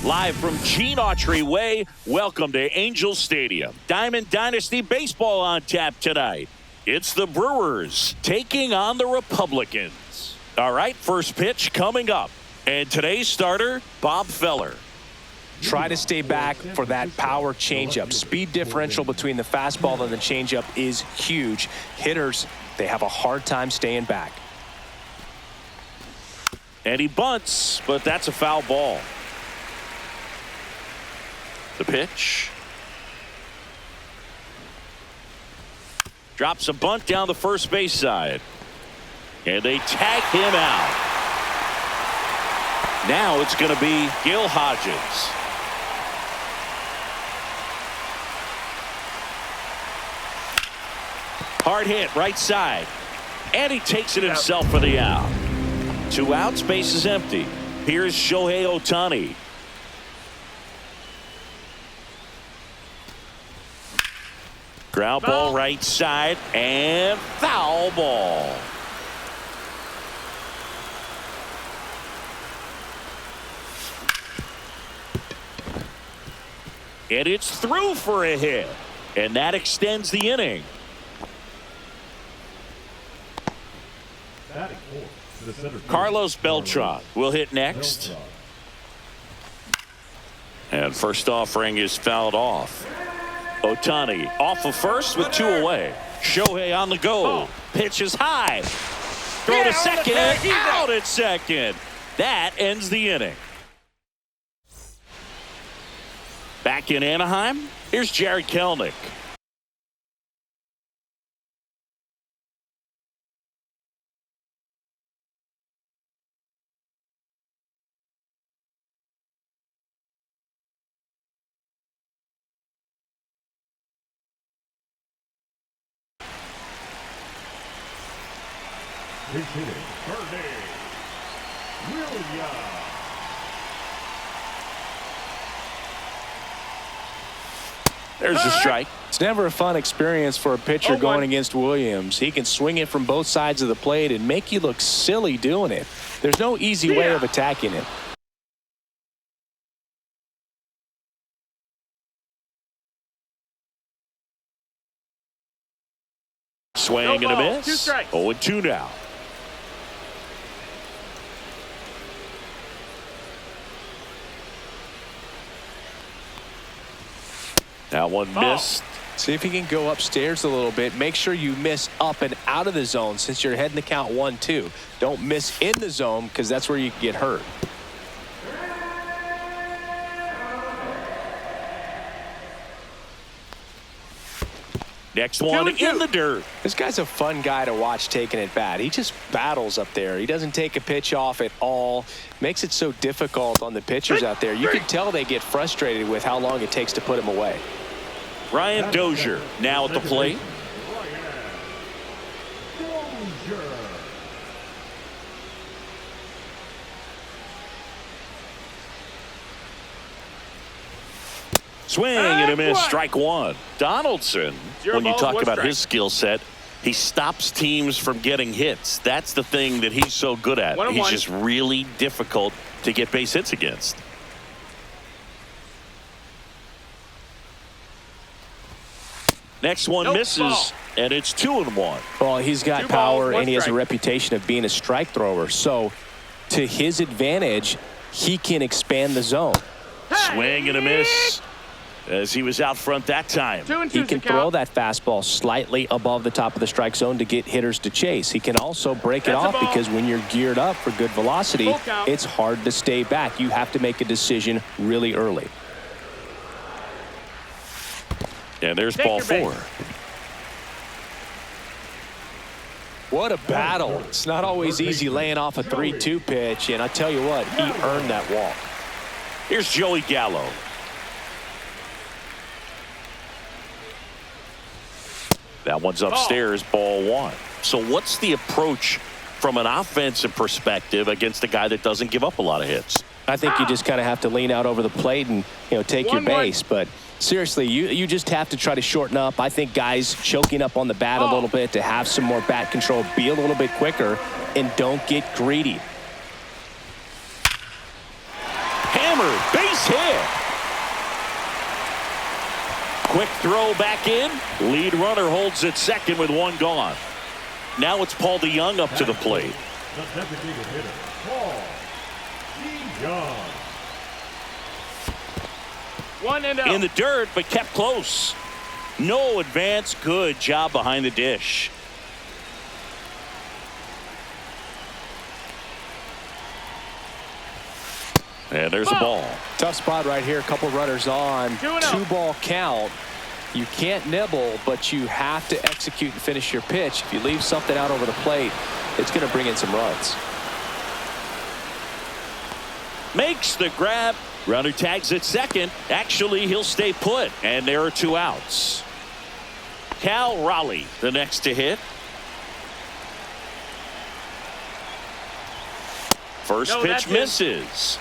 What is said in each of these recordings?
Live from Gene Autry Way, welcome to Angel Stadium. Diamond Dynasty Baseball on tap tonight. It's the Brewers taking on the Republicans. All right, first pitch coming up. And today's starter, Bob Feller. Try to stay back for that power changeup. Speed differential between the fastball and the changeup is huge. Hitters, they have a hard time staying back. And he bunts, but that's a foul ball. The pitch. Drops a bunt down the first base side. And they tag him out. Now it's going to be Gil Hodges. Hard hit right side. And he takes it himself for the out. 2 outs, base is empty. Here's Shohei Ohtani. Ground ball right side and foul ball. And it's through for a hit. And that extends the inning. Carlos Beltran will hit next. And first offering is fouled off. Ohtani off of first with 2 away. Shohei on the go. Pitch is high. Throw to second. Out at second. That ends the inning. Back in Anaheim, here's Jared Kelenic. There's a strike. It's never a fun experience for a pitcher going against Williams. He can swing it from both sides of the plate and make you look silly doing it. There's no easy way of attacking it. Swing and a miss. 0-2 now. That one missed. See if he can go upstairs a little bit. Make sure you miss up and out of the zone since you're heading to count 1-2. Don't miss in the zone because that's where you can get hurt. Next one in the dirt. This guy's a fun guy to watch taking it bat. He just battles up there. He doesn't take a pitch off at all. Makes it so difficult on the pitchers out there. You can tell they get frustrated with how long it takes to put him away. Ryan Dozier now at the plate. Swing and a miss, strike one. Donaldson, when you talk about his skill set, he stops teams from getting hits. That's the thing that he's so good at. He's just really difficult to get base hits against. Next one misses, and it's 2-1. Well, he's got power, and he has a reputation of being a strike thrower. So, to his advantage, he can expand the zone. Swing and a miss, as he was out front that time. He can throw that fastball slightly above the top of the strike zone to get hitters to chase. He can also break it off because when you're geared up for good velocity, it's hard to stay back. You have to make a decision really early. And there's ball four. What a battle. It's not always easy laying off a 3-2 pitch, and I tell you what, he earned that walk. Here's Joey Gallo. That one's upstairs, ball one. So what's the approach from an offensive perspective against a guy that doesn't give up a lot of hits? I think you just kind of have to lean out over the plate and, take your base. But seriously, you just have to try to shorten up. I think guys choking up on the bat a little bit to have some more bat control, be a little bit quicker, and don't get greedy. Hammered, base hit. Quick throw back in. Lead runner holds at second with one gone. Now it's Paul DeYoung up to the plate. The designated hitter, Paul DeYoung. In the dirt, but kept close. No advance. Good job behind the dish. And there's a ball. Tough spot right here. A couple runners on. 2-ball count. You can't nibble, but you have to execute and finish your pitch. If you leave something out over the plate, it's going to bring in some runs. Makes the grab. Runner tags at second. Actually, he'll stay put. And there are 2 outs. Cal Raleigh, the next to hit. First pitch misses.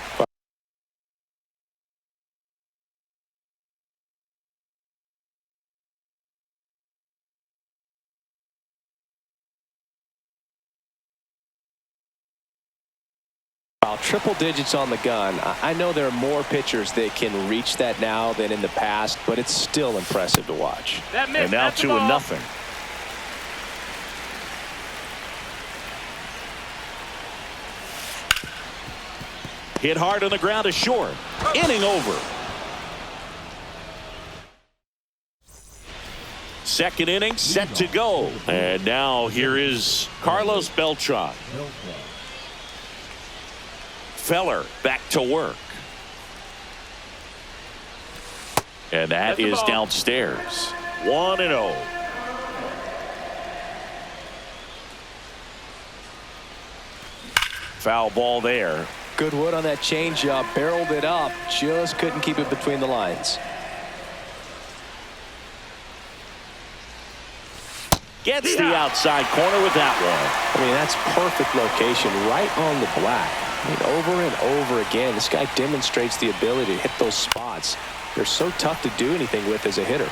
Triple digits on the gun. I know there are more pitchers that can reach that now than in the past, but it's still impressive to watch. And now 2-0. Hit hard on the ground is short. Inning over. Second inning set to go. And now here is Carlos Beltran. Feller back to work. And that is downstairs. 1-0. Foul ball there. Good wood on that changeup. Barreled it up. Just couldn't keep it between the lines. Gets the outside corner with that one. I mean, that's perfect location right on the black. I mean, over and over again, this guy demonstrates the ability to hit those spots. They're so tough to do anything with as a hitter.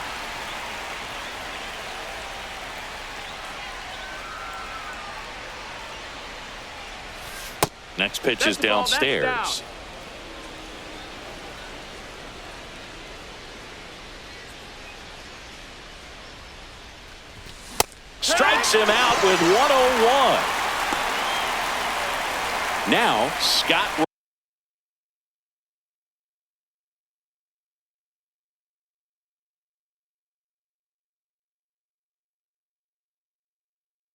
Next pitch is downstairs. Strikes him out with 101. Now Scott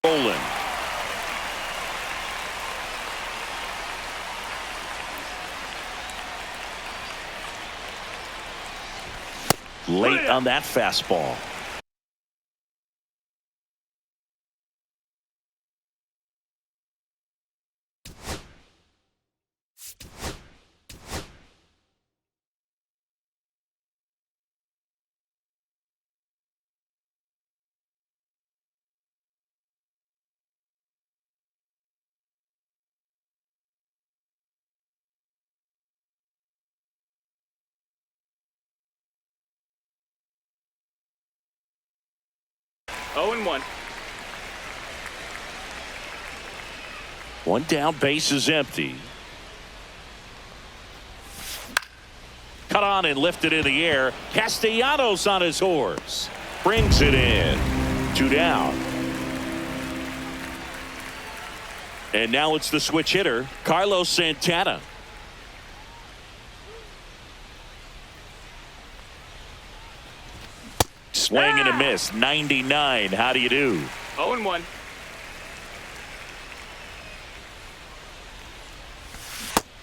Rowland. Late on that fastball. 0-1. One down, base is empty. Cut on and lifted in the air. Castellanos on his horse. Brings it in. 2 down. And now it's the switch hitter, Carlos Santana. Swing and a miss. 99. How do you do? 0-1.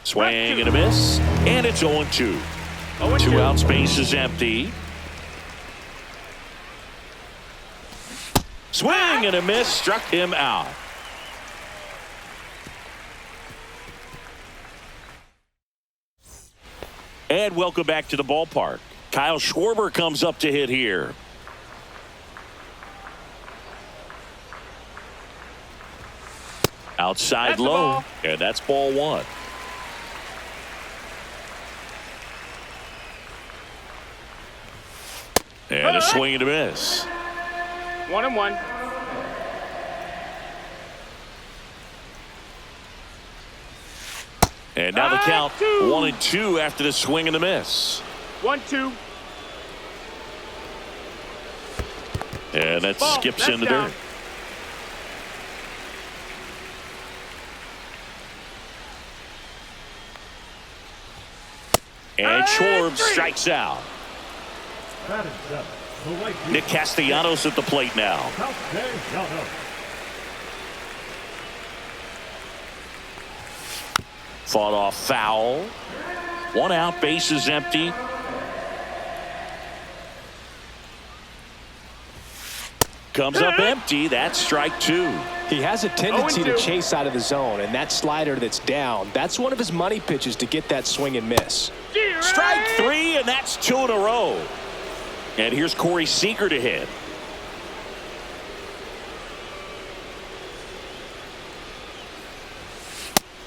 Swing and a miss. And it's 0-2. 0-2. 2 outs, base is empty. Swing and a miss. Struck him out. And welcome back to the ballpark. Kyle Schwarber comes up to hit here. Outside That's low, and that's ball 1. And a swing and a miss. 1-1. And now the count 1-2 after the swing and the miss. 1-2. And that Ball. skips That's in the down. dirt. And Schwarber strikes out. Batting 7. The right field. Nick Castellanos at the plate now. Castellanos. Fought off foul. 1 out, base is empty. Comes up empty. That's strike 2. He has a tendency to 0-2. chase out of the zone, and that slider that's down, that's one of his money pitches to get that swing and miss. Strike 3, and that's 2 in a row. And here's Corey Seager to hit.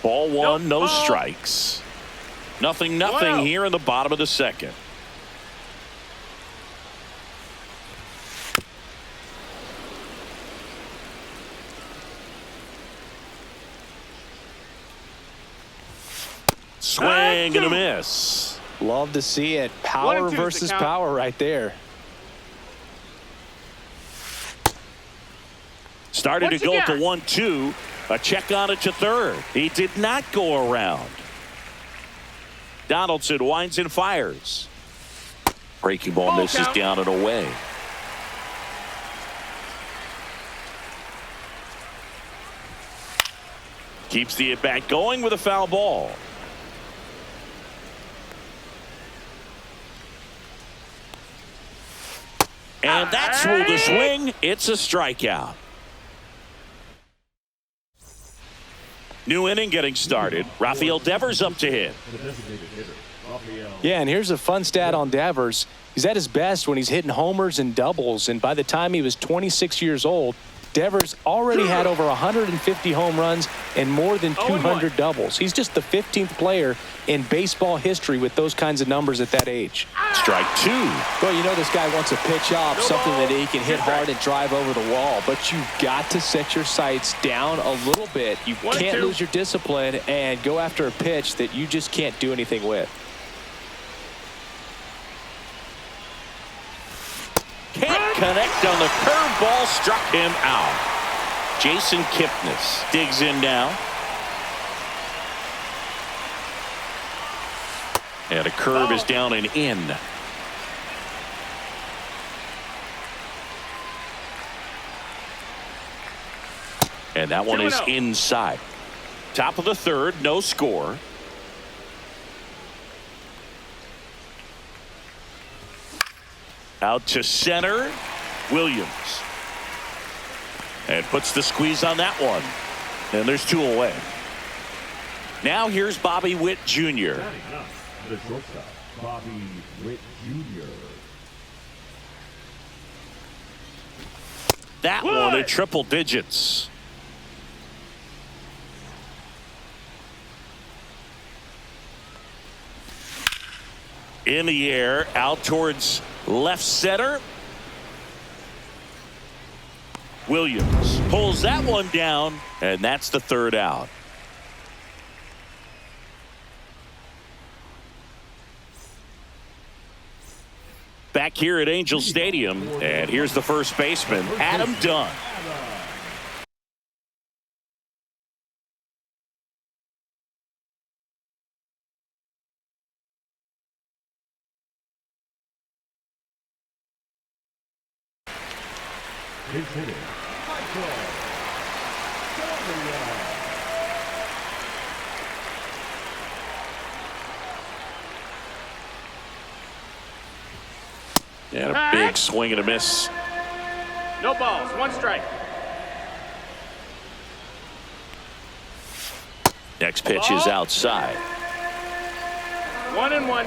Ball 1, no strikes. Nothing Wow. here in the bottom of the second. Swing and a miss. Love to see it. Power 1-2 is the versus count. power right there. Started to What's he go got? to 1-2. A check on it to third. He did not go around. Donaldson winds and fires. Breaking ball Ball misses count. down and away. Keeps the at-bat going with a foul ball. And that's ruled a swing. It's a strikeout. New inning getting started. Rafael Devers up to hit. The designated hitter. Rafael. Yeah, and here's a fun stat on Devers. He's at his best when he's hitting homers and doubles, and by the time he was 26 years old, Devers already had over 150 home runs and more than 200 doubles. He's just the 15th player in baseball history with those kinds of numbers at that age. Strike 2. Well, you know this guy wants a pitch up, something that he can hit hard and drive over the wall, but you've got to set your sights down a little bit. You 1-2. can't lose your discipline and go after a pitch that you just can't do anything with. Can't connect on the curveball. Struck him out. Jason Kipnis digs in now. And a curve is down and in. And that one is 2-0. inside. Top of the third, no score. Out to center, Williams. And puts the squeeze on that one. And there's 2 away. Now here's Bobby Witt Jr. Batting 9. The shortstop. Bobby Witt Jr. That one at triple digits. In the air, out towards left center. Williams pulls that one down, and that's the third out. Back here at Angel Stadium, and here's the first baseman, Adam Dunn. Base hitting, Michael. And a big swing and a miss. No balls. 1 strike. Next pitch is outside. 1-1.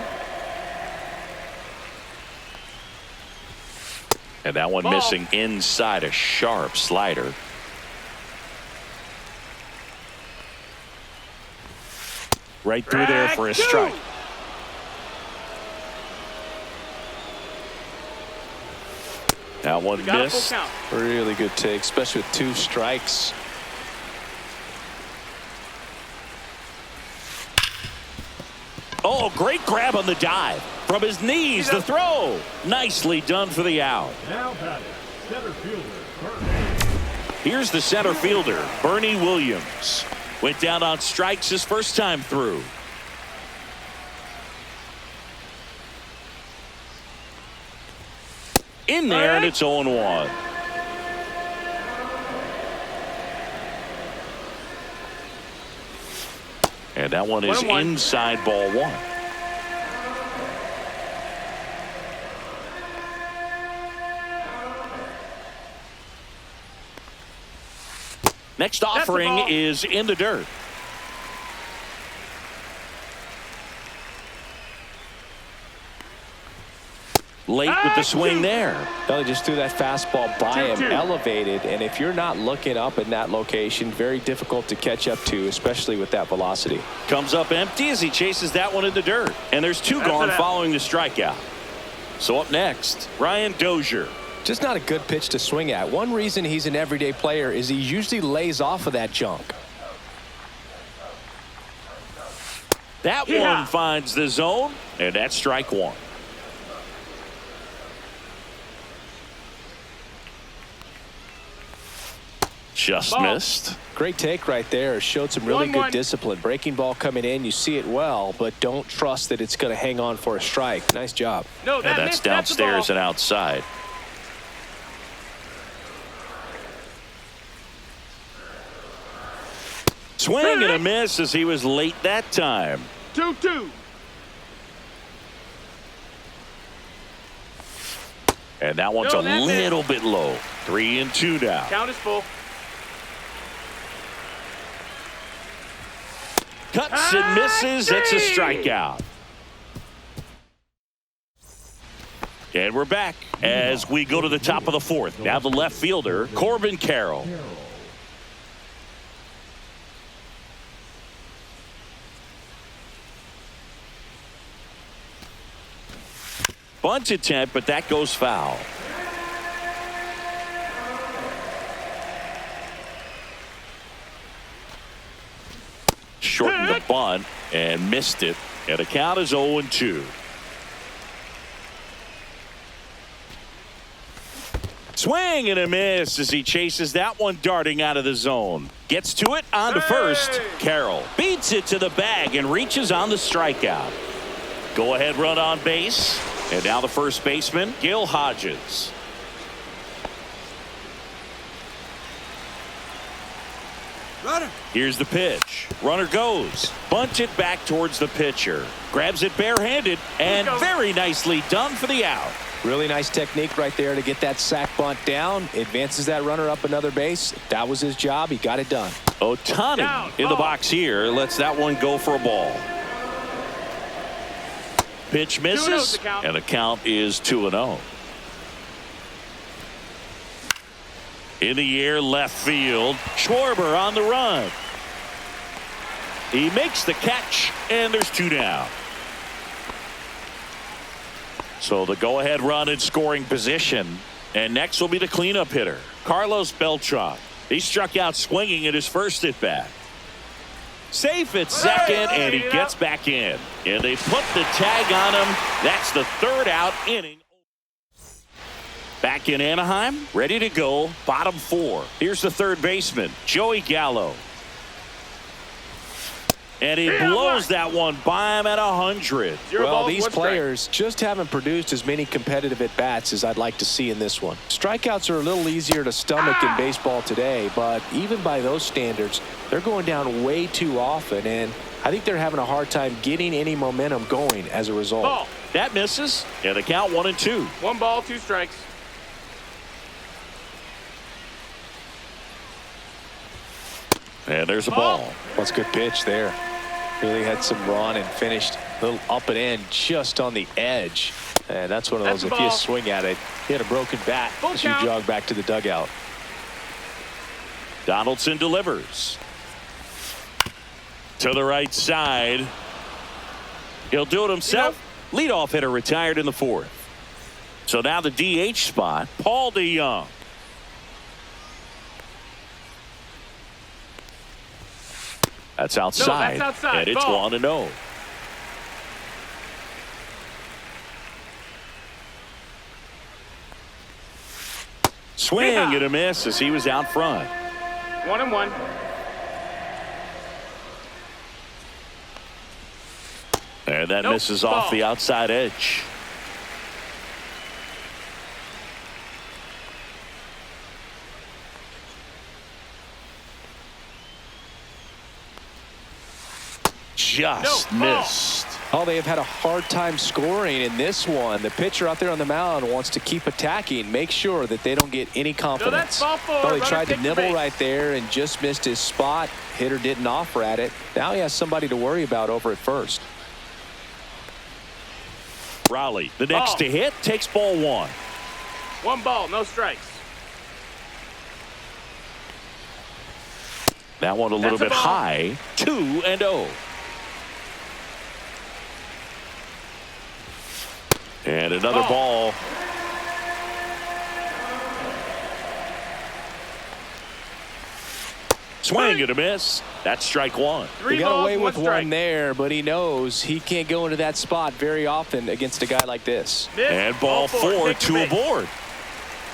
And that one Ball. missing inside, a sharp slider. Right through there for a strike. That one Got a missed. full count. Really good take, especially with 2 strikes. Oh, great grab on the dive. From his knees, the throw. Nicely done for the out. Now batting, center fielder, Bernie. Here's the center fielder, Bernie Williams. Went down on strikes his first time through. In there, and it's 0-1. And that one is 1-1. inside, ball 1. Next offering is in the dirt. Late with the swing there. Well, he just threw that fastball by him, 2-2. elevated, and if you're not looking up in that location, very difficult to catch up to, especially with that velocity. Comes up empty as he chases that one in the dirt. And there's 2 gone following the strikeout. So up next, Ryan Dozier. Just not a good pitch to swing at. One reason he's an everyday player is he usually lays off of that junk. That one finds the zone, and that's strike 1. Just missed. Great take right there. Showed some really 1-1. good discipline. Breaking ball coming in. You see it well, but don't trust that it's going to hang on for a strike. Nice job. No, And that's downstairs and outside. Swing and a miss as he was late that time. 2-2. And that one's a little bit low. 3-2 now. Count is full. Cuts and misses. It's a strikeout. And we're back as we go to the top of the 4th. Now the left fielder, Corbin Carroll. Bunt attempt, but that goes foul. Shortened the bunt and missed it. And the count is 0-2. Swing and a miss as he chases that one darting out of the zone. Gets to it on to first. Carroll beats it to the bag and reaches on the strikeout. Go ahead run on base. And now the first baseman, Gil Hodges. Runner. Here's the pitch. Runner goes. Bunts it back towards the pitcher. Grabs it barehanded and very nicely done for the out. Really nice technique right there to get that sac bunt down. Advances that runner up another base. That was his job. He got it done. Ohtani in the box here. Lets that one go for a ball. Pitch misses, and the count is 2-0. In the air, left field. Schwarber on the run. He makes the catch, and there's 2 down. So the go-ahead run in scoring position. And next will be the cleanup hitter, Carlos Beltran. He struck out swinging in his first at bat. Safe at second, and he gets back in. And they put the tag on him. That's the third out inning. Back in Anaheim, ready to go, bottom four. Here's the third baseman, Joey Gallo. And he blows that one by him at 100. Well, these players just haven't produced as many competitive at-bats as I'd like to see in this one. Strikeouts are a little easier to stomach in baseball today, but even by those standards, they're going down way too often, and I think they're having a hard time getting any momentum going as a result. Ball. That misses, and the count 1-2. 1 ball, 2 strikes. And there's a ball. That's a good pitch there. Really had some run and finished a little up and in just on the edge. And that's one of those, if you swing at it, you had a broken bat as you jog back to the dugout. Donaldson delivers. To the right side. He'll do it himself. Leadoff hitter retired in the fourth. So now the DH spot, Paul DeYoung. That's outside. No, that's outside. And it's Ball. 1-0. Swing and a miss as he was out front. 1-1. And that misses off the outside edge. Just missed. Oh, they have had a hard time scoring in this one. The pitcher out there on the mound wants to keep attacking, make sure that they don't get any confidence. Well, he tried to nibble right there and just missed his spot. Hitter didn't offer at it. Now he has somebody to worry about over at first. Raleigh, the next to hit, takes ball 1. 1 ball, no strikes. That one a little bit high. 2-0. And another ball. Swing and a miss. That's strike 1. He got away with one there, but he knows he can't go into that spot very often against a guy like this. And ball 4, 2 aboard.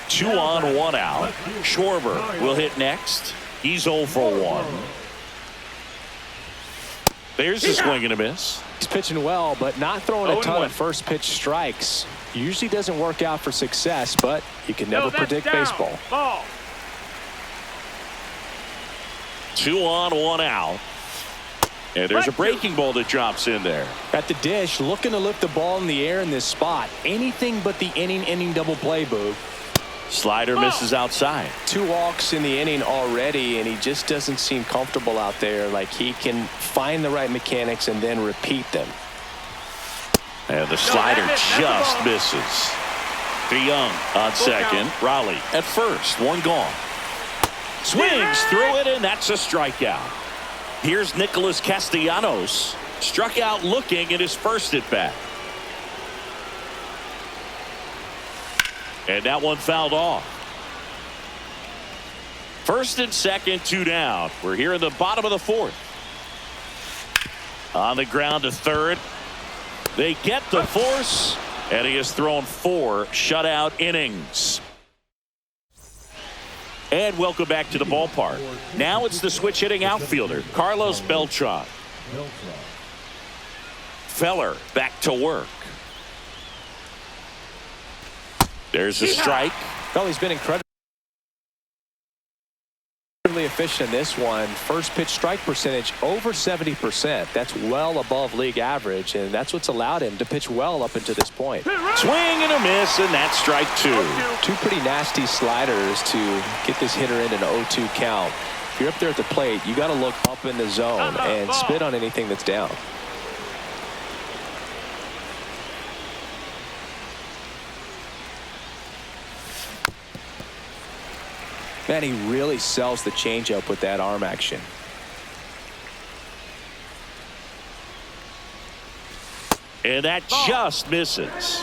2 on, 1 out. Schwarber will hit next. He's 0 for 1. There's the swing and a miss. He's pitching well, but not throwing a ton of first pitch strikes. Usually doesn't work out for success, but you can never predict baseball. Ball. 2 on, 1 out. And there's a breaking ball that drops in there. At the dish, looking to lift the ball in the air in this spot. Anything but the inning double play, Boog. Slider misses outside. 2 walks in the inning already, and he just doesn't seem comfortable out there. Like he can find the right mechanics and then repeat them. And the slider just misses. DeYoung on second. Raleigh at first. 1 gone. Swings through it, and that's a strikeout. Here's Nicholas Castellanos. Struck out looking at his first at bat. And that one fouled off. First and second, 2 down. We're here in the bottom of the fourth. On the ground to third. They get the force, and he has thrown 4 shutout innings. And welcome back to the ballpark. Now it's the switch hitting outfielder, Carlos Beltran. Feller back to work. There's a strike. Well, he's been incredibly efficient in this one. First pitch strike percentage over 70%. That's well above league average, and that's what's allowed him to pitch well up until this point. Swing and a miss, and that's strike 2. 2 pretty nasty sliders to get this hitter in an 0-2 count. If you're up there at the plate, you got to look up in the zone and spit on anything that's down. Man, he really sells the changeup with that arm action. And that just misses.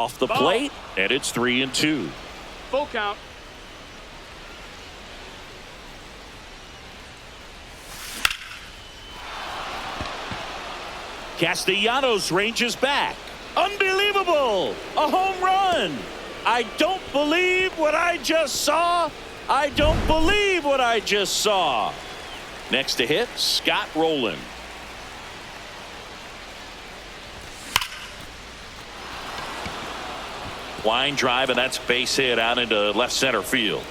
Off the plate, and it's 3-2. Full count. Castellanos ranges back. Unbelievable! A home run! I don't believe what I just saw. I don't believe what I just saw. Next to hit, Scott Rowland. Line drive, and that's base hit out into left center field.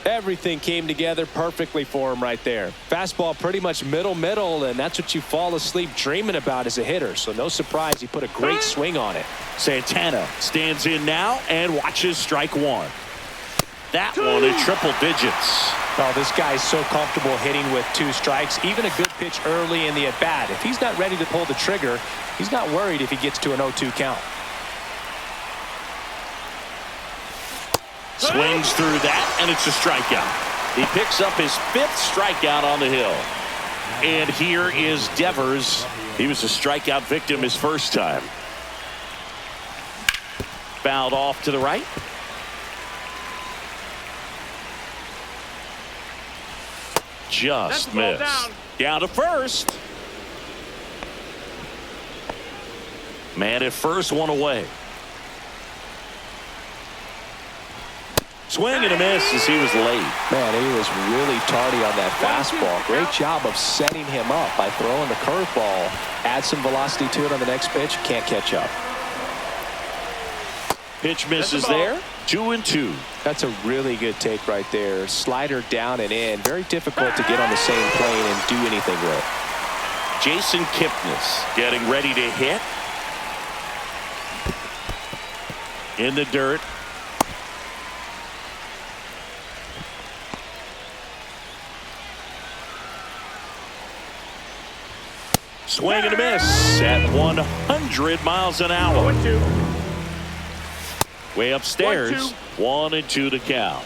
Everything came together perfectly for him right there. Fastball pretty much middle, and that's what you fall asleep dreaming about as a hitter. So no surprise he put a great swing on it. Santana stands in now and watches strike one. That one in triple digits. Oh, this guy's so comfortable hitting with 2 strikes. Even a good pitch early in the at-bat. If he's not ready to pull the trigger, he's not worried if he gets to an 0-2 count. Swings through that, and it's a strikeout. He picks up his 5th strikeout on the hill. And here is Devers. He was a strikeout victim his first time. Fouled off to the right. Just missed. Down to first. Man at first, one away. Swing and a miss as he was late. Man, he was really tardy on that fastball. Great job of setting him up by throwing the curveball. Add some velocity to it on the next pitch. Can't catch up. Pitch misses there. 2-2. That's a really good take right there. Slider down and in. Very difficult to get on the same plane and do anything with. Jason Kipnis getting ready to hit. In the dirt. Swing and a miss at 100 miles an hour. 1-2. Way upstairs. 1-2 to count.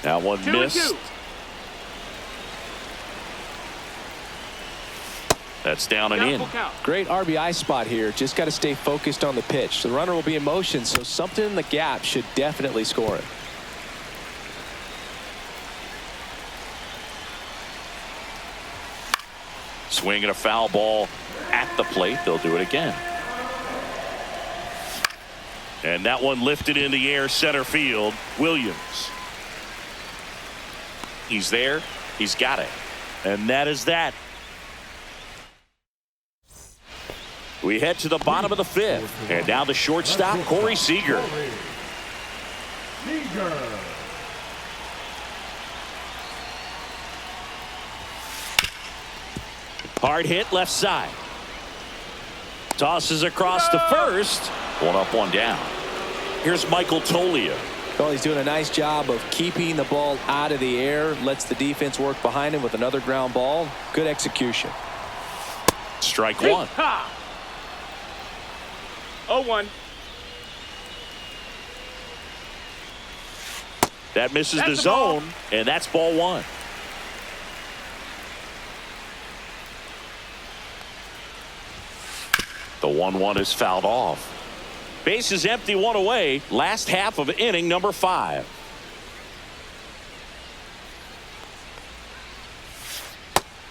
That one missed. That's down and in. Great RBI spot here. Just got to stay focused on the pitch. The runner will be in motion, so something in the gap should definitely score it. Swinging a foul ball at the plate. They'll do it again. And that one lifted in the air center field. Williams. He's there. He's got it. And that is that. We head to the bottom of the 5th. And now the shortstop, Corey Seager. Hard hit left side. Tosses across to first. One up, one down. Here's Michael Toglia. Well, he's doing a nice job of keeping the ball out of the air. Lets the defense work behind him with another ground ball. Good execution. Strike one. 0-1. That misses the zone, and that's ball one. The 1-1 is fouled off. Base is empty, one away. Last half of inning number 5.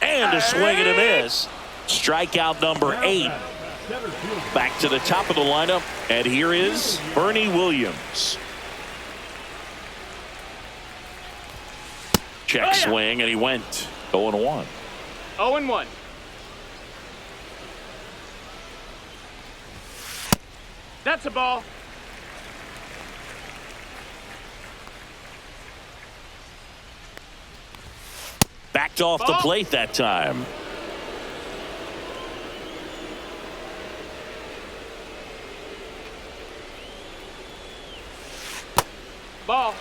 And a swing and a miss. Strikeout number 8. Back to the top of the lineup, and here is Bernie Williams. Check swing, and he went 0-1. 0-1. That's a ball. Backed off the plate that time. Ball.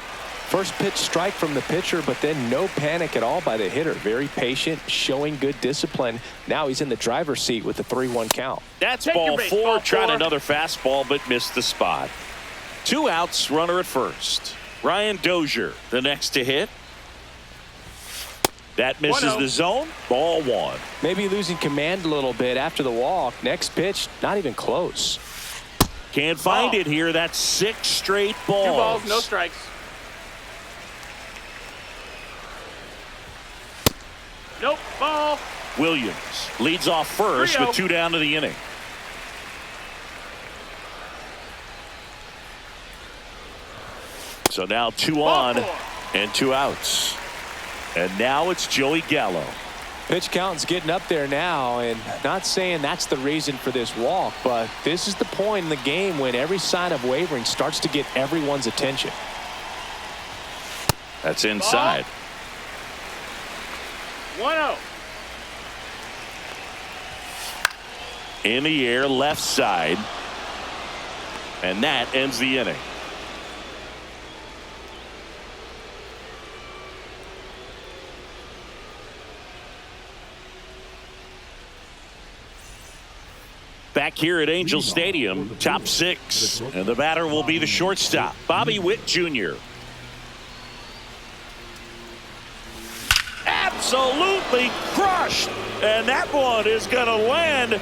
First pitch strike from the pitcher, but then no panic at all by the hitter. Very patient, showing good discipline. Now he's in the driver's seat with the 3-1 count. That's ball 4. Tried another fastball, but missed the spot. 2 outs, runner at first. Ryan Dozier, the next to hit. That misses 1-0. the zone. Ball one. Maybe losing command a little bit after the walk. Next pitch, not even close. Can't find it here. That's 6 straight balls. 2 balls, no strikes. Nope, ball. Williams leads off first 3-0. with 2 down to the inning. So now 2 on and 2 outs. And now it's Joey Gallo. Pitch count's getting up there now, and not saying that's the reason for this walk, but this is the point in the game when every sign of wavering starts to get everyone's attention. That's inside. 1-0. In the air, left side. And that ends the inning. Back here at Angel Stadium, top 6. And the batter will be the shortstop, Bobby Witt Jr. Absolutely crushed. And that one is going to land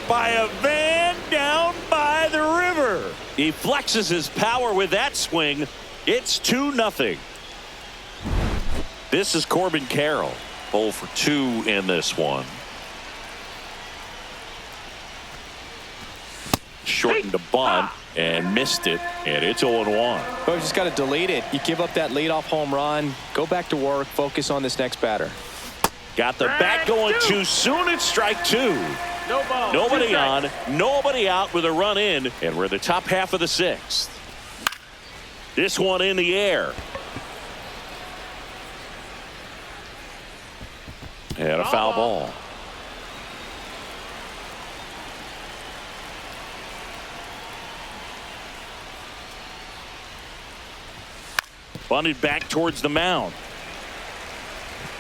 by a van down by the river. He flexes his power with that swing. It's 2-0. This is Corbin Carroll. 0 for 2 in this one. Shortened the bunt and missed it, and it's 0-1. But you just got to delete it. You give up that leadoff home run, go back to work, focus on this next batter. Got the bat going too soon. It's strike 2. No ball. Nobody 2 strikes. on, nobody out with a run in, and we're in the top half of the 6th. This one in the air. And a foul ball. Bunted back towards the mound.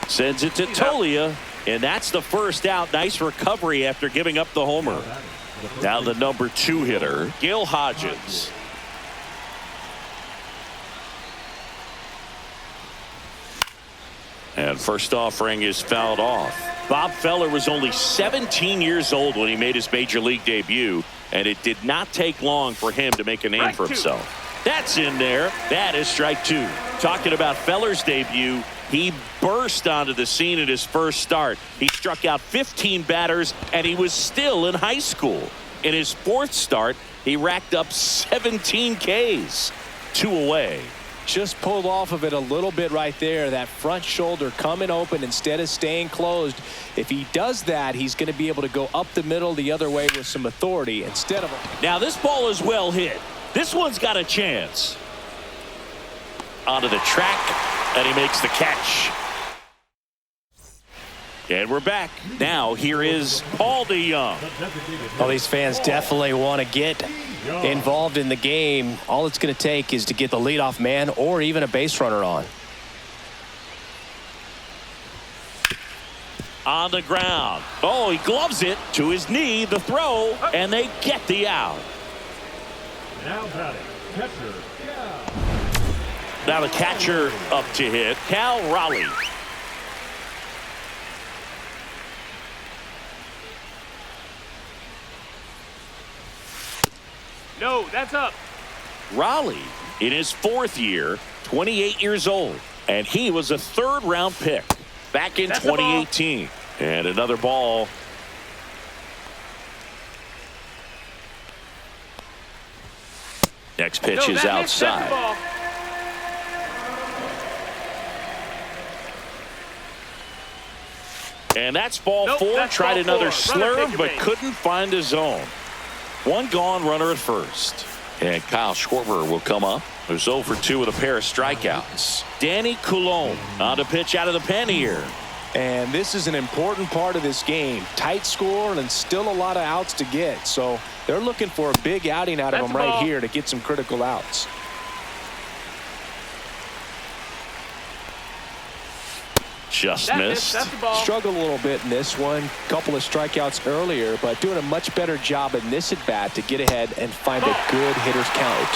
Sends it to Tolia, and that's the first out. Nice recovery after giving up the homer. Now the number 2 hitter, Gil Hodges. And first offering is fouled off. Bob Feller was only 17 years old when he made his major league debut, and it did not take long for him to make a name for himself. That's in there. That is strike 2. Talking about Feller's debut, he burst onto the scene at his first start. He struck out 15 batters, and he was still in high school. In his 4th start, he racked up 17 Ks. 2 away. Just pulled off of it a little bit right there. That front shoulder coming open instead of staying closed. If he does that, he's going to be able to go up the middle the other way with some authority instead of. Now this ball is well hit. This one's got a chance. Onto the track, and he makes the catch. And we're back. Now here is Paul DeYoung. Well, these fans definitely want to get involved in the game. All it's going to take is to get the leadoff man or even a base runner on. On the ground. Oh, he gloves it to his knee, the throw, and they get the out. Now batting, catcher, Now the catcher up to hit, Cal Raleigh. No, that's up. Raleigh in his 4th year, 28 years old, and he was a 3rd-round pick back in 2018. And another ball. Next pitch is outside. And that's ball 4. Tried another slurve, but couldn't find a zone. 1 gone, runner at first. And Kyle Schwarber will come up. Who's 0 for 2 with a pair of strikeouts. Danny Coulombe on to pitch out of the pen here. And this is an important part of this game. Tight score and still a lot of outs to get. So they're looking for a big outing out of them right here to get some critical outs. Just missed. Struggled a little bit in this one. Couple of strikeouts earlier, but doing a much better job in this at bat to get ahead and find a good hitter's count at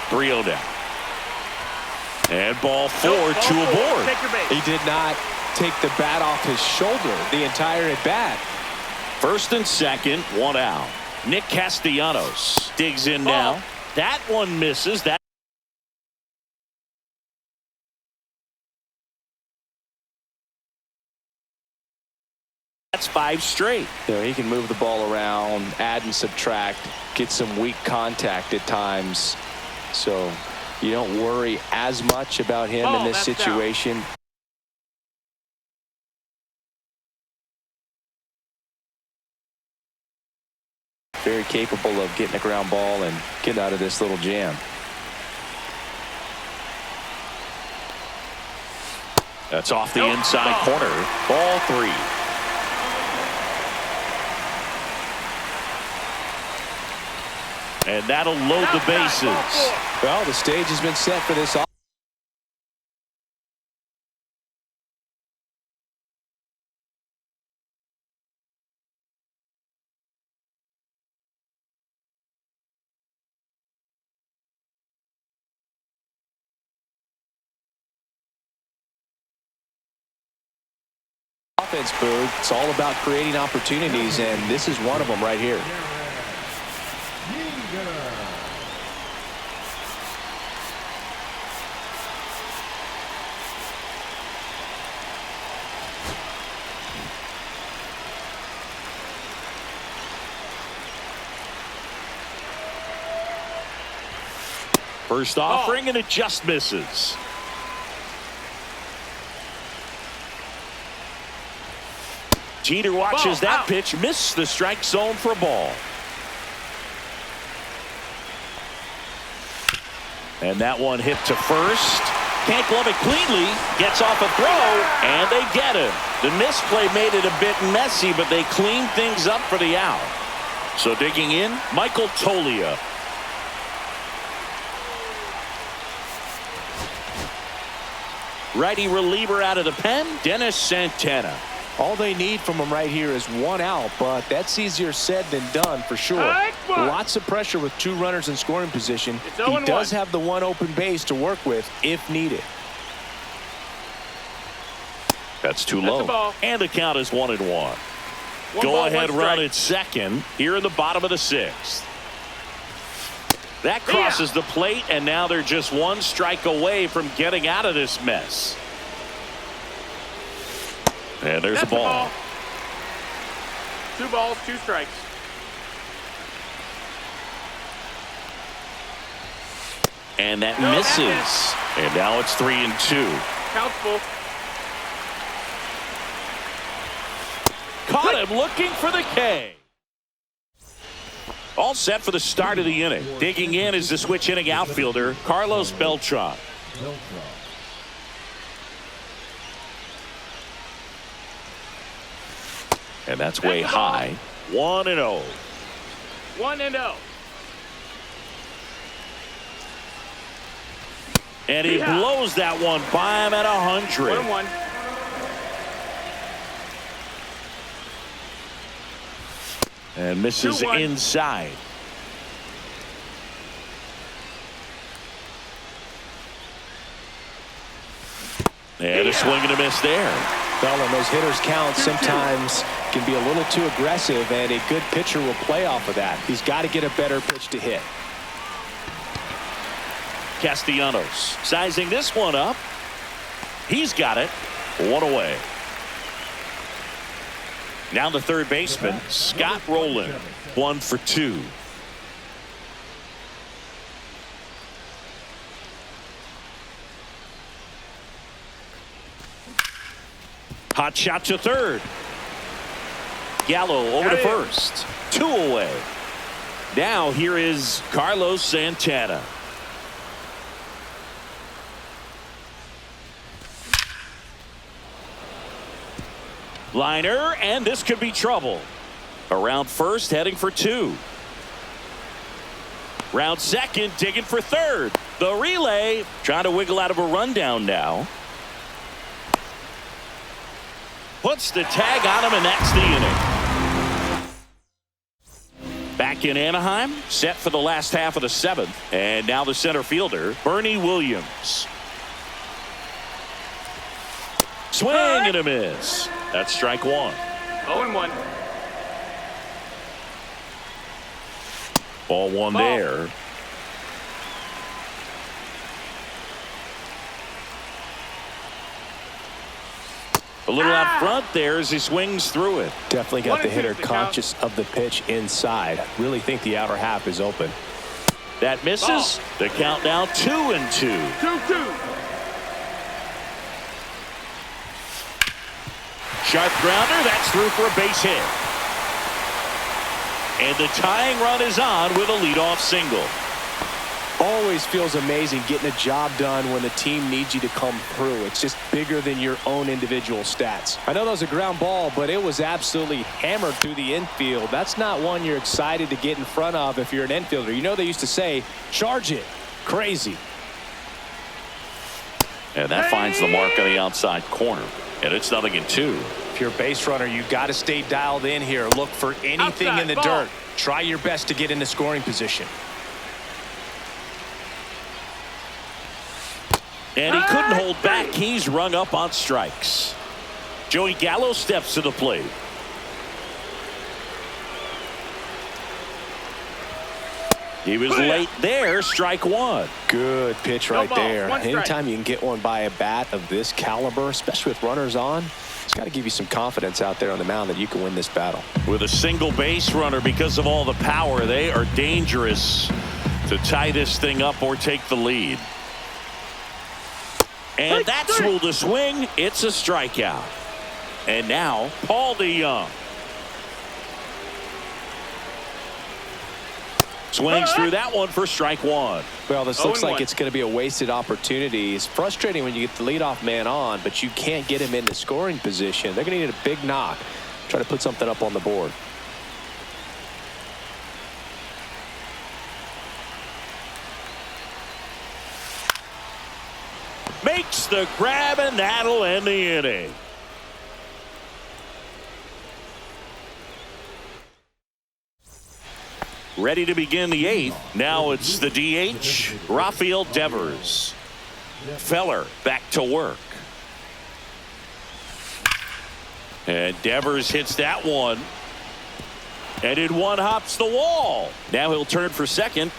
2-0. 3-0 down. And ball four, Nope, ball two four. aboard. Take your base. He did not take the bat off his shoulder the entire at bat. First and second, one out. Nick Castellanos digs in Ball. now. That one misses. That's 5 straight. You know, he can move the ball around, add and subtract, get some weak contact at times. So you don't worry as much about him in this that's situation. Very capable of getting a ground ball and getting out of this little jam. That's off the inside corner. Ball 3. And that'll load the bases. Well, the stage has been set for this. Offense, Boog. It's all about creating opportunities, and this is one of them right here. First offering, and it just misses. Jeter watches that pitch, miss the strike zone for a ball. And that one hit to first. Can't glove it cleanly. Gets off a throw, and they get him. The misplay made it a bit messy, but they cleaned things up for the out. So digging in, Michael Toglia. Righty reliever out of the pen, Dennis Santana. All they need from him right here is one out, but that's easier said than done for sure. Lots of pressure with 2 runners in scoring position. He does have the 1 open base to work with if needed. That's too low. And the count is 1-1. Go ahead run at second here in the bottom of the 6th. That crosses the plate, and now they're just 1 strike away from getting out of this mess. And there's a ball. 2 balls, 2 strikes. And that misses. And now it's 3-2. Count's full. Caught him looking for the K. All set for the start of the inning. Digging in is the switch inning outfielder, Carlos Beltran. And that's way high. 1-0. 1-0. And he blows that one by him at 100. 1-1. And misses 2-1. inside. And a swing and a miss there. Well, and those hitters count sometimes can be a little too aggressive, and a good pitcher will play off of that. He's got to get a better pitch to hit. Castellanos sizing this one up. He's got it. 1 away. Now the third baseman, Scott Rowland. 1 for 2. Hot shot to third. Gallo over to first. 2 away. Now here is Carlos Santana. Liner, and this could be trouble. Around first, heading for 2. Round second, digging for third. The relay, trying to wiggle out of a rundown now. Puts the tag on him, and that's the inning. Back in Anaheim, set for the last half of the 7th. And now the center fielder, Bernie Williams. Swing and a miss. That's strike one. 0-1. Ball one Ball. there. A little out front there as he swings through it. Definitely got the 1-2 hitter the count. conscious of the pitch inside. Really think the outer half is open. That misses. The count now 2-2. 2-2. Sharp grounder. That's through for a base hit. And the tying run is on with a leadoff single. Always feels amazing getting a job done when the team needs you to come through. It's just bigger than your own individual stats. I know that was a ground ball, but it was absolutely hammered through the infield. That's not one you're excited to get in front of if you're an infielder. You know they used to say, charge it. Crazy. And that finds the mark on the outside corner. And it's 0-2. If you're a base runner, you got to stay dialed in here. Look for anything Outside, in the ball. dirt. Try your best to get into scoring position. And he couldn't hold back. He's rung up on strikes. Joey Gallo steps to the plate. He was late there. Strike one. Good pitch right ball, there. one strike. Anytime you can get one by a bat of this caliber, especially with runners on, it's got to give you some confidence out there on the mound that you can win this battle. With a single base runner, because of all the power, they are dangerous to tie this thing up or take the lead. And that's ruled a swing. It's a strikeout. And now Paul DeYoung swings through that one for strike one. Well, this looks 0-1. like it's going to be a wasted opportunity. It's frustrating when you get the leadoff man on, but you can't get him into scoring position. They're going to need a big knock. Try to put something up on the board. Makes the grab, and that'll end the inning. Ready to begin the eighth. Now it's the DH, Rafael Devers. Feller back to work. And Devers hits that one. And in one hops the wall. Now he'll turn for second.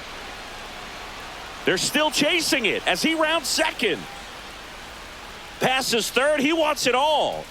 They're still chasing it as he rounds second. Passes third. He wants it all.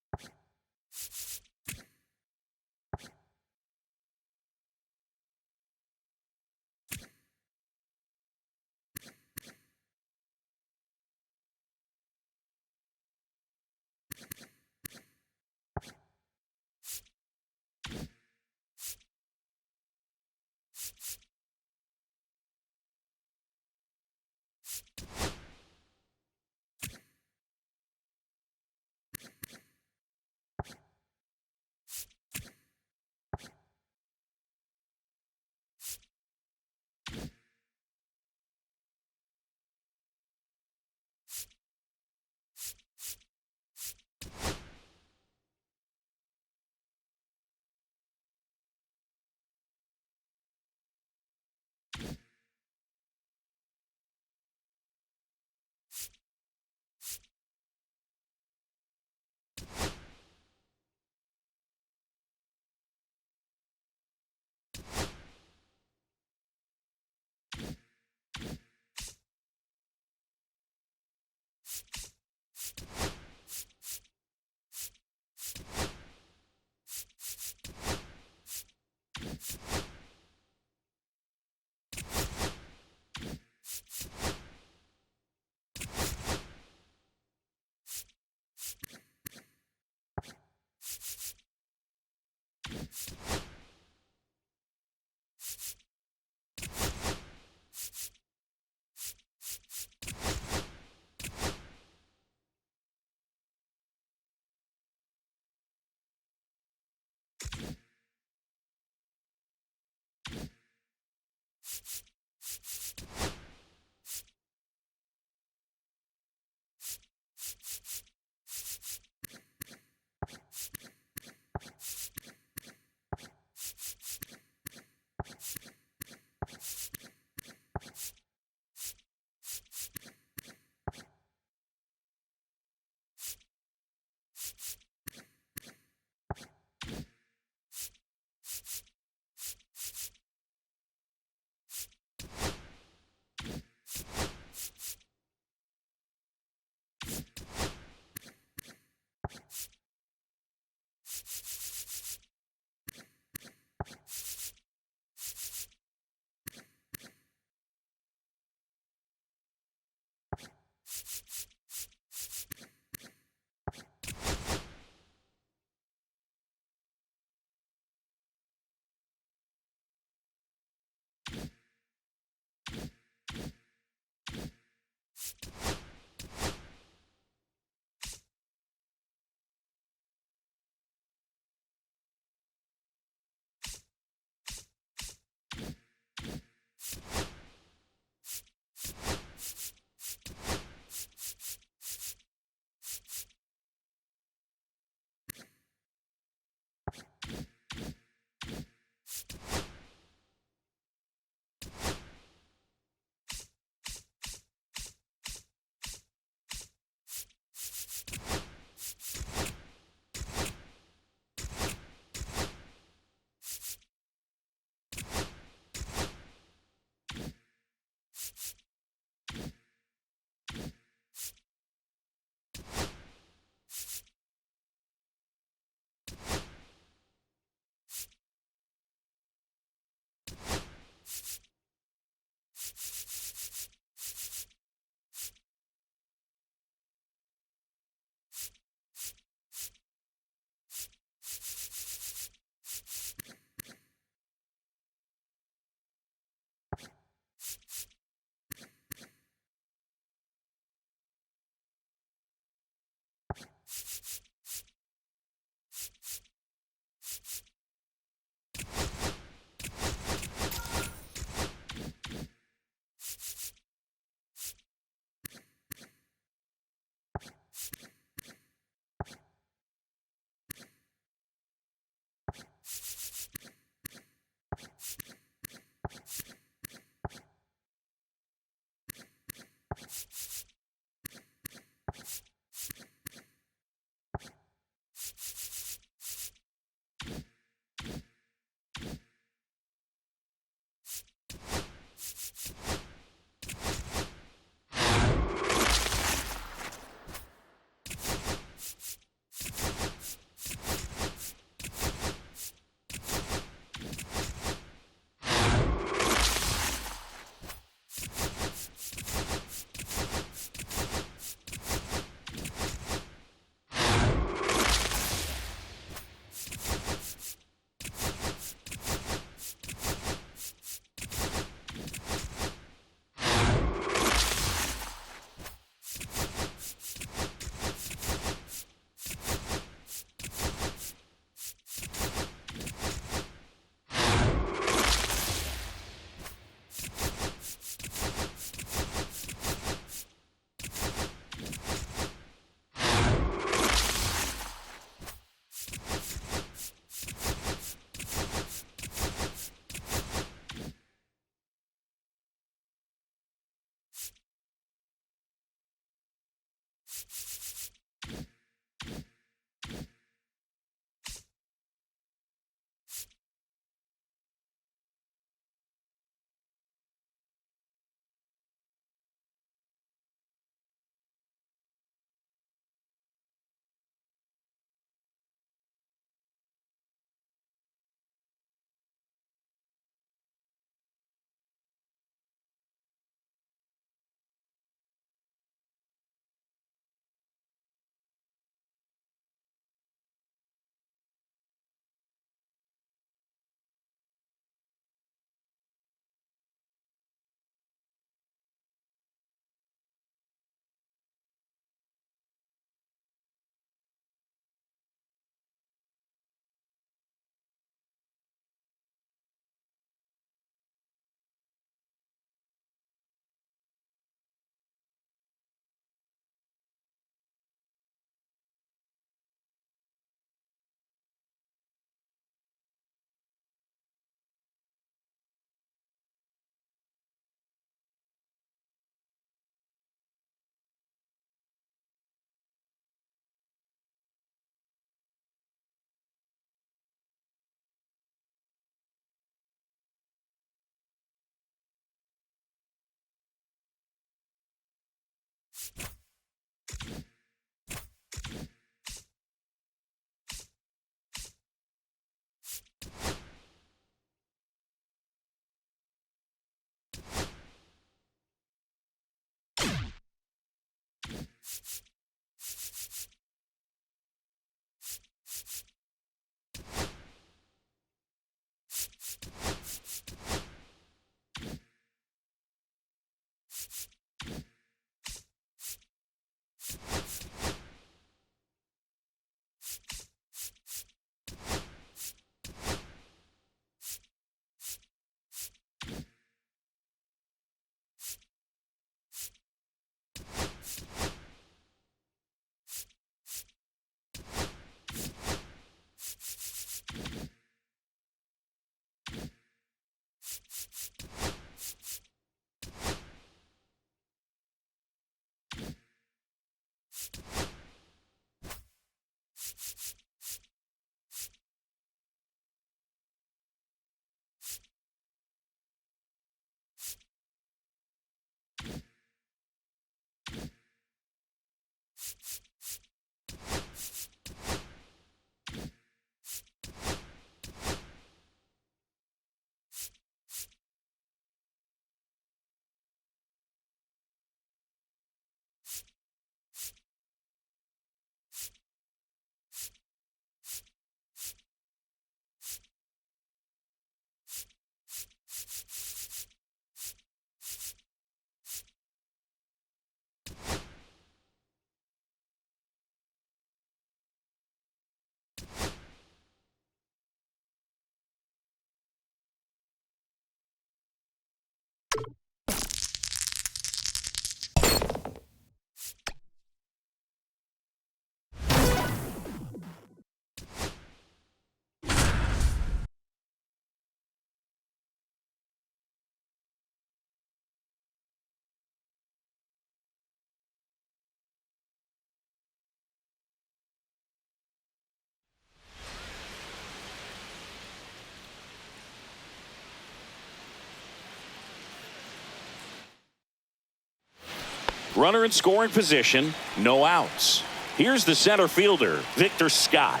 Runner in scoring position, no outs. Here's the center fielder, Victor Scott.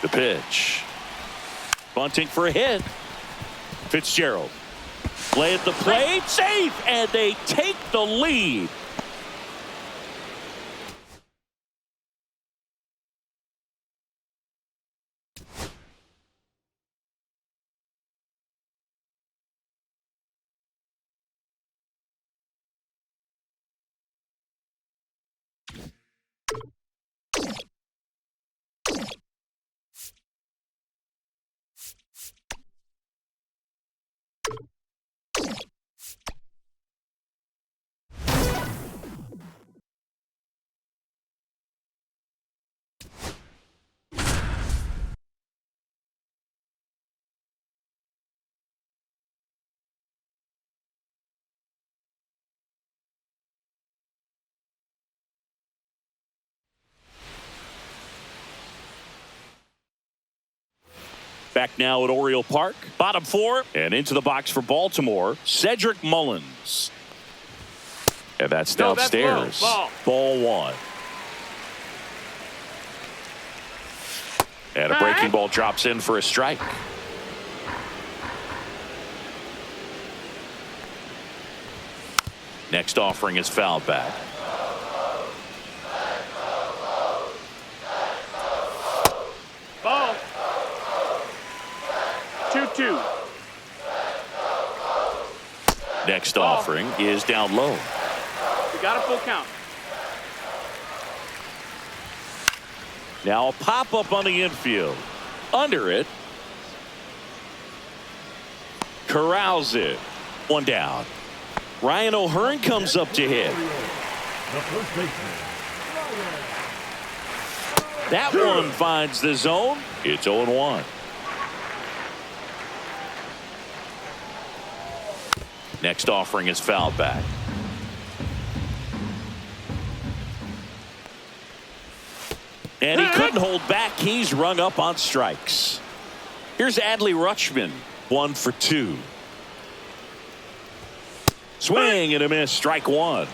The pitch. Bunting for a hit. Fitzgerald. Play at the plate, safe, and they take the lead. Back now at Oriole Park. Bottom four. And into the box for Baltimore, Cedric Mullins. And that's downstairs. Ball one. And a breaking ball drops in for a strike. Next offering is fouled back. Ball. 2-2. Next offering is down low. We got a full count. Now a pop-up on the infield. Under it. Corrals it. One down. Ryan O'Hearn comes up to hit. The first baseman. That one finds the zone. It's 0-1. Next offering is fouled back. And he couldn't hold back. He's rung up on strikes. Here's Adley Rutschman, 1 for 2. Swing and a miss, strike one.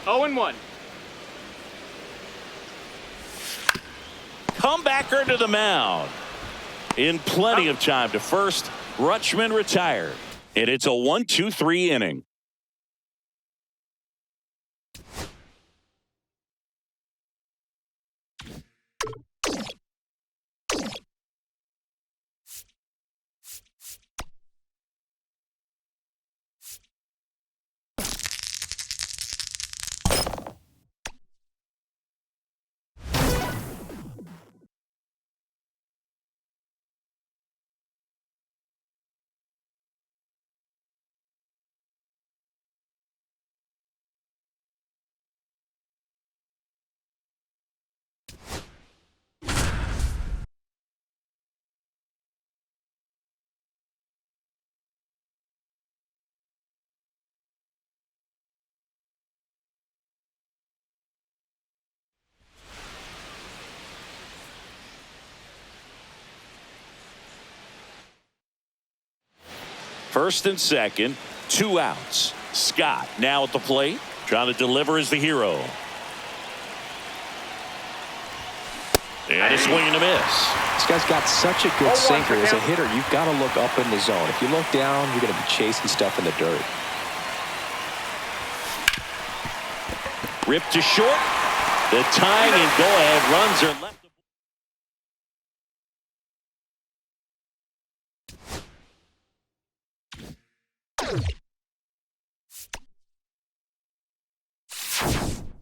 0-1. Comebacker to the mound. In plenty of time to first, Rutschman retired. And it's a 1-2-3 inning. First and second, 2 outs. Scott now at the plate, trying to deliver as the hero. And a swing and a miss. This guy's got such a good sinker. As a hitter, you've got to look up in the zone. If you look down, you're going to be chasing stuff in the dirt. Ripped to short. The tying and go-ahead runs are left.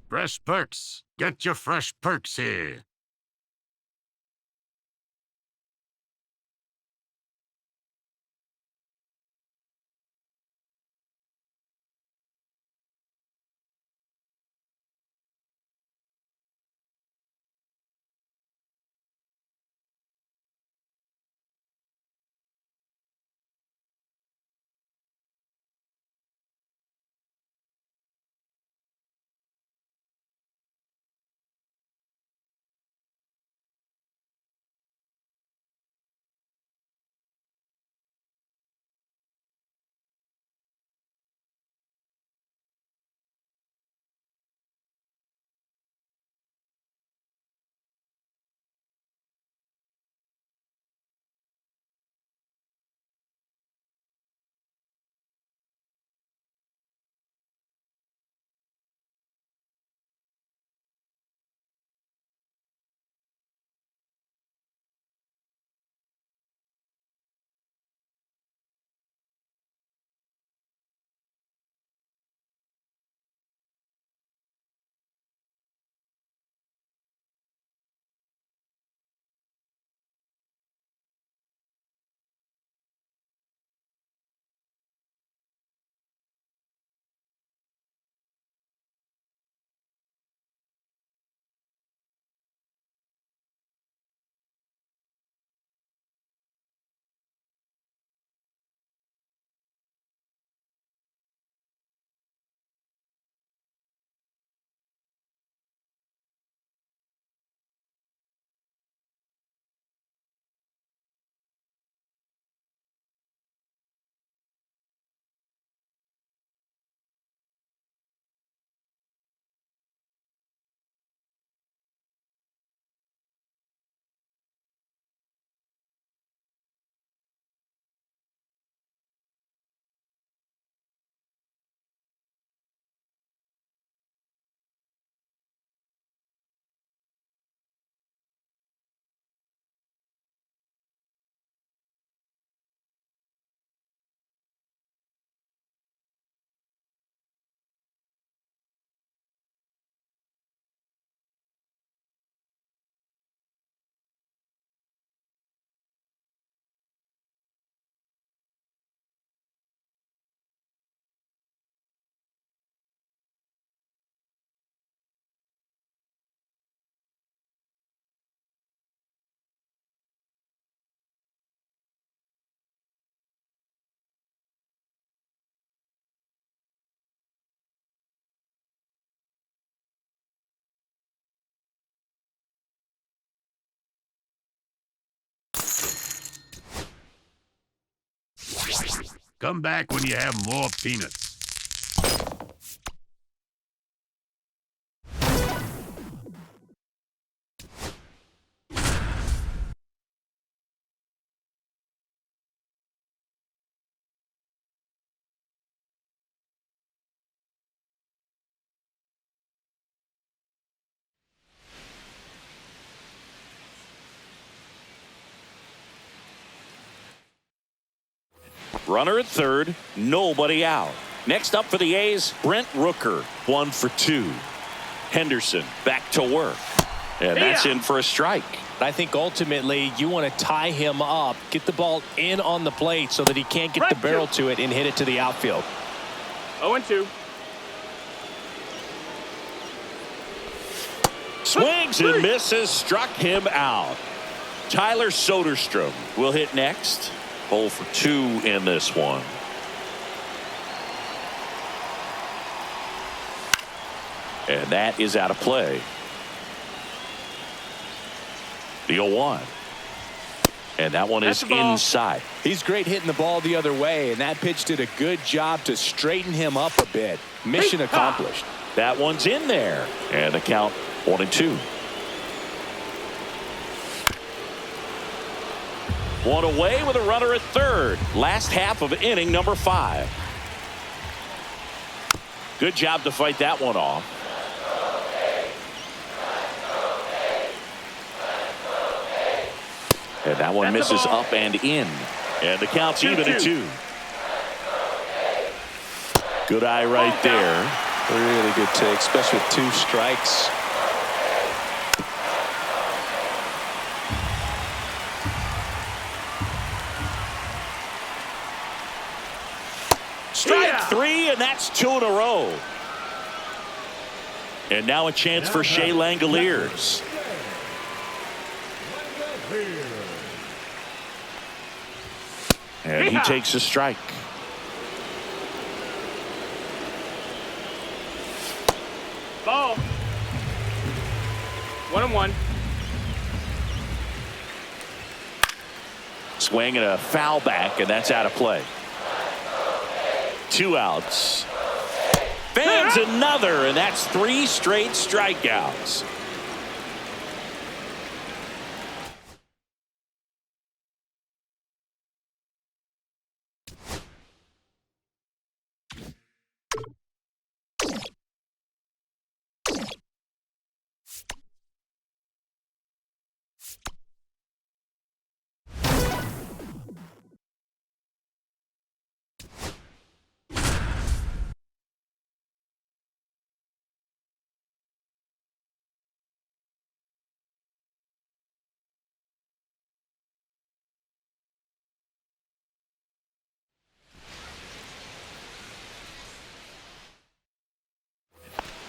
Fresh perks. Get your fresh perks here. Come back when you have more peanuts. Runner at third, nobody out. Next up for the A's, Brent Rooker, 1 for 2. Henderson back to work. And that's in for a strike. I think ultimately you want to tie him up, get the ball in on the plate so that he can't get the barrel to it and hit it to the outfield. 0-2. Swings and misses, struck him out. Tyler Soderstrom will hit next. 0 for 2 in this one. And that is out of play. The 0-1. And that one is inside. He's great hitting the ball the other way, and that pitch did a good job to straighten him up a bit. Mission accomplished. That one's in there. And the count 1-2. One away with a runner at third. Last half of inning number 5. Good job to fight that one off. And that one misses up and in. And the count's even at 2. Good eye right there. Really good take, especially with 2 strikes. Strike 3, and that's 2 in a row. And now a chance for Shea Langoliers. And he takes a strike. Ball. 1-1. Swing and a foul back, and that's out of play. 2 outs. Fans another, and that's 3 straight strikeouts.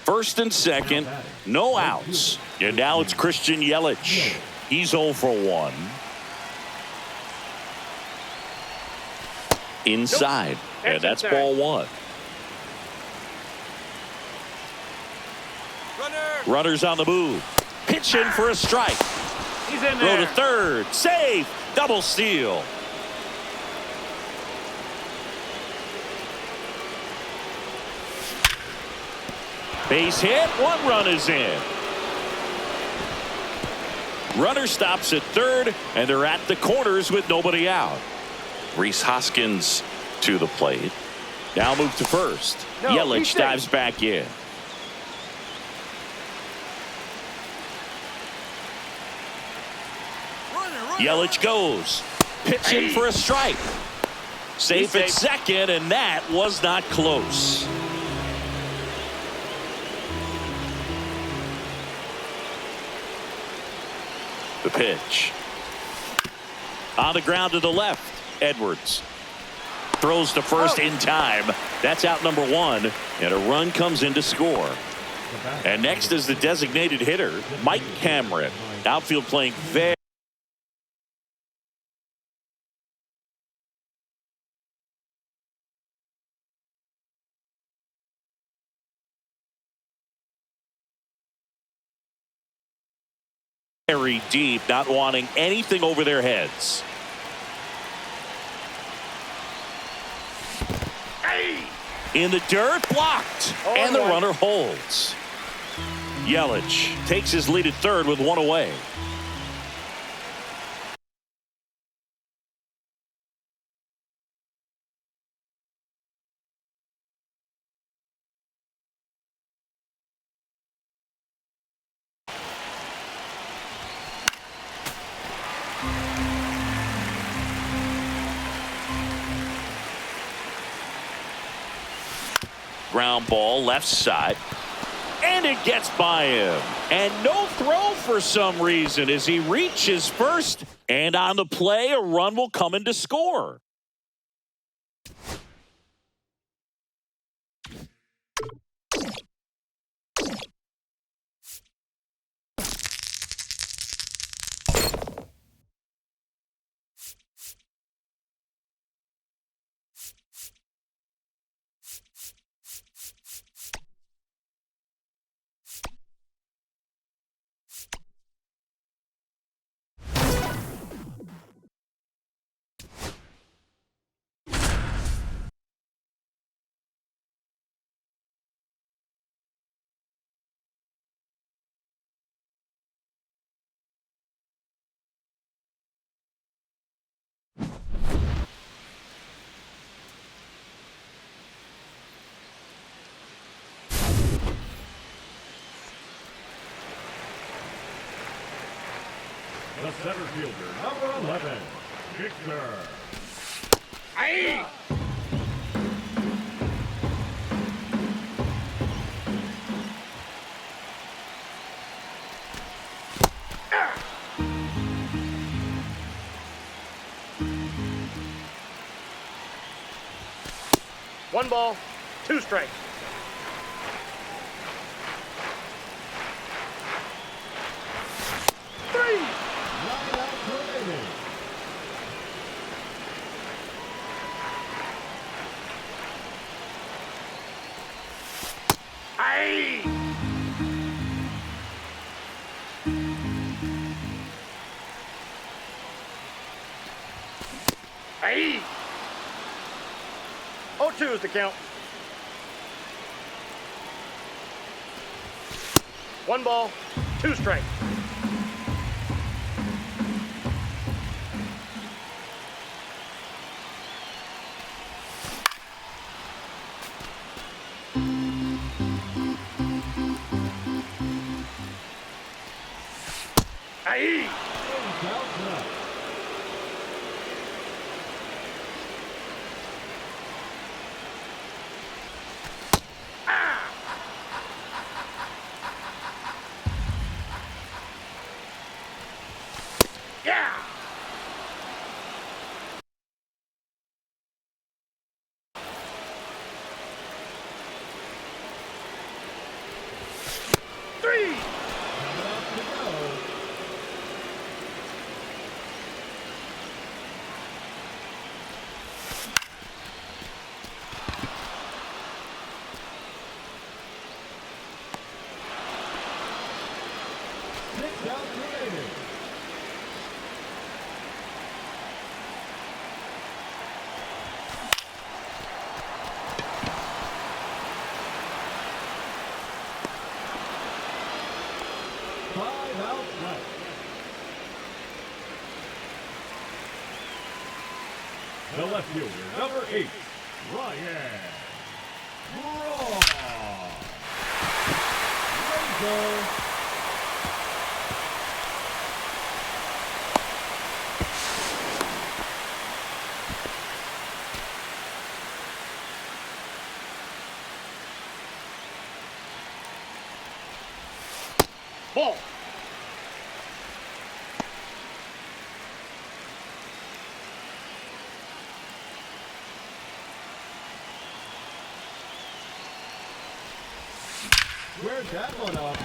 First and second, no outs. And now it's Christian Yelich. He's 0 for 1. Inside. And that's ball 1. Runners on the move. Pitch in for a strike. He's in Throw there. to third. Save. Double steal. Base hit. 1 run is in. Runner stops at third, and they're at the corners with nobody out. Rhys Hoskins to the plate. Now move to first. Yelich dives back in. Yelich goes. Pitch in for a strike. Safe at second, and that was not close. The pitch. On the ground to the left. Edwards throws to first in time. That's out number 1, and a run comes in to score. And next is the designated hitter, Mike Cameron. Outfield playing very deep, not wanting anything over their heads. In the dirt, blocked. And the runner holds. Yelich takes his lead at third with one away. Ground ball left side. And it gets by him. And no throw for some reason as he reaches first. And on the play, a run will come in to score. The center fielder, number 11, Victor. Aye. One ball, two strikes. Three. Nine outs remaining. Aye. Aye. 0-2 is the count. One ball, two strikes. Aye. Counts up. Yeah. Three. Coming up to go. Six outs remaining. Five outs left. The left fielder, number 8, Ryan Braun. Razor. Ball. Squared that one up.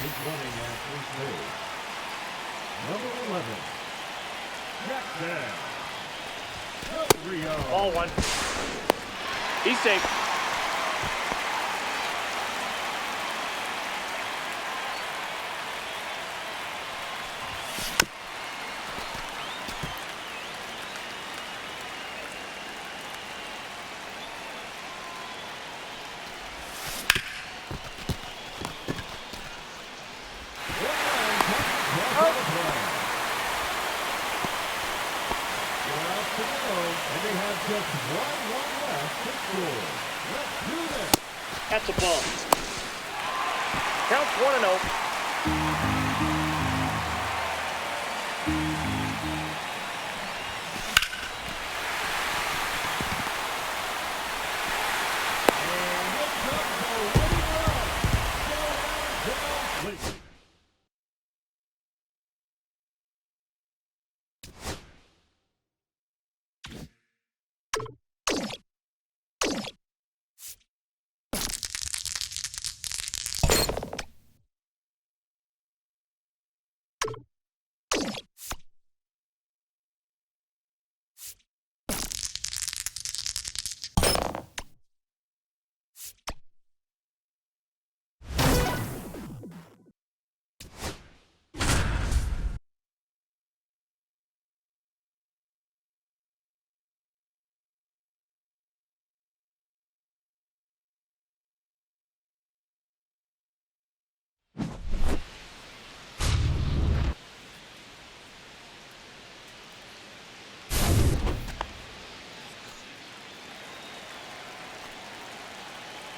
He's running at first base. Number 11, Jackson. Rio. Ball one. He's safe. to go, and they have just one run left to score. Let's do this. That's a ball. Counts 1-0.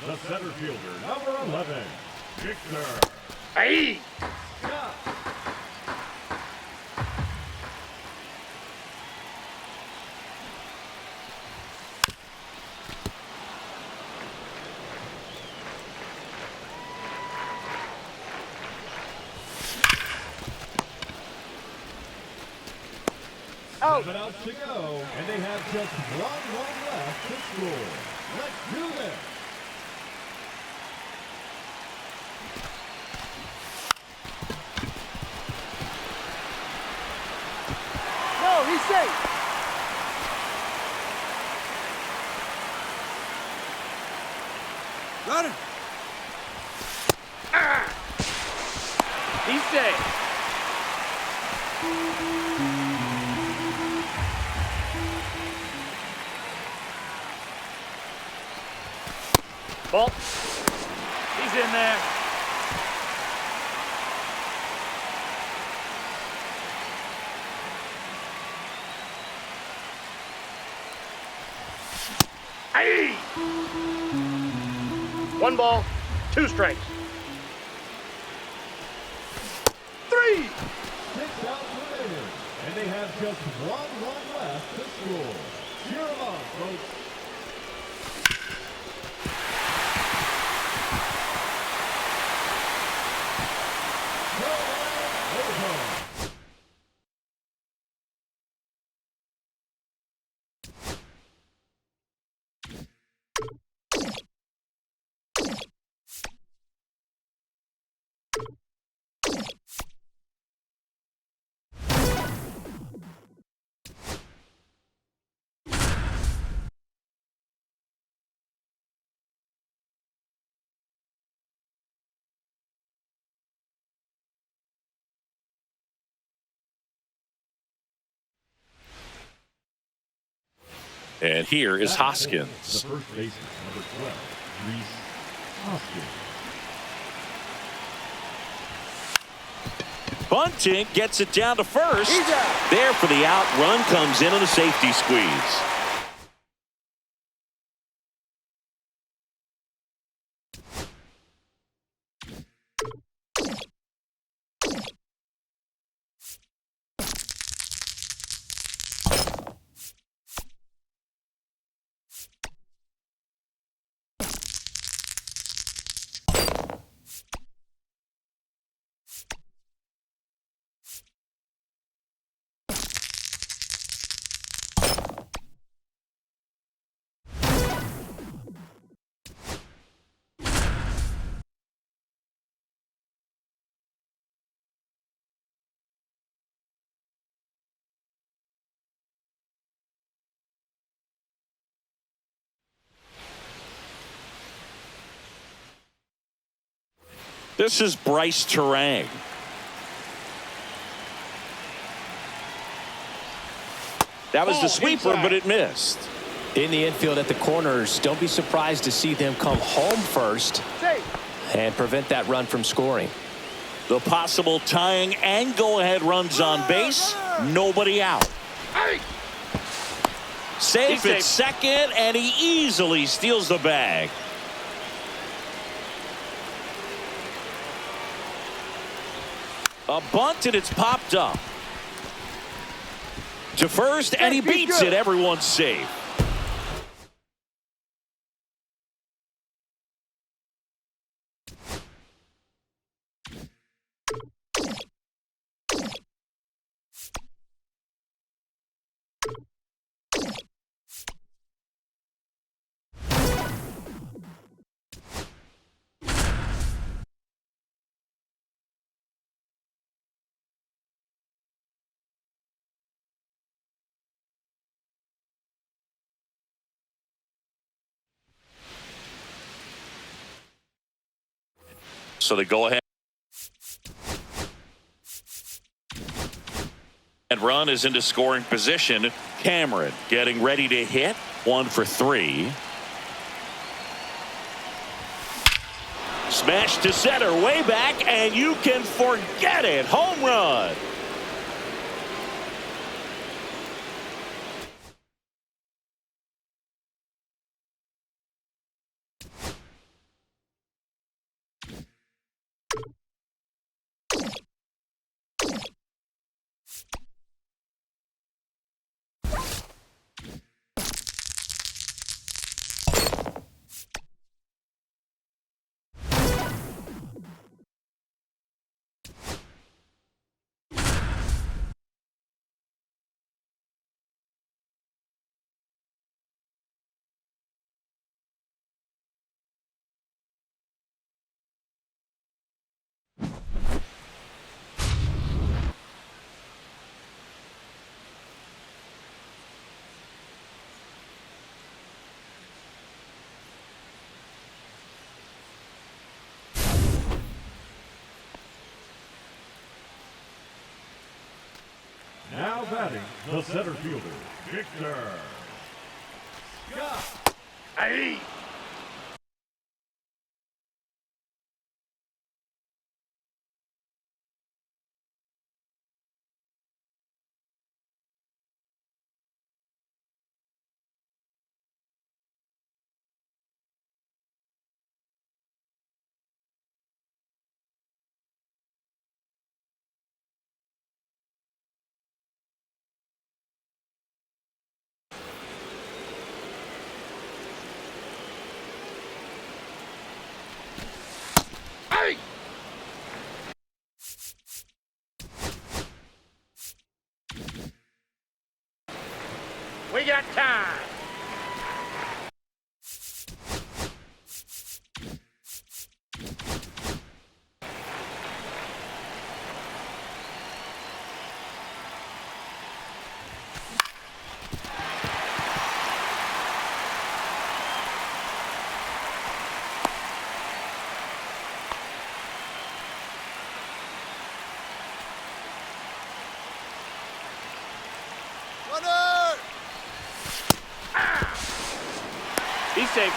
The center fielder, number 11, Victor. Hey! Scott. Out. 7 outs to go, and they have just one run left to score. Let's do this. No, he's safe. Runner. He's safe. Ball. He's in there. Hey! 1 ball, 2 strikes. 3! 6 outs remaining, and they have just one run left to score. Cheer them on, folks. And here is The Hoskins. first baseman, number 12, Reese Hoskins. Bunting gets it down to first. He's out. There for the out. Run comes in on a safety squeeze. This is Bryce Terang. That was the sweeper, but it missed. In the infield at the corners, don't be surprised to see them come home first and prevent that run from scoring. The possible tying and go-ahead runs on base. Nobody out. Hey! Safe at second, and he easily steals the bag. A bunt, and it's popped up to first, and he beats it. Everyone's safe. So they go ahead. And run is into scoring position. Cameron getting ready to hit. 1 for 3. Smash to center, way back, and you can forget it. Home run. Now batting, the center fielder, Victor Scott. Aye. Aye. We got time. He's safe.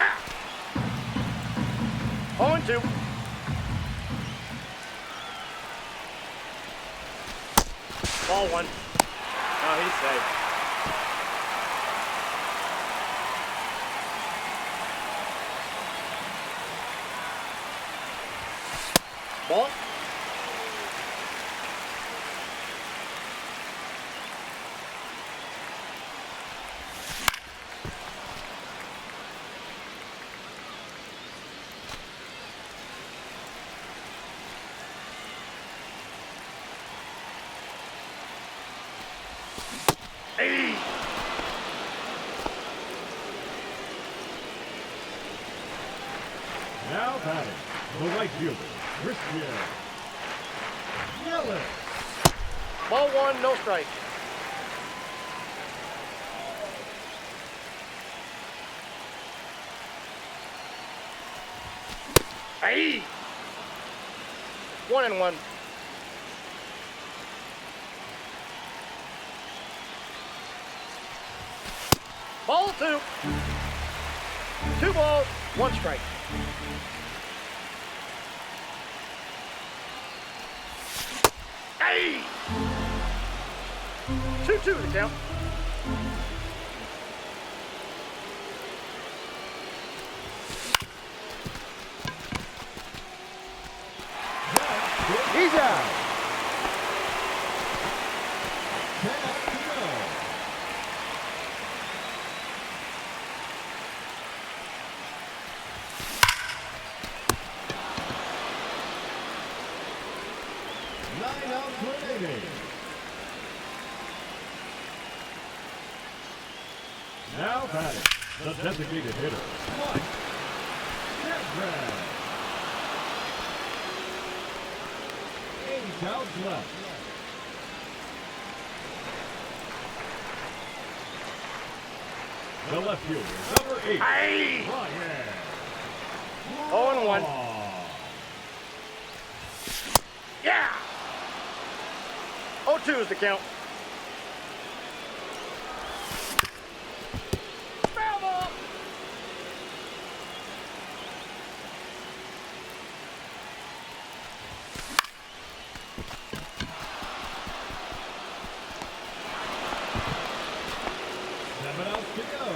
Ah. 0-2. Ball 1. Oh, he's safe. Ball. Hey. Now batting, the right fielder, Christian Yelich. Ball 1, no strike. Hey. 1-1. Ball 2. 2 balls, 1 strike. Hey! 2-2 the count. He's out. 10 out to go. Nine outs remaining. Now batting, the designated hitter, Mike Chapman. 8 outs left. The left fielder, number 8, Hey! Ryan. 0-1. Yeah! 0-2 is the count. Foul ball! Seven outs to go.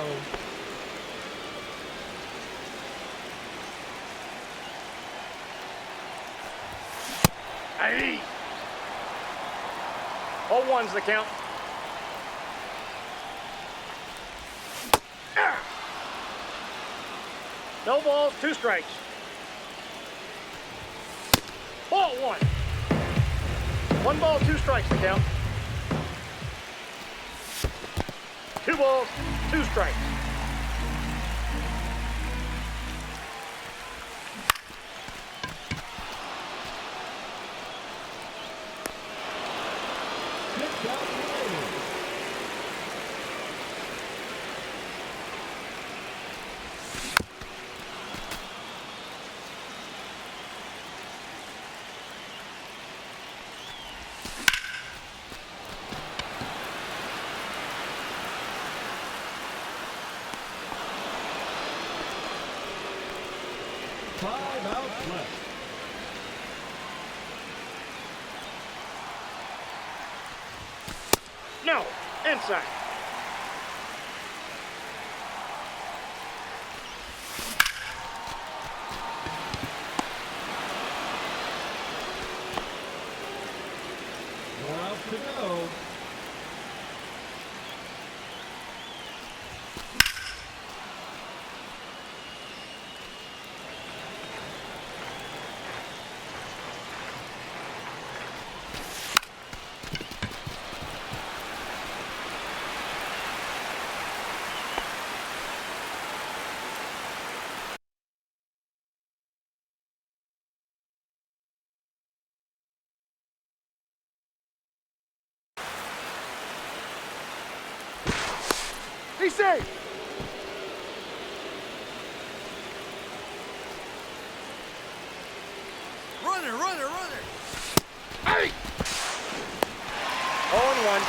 Hey! 0-1's the count. Ah! No balls, 2 strikes. Ball 1. 1 ball, 2 strikes the count. 2 balls, 2 strikes. Six outs remaining. Five outs left. No, inside. Four outs to go. Be safe. Runner, runner, runner. Hey! 0-1.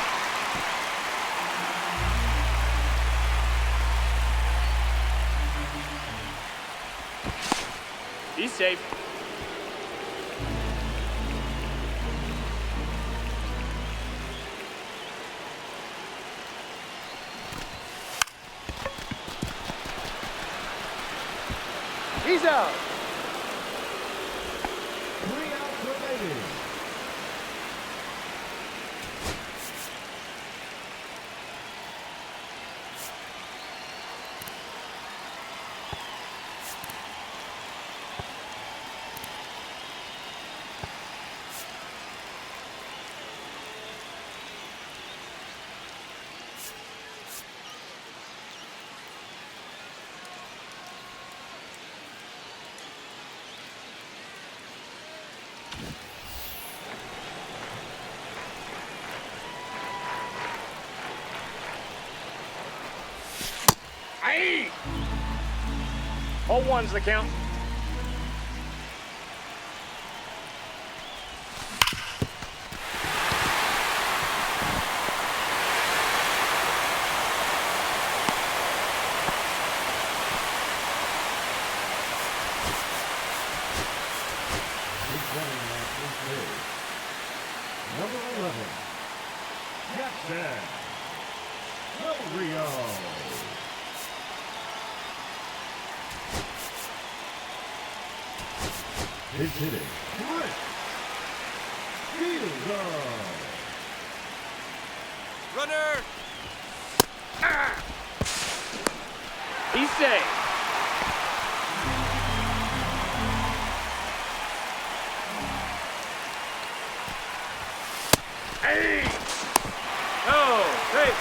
Be safe. He's out. 3 outs remaining. Hey! 0-1's the count. Big running at first base. Number 11, Jackson Del Rio. His hitting, Chris Fielder. Runner. He's safe. Hey! Oh, hey!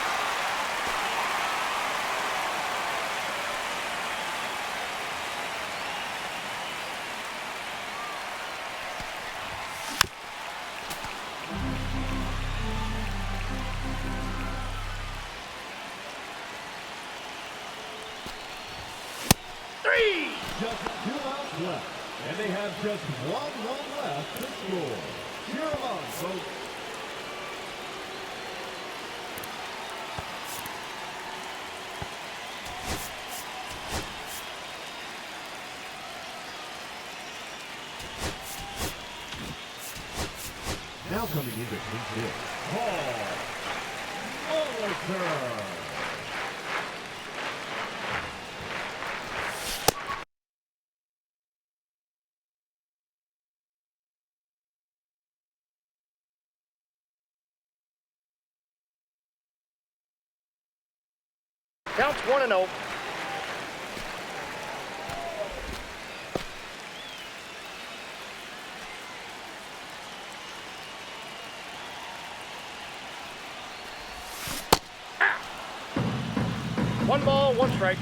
Three! Just 2 outs left, and they have just 1 run left to score. Cheer them on, folks. Now coming into clinch hit, Paul Molitor. Counts 1-0. One ball, one strike.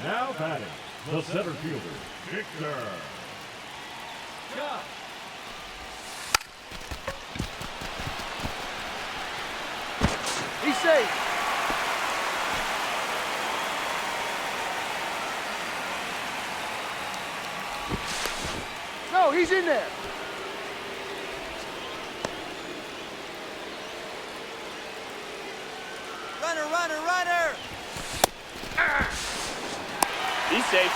Now batting, the center fielder, Victor. Scott. He's safe. No, he's in there. Runner, runner, runner. He's safe.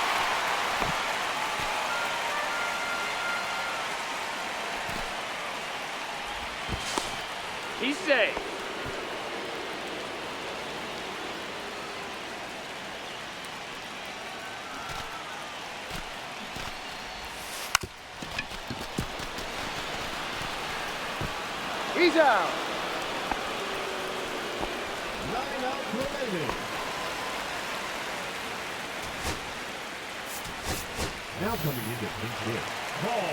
He's safe. He's out. 9 outs remaining. Now coming into clinch hit, Paul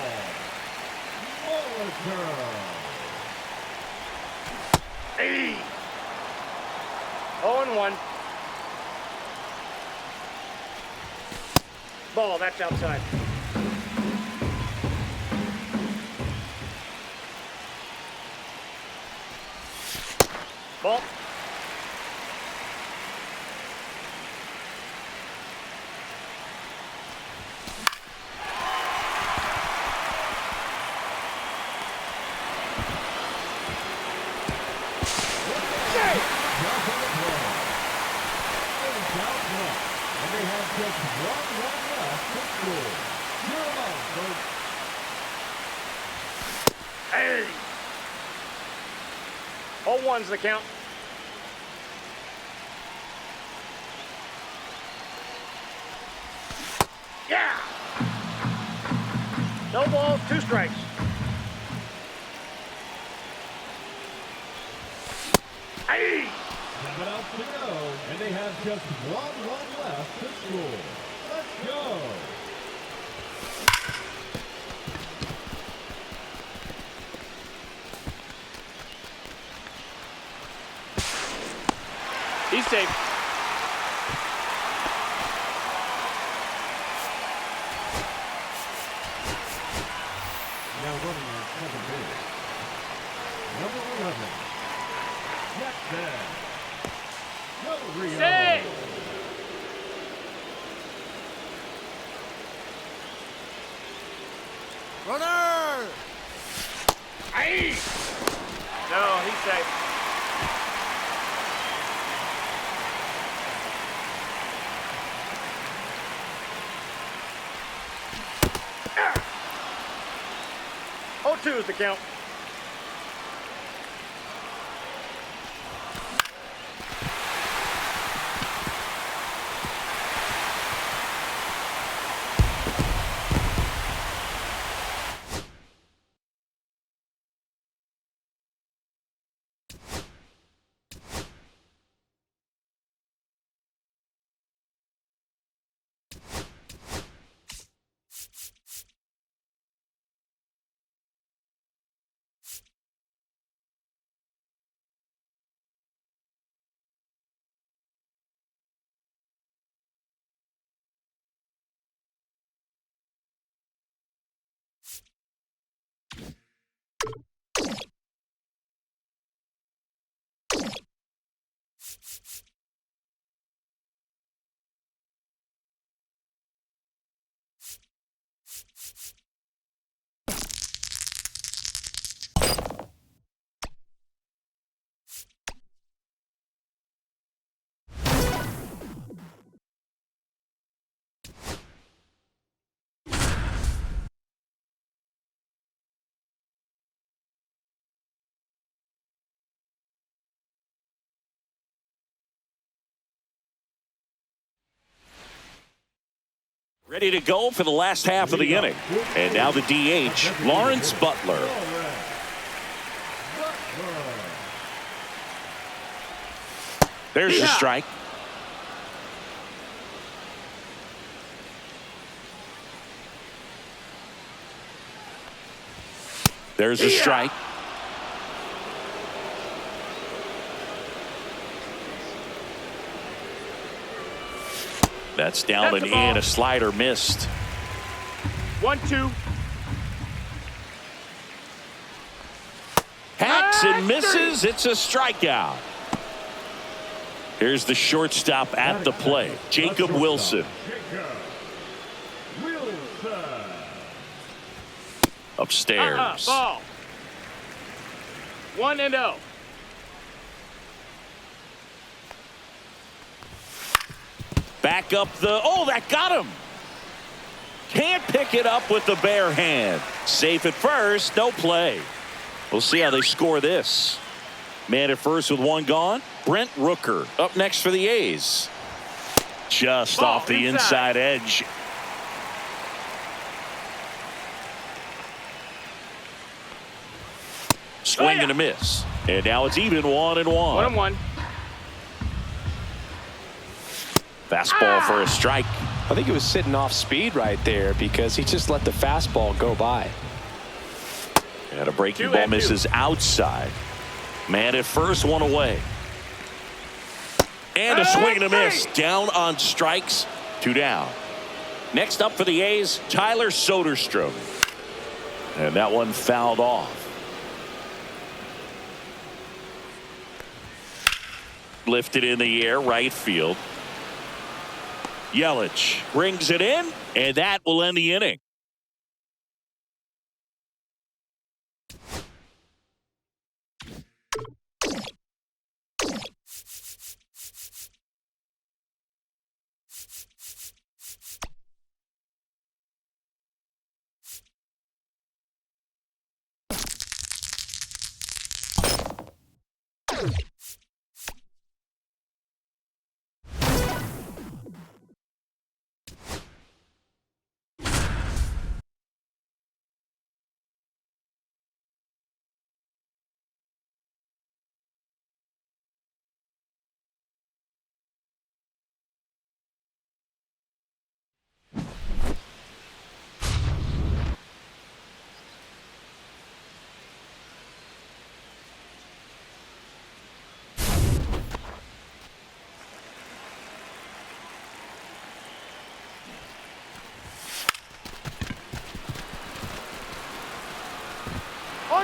Molitor. Hey. 0-1. Ball, that's outside. Ball. And they have just 1 run left to score. Cheer them on, folks. Hey. All one's the count. Yeah! No balls, 2 strikes. Aye! 7 outs to go, and they have just 1 run left to score. Let's go. He's safe. Now running at second base. Number 11. Jackson. Del Rio. Safe! Runner! Aye! No, he's safe. Oh, 2 is the count. Ready to go for the last half of the inning. And now the DH, Lawrence Butler. There's the strike. There's a strike. That's down and in. A slider missed. 1-2. Hacks and misses. It's a strikeout. Here's the shortstop at the plate, Jacob Wilson. Upstairs. Ball. 1-0. Back up the, oh, that got him. Can't pick it up with the bare hand. Safe at first, no play. We'll see how they score this. Man at first with 1 gone. Brent Rooker up next for the A's. Just Ball off the inside edge. Swing and a miss. And now it's even 1-1. 1-1. Fastball for a strike. I think he was sitting off speed right there because he just let the fastball go by. And a breaking ball misses outside. Man at first, 1 away. And a swing and a miss. Down on strikes. 2 down. Next up for the A's, Tyler Soderstrom. And that one fouled off. Lifted in the air, right field. Yelich brings it in, and that will end the inning.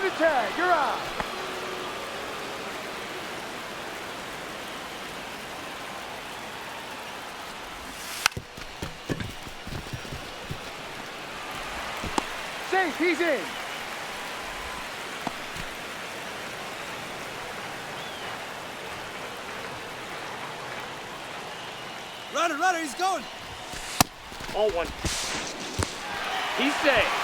the tag. You're out. Safe. He's in. Runner, he's going. All one. He's safe.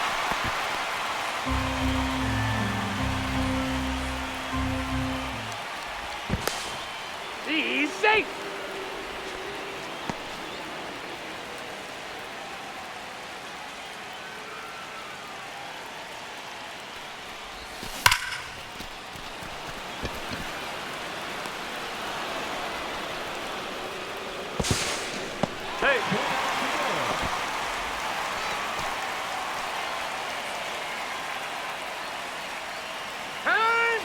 He's safe. Hey. Time.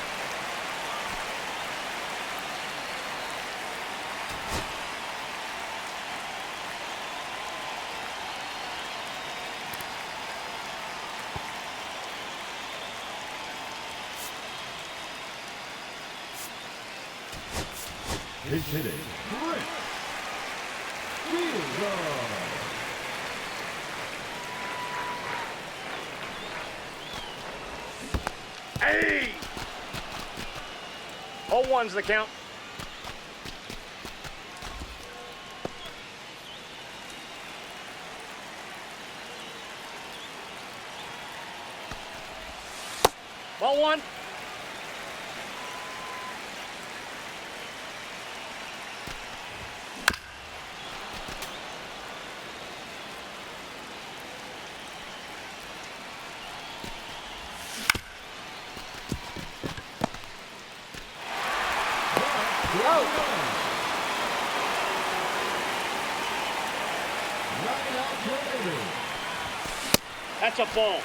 Pitch hitting. Great. Field goal. Hey. 0-1's the count. Ball one. That's a ball.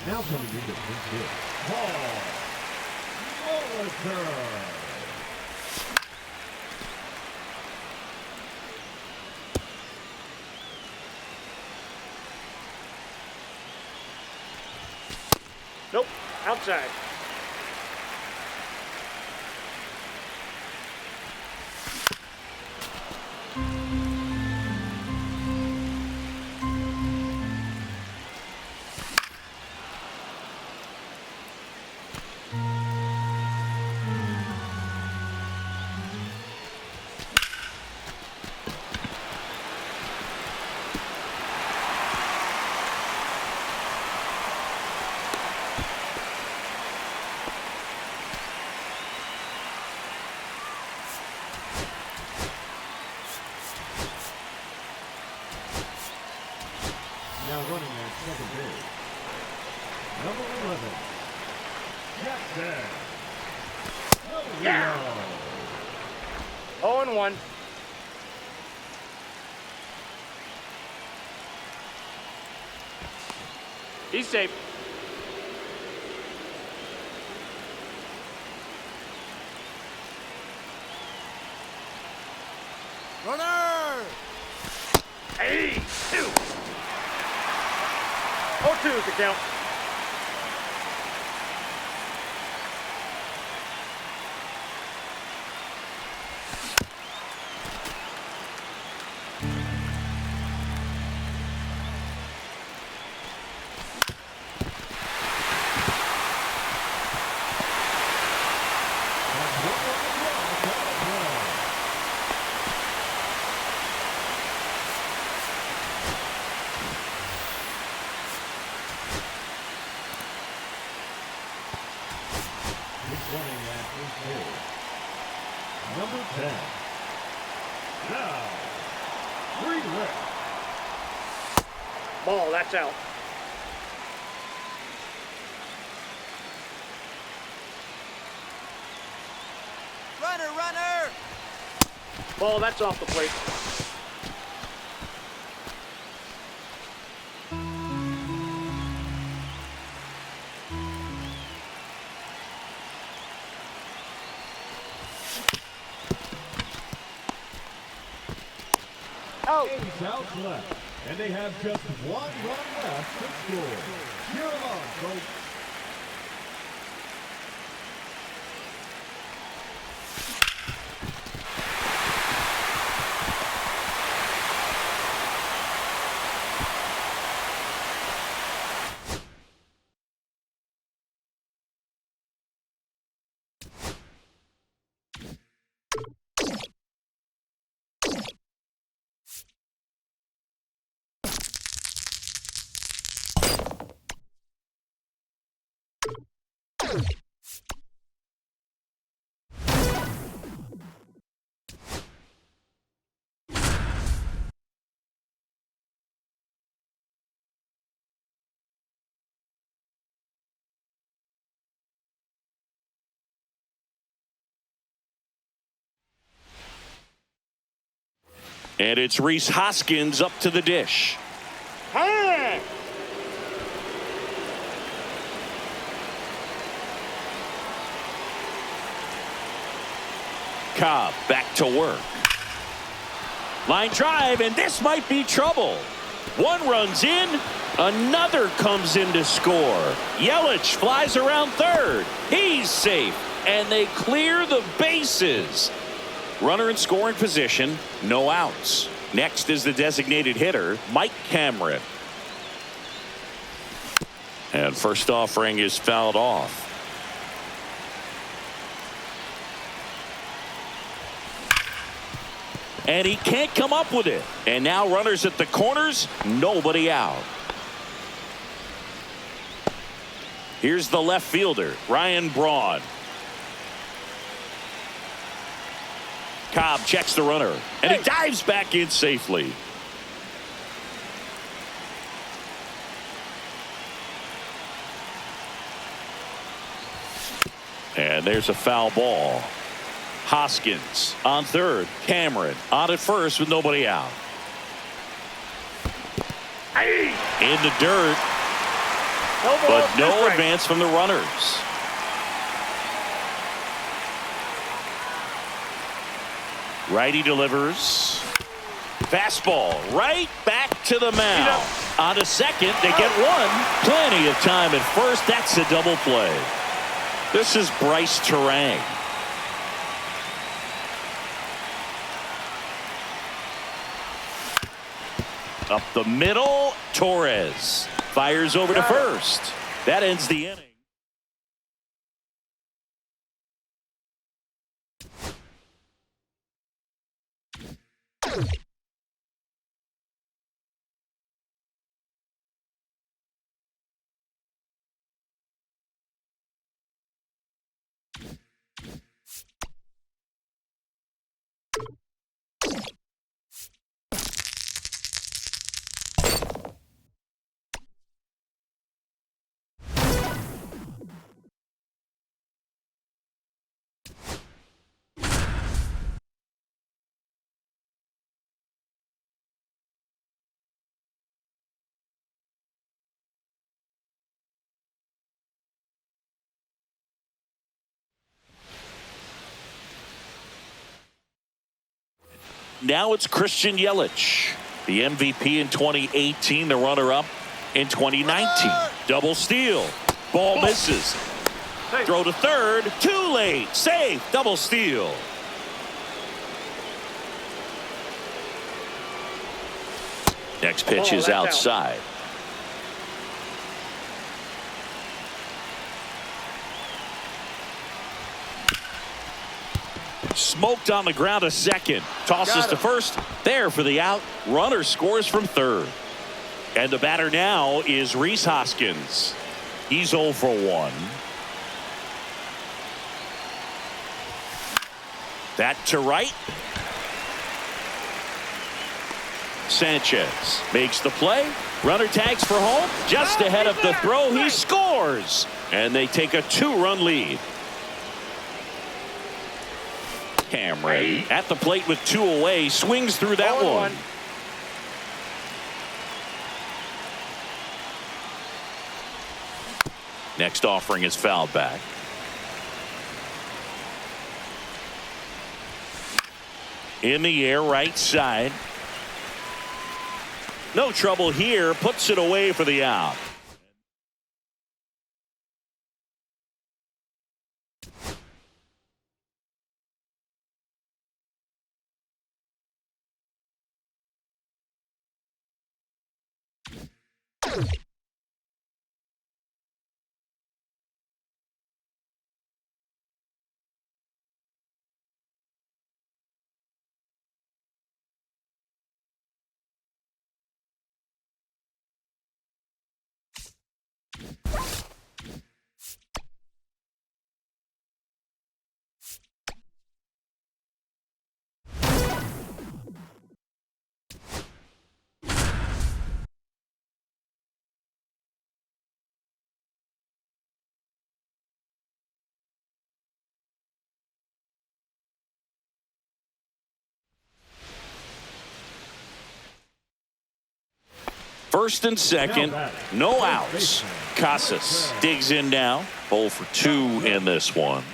Now coming into pinch hit. Paul Molitor. Nope. Outside. Now running at second base. Number 11. Jackson. Yeah. 0-1. He's safe. Runner. Hey, 2. 0-2 is the count. Running at his base. Number 10. Now, 3 left. Ball, that's out. Runner. Ball, that's off the plate. out. 8 outs left, and they have just 1 run left to score. Cheer 'em on, folks. And it's Rhys Hoskins up to the dish. Hey! Cobb back to work. Line drive, and this might be trouble. One runs in, another comes in to score. Yelich flies around third. He's safe, and they clear the bases. Runner in scoring position, no outs. Next is the designated hitter, Mike Cameron. And first offering is fouled off. And he can't come up with it. And now runners at the corners, nobody out. Here's the left fielder, Ryan Braun. Cobb checks the runner, and he dives back in safely. And there's a foul ball. Hoskins on third. Cameron on at first with nobody out. In the dirt, but no advance from the runners. Righty delivers. Fastball right back to the mound. On to second, they get one. Plenty of time at first. That's a double play. This is Bryce Terang. Up the middle, Torres fires over to first. That ends the inning. Now it's Christian Yelich, the MVP in 2018, the runner-up in 2019. Double steal. Ball misses. Throw to third. Too late. Safe. Double steal. Next pitch is outside. Smoked on the ground a second. Tosses to first. There for the out. Runner scores from third. And the batter now is Rhys Hoskins. He's 0 for 1. That to right. Sanchez makes the play. Runner tags for home. Just ahead of the throw. He scores. And they take a 2-run lead. Cameron at the plate with 2 away, swings through that one. Next offering is fouled back. In the air, right side. No trouble here. Puts it away for the out. First and second, no outs. Casas digs in now. 0 for 2 in this one.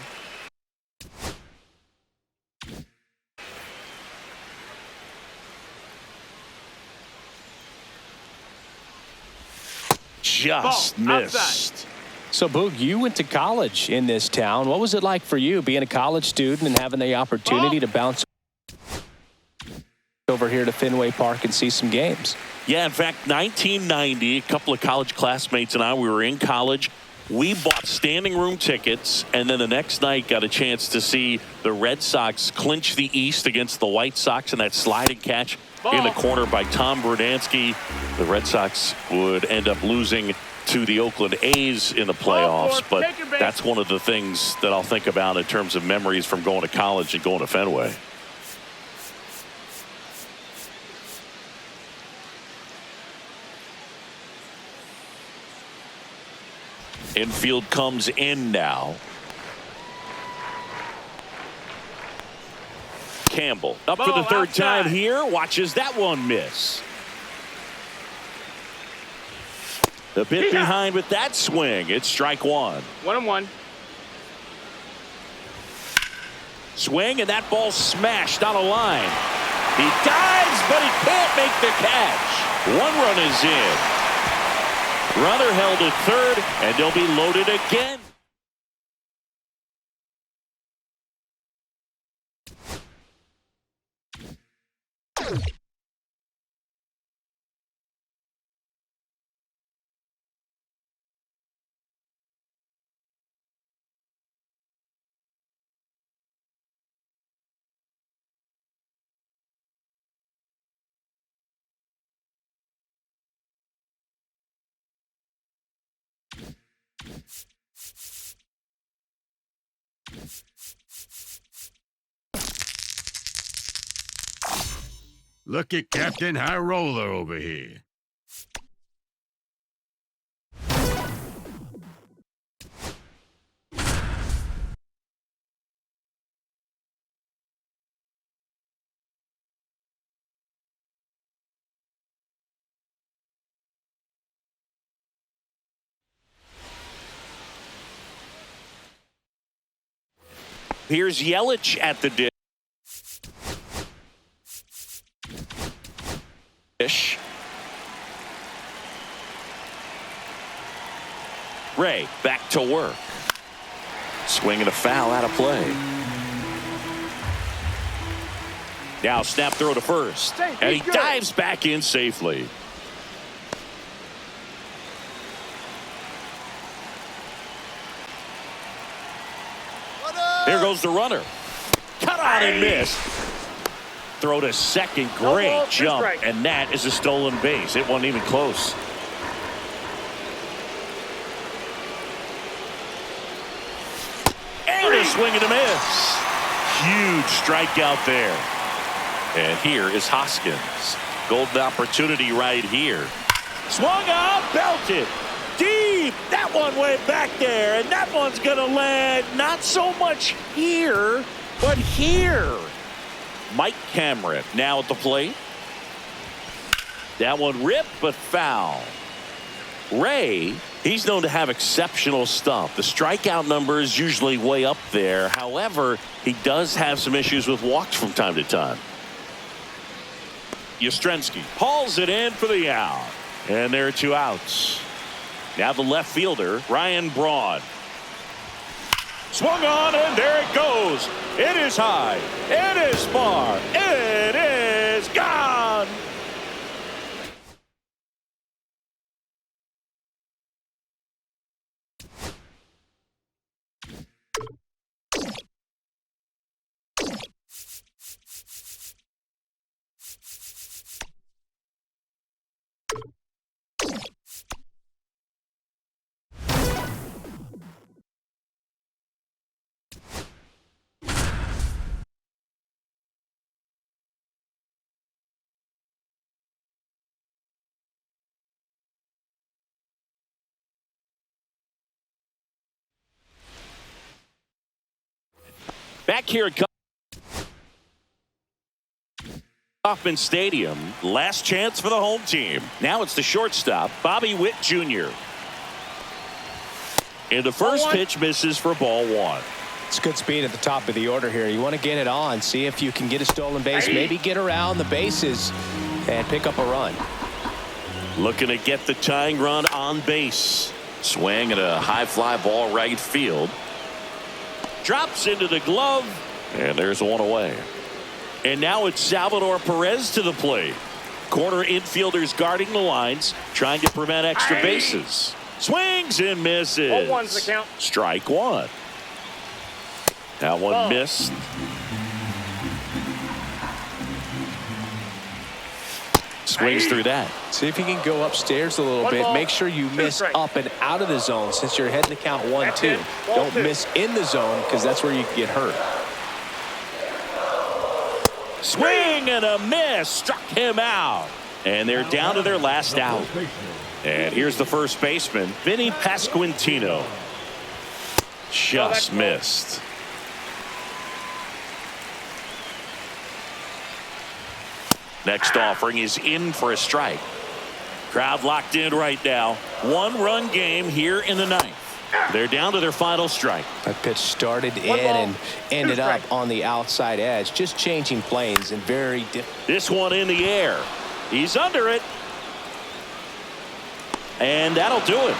Just missed. So, Boog, you went to college in this town. What was it like for you being a college student and having the opportunity to bounce over here to Fenway Park and see some games? Yeah, in fact, 1990, a couple of college classmates and I, we were in college. We bought standing room tickets, and then the next night got a chance to see the Red Sox clinch the East against the White Sox in that sliding catch in the corner by Tom Verdansky. The Red Sox would end up losing to the Oakland A's in the playoffs, but that's one of the things that I'll think about in terms of memories from going to college and going to Fenway. Infield comes in now. Campbell up for the third time here. Watches that one miss. The bit behind with that swing. It's strike one. 1-1. Swing, and that ball smashed on a line. He dives, but he can't make the catch. 1 run is in. Runner held at third, and they'll be loaded again. Look at Captain High Roller over here. Here's Yelich at the dish. Ray back to work. Swinging a foul out of play. Now snap throw to first. And he dives back in safely. Here goes the runner. Cut on and missed. Throw to second. Great jump. And that is a stolen base. It wasn't even close. And a swing and a miss. Huge strikeout there. And here is Hoskins. Golden opportunity right here. Swung out, belted. Deep. That one went back there, and that one's going to land not so much here, but here. Mike Cameron now at the plate. That one ripped, but foul. Ray, he's known to have exceptional stuff. The strikeout number is usually way up there. However, he does have some issues with walks from time to time. Yastrzemski hauls it in for the out. And there are 2 outs. Now the left fielder, Ryan Braun. Swung on, and there it goes. It is high. It is far. It is gone. Back here at Kauffman Stadium, last chance for the home team. Now it's the shortstop, Bobby Witt Jr. And the first pitch misses for ball 1. It's good speed at the top of the order here. You want to get it on, see if you can get a stolen base, maybe get around the bases and pick up a run. Looking to get the tying run on base. Swing at a high fly ball right field. Drops into the glove, and there's 1 away. And now it's Salvador Perez to the plate. Corner infielders guarding the lines, trying to prevent extra bases. Swings and misses. 0-1's the count. Strike 1. That one missed. Swings through that. See if you can go upstairs a little bit. Make sure you miss up and out of the zone since you're heading to count 1-2. Don't miss in the zone because that's where you can get hurt. Swing and a miss. Struck him out. And they're down to their last out. And here's the first baseman, Vinny Pasquantino. Just missed. Next offering is in for a strike. Crowd locked in right now. 1-run game here in the 9th. They're down to their final strike. That pitch started in and ended up on the outside edge, just changing planes and very different. This one in the air. He's under it. And that'll do it.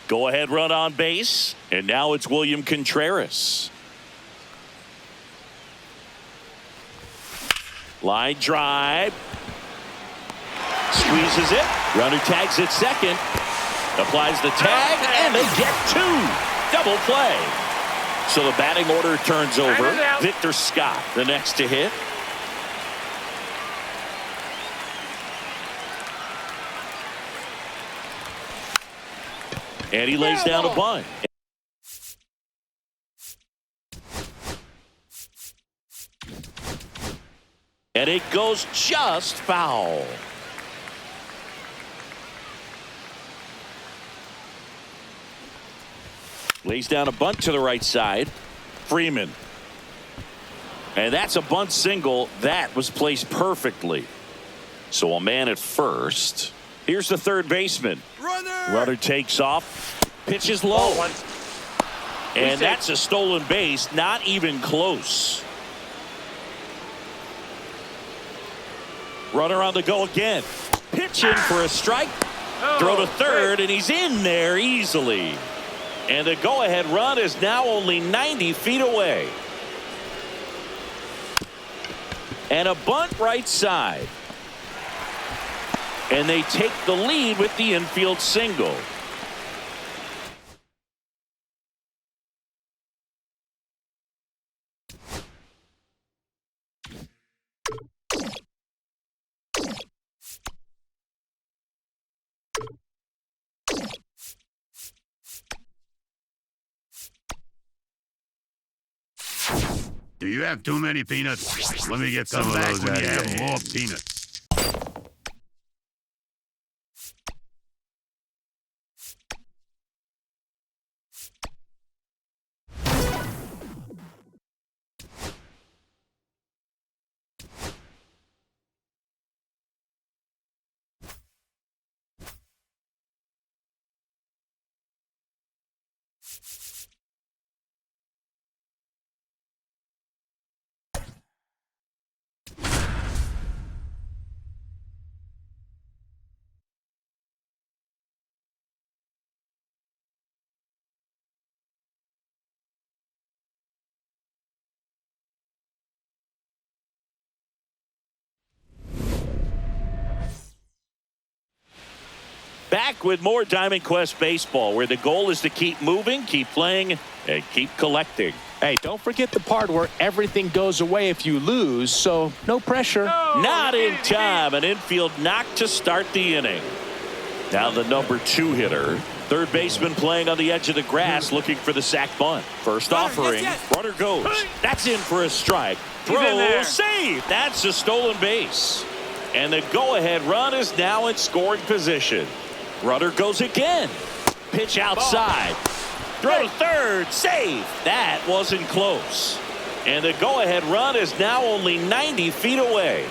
Go ahead run on base. And now it's William Contreras. Line drive. Squeezes it. Runner tags at second. Applies the tag. And they get 2. Double play. So the batting order turns over. Victor Scott, the next to hit. And he lays down a bunt. And it goes just foul. Lays down a bunt to the right side. Freeman. And that's a bunt single. That was placed perfectly. So a man at first. Here's the third baseman. Runner takes off. Pitches low. And that's a stolen base. Not even close. Runner on the go again. Pitch in for a strike. Throw to third, and he's in there easily. And the go-ahead run is now only 90 feet away. And a bunt right side. And they take the lead with the infield single. Do you have too many peanuts? Let me get some of those when you have more peanuts. Back with more Diamond Quest Baseball, where the goal is to keep moving, keep playing, and keep collecting. Hey, don't forget the part where everything goes away if you lose, so no pressure. Not in time. An infield knock to start the inning. Now the number 2 hitter. Third baseman playing on the edge of the grass, looking for the sac bunt. First offering. Runner goes. That's in for a strike. Throw, save. That's a stolen base. And the go-ahead run is now in scoring position. Runner goes again. Pitch outside. Throw to third. Save. That wasn't close. And the go-ahead run is now only 90 feet away.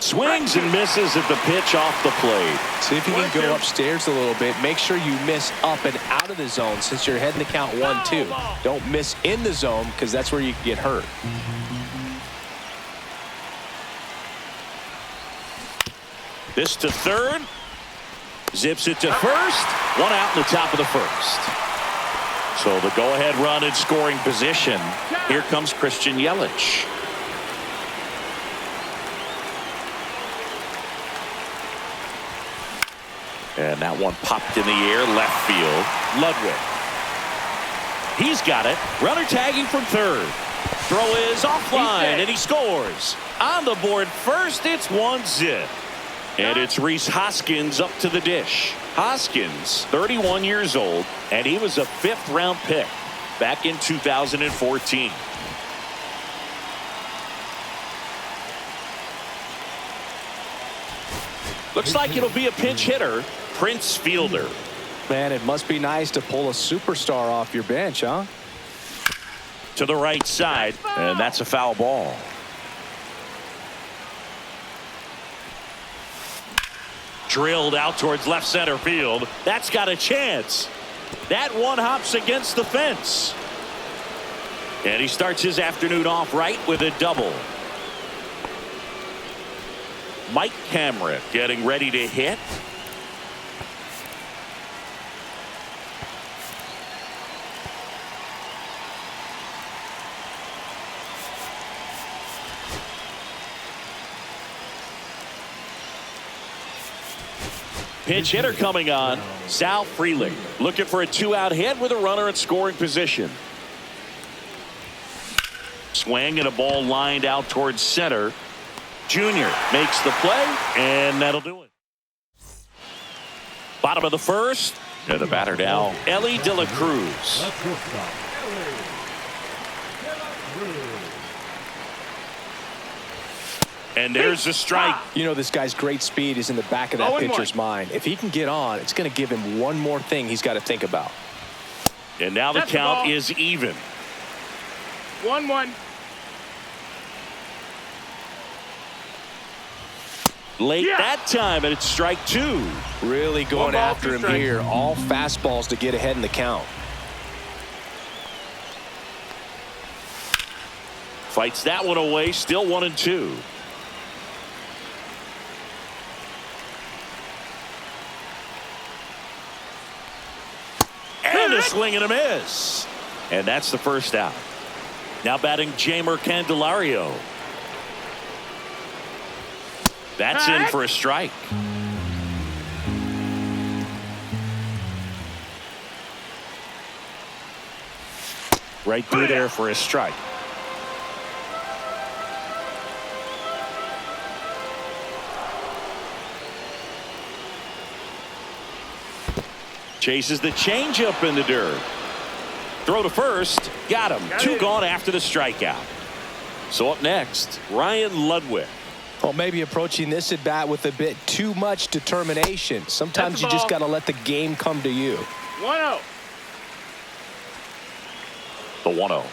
Swings and misses at the pitch off the plate. See if you can go upstairs a little bit. Make sure you miss up and out of the zone since you're heading to count 1-2. Don't miss in the zone because that's where you can get hurt. This to third. Zips it to first. One out in the top of the first. So the go-ahead run in scoring position. Here comes Christian Yelich. And that one popped in the air, left field. Ludwig. He's got it. Runner tagging from third. Throw is offline, and he scores. On the board first, it's 1-0. And it's Rhys Hoskins up to the dish. Hoskins, 31 years old, and he was a 5th-round pick back in 2014. Looks like it'll be a pinch hitter, Prince Fielder. Man, it must be nice to pull a superstar off your bench, huh? To the right side, and that's a foul ball. Drilled out towards left center field. That's got a chance. That one hops against the fence. And he starts his afternoon off right with a double. Mike Cameron getting ready to hit. Pinch hitter coming on. Sal Frelick looking for a 2-out hit with a runner in scoring position. Swing and a ball lined out towards center. Junior makes the play, and that'll do it. Bottom of the first. And the batter now, Ellie De La Cruz. And there's a strike. You know, this guy's great speed is in the back of that pitcher's mind. If he can get on, it's going to give him one more thing he's got to think about. And now the count is even. 1-1. Late that time, and it's strike 2. Really going after him here. All fastballs to get ahead in the count. Fights that one away, still 1-2. And a swing and a miss. And that's the first out. Now batting Jamer Candelario. That's in for a strike. Right through there for a strike. Chases the changeup in the dirt. Throw to first. Got him. Two gone after the strikeout. So up next, Ryan Ludwig. Well, maybe approaching this at bat with a bit too much determination. Sometimes you just got to let the game come to you. 1-0. The 1-0.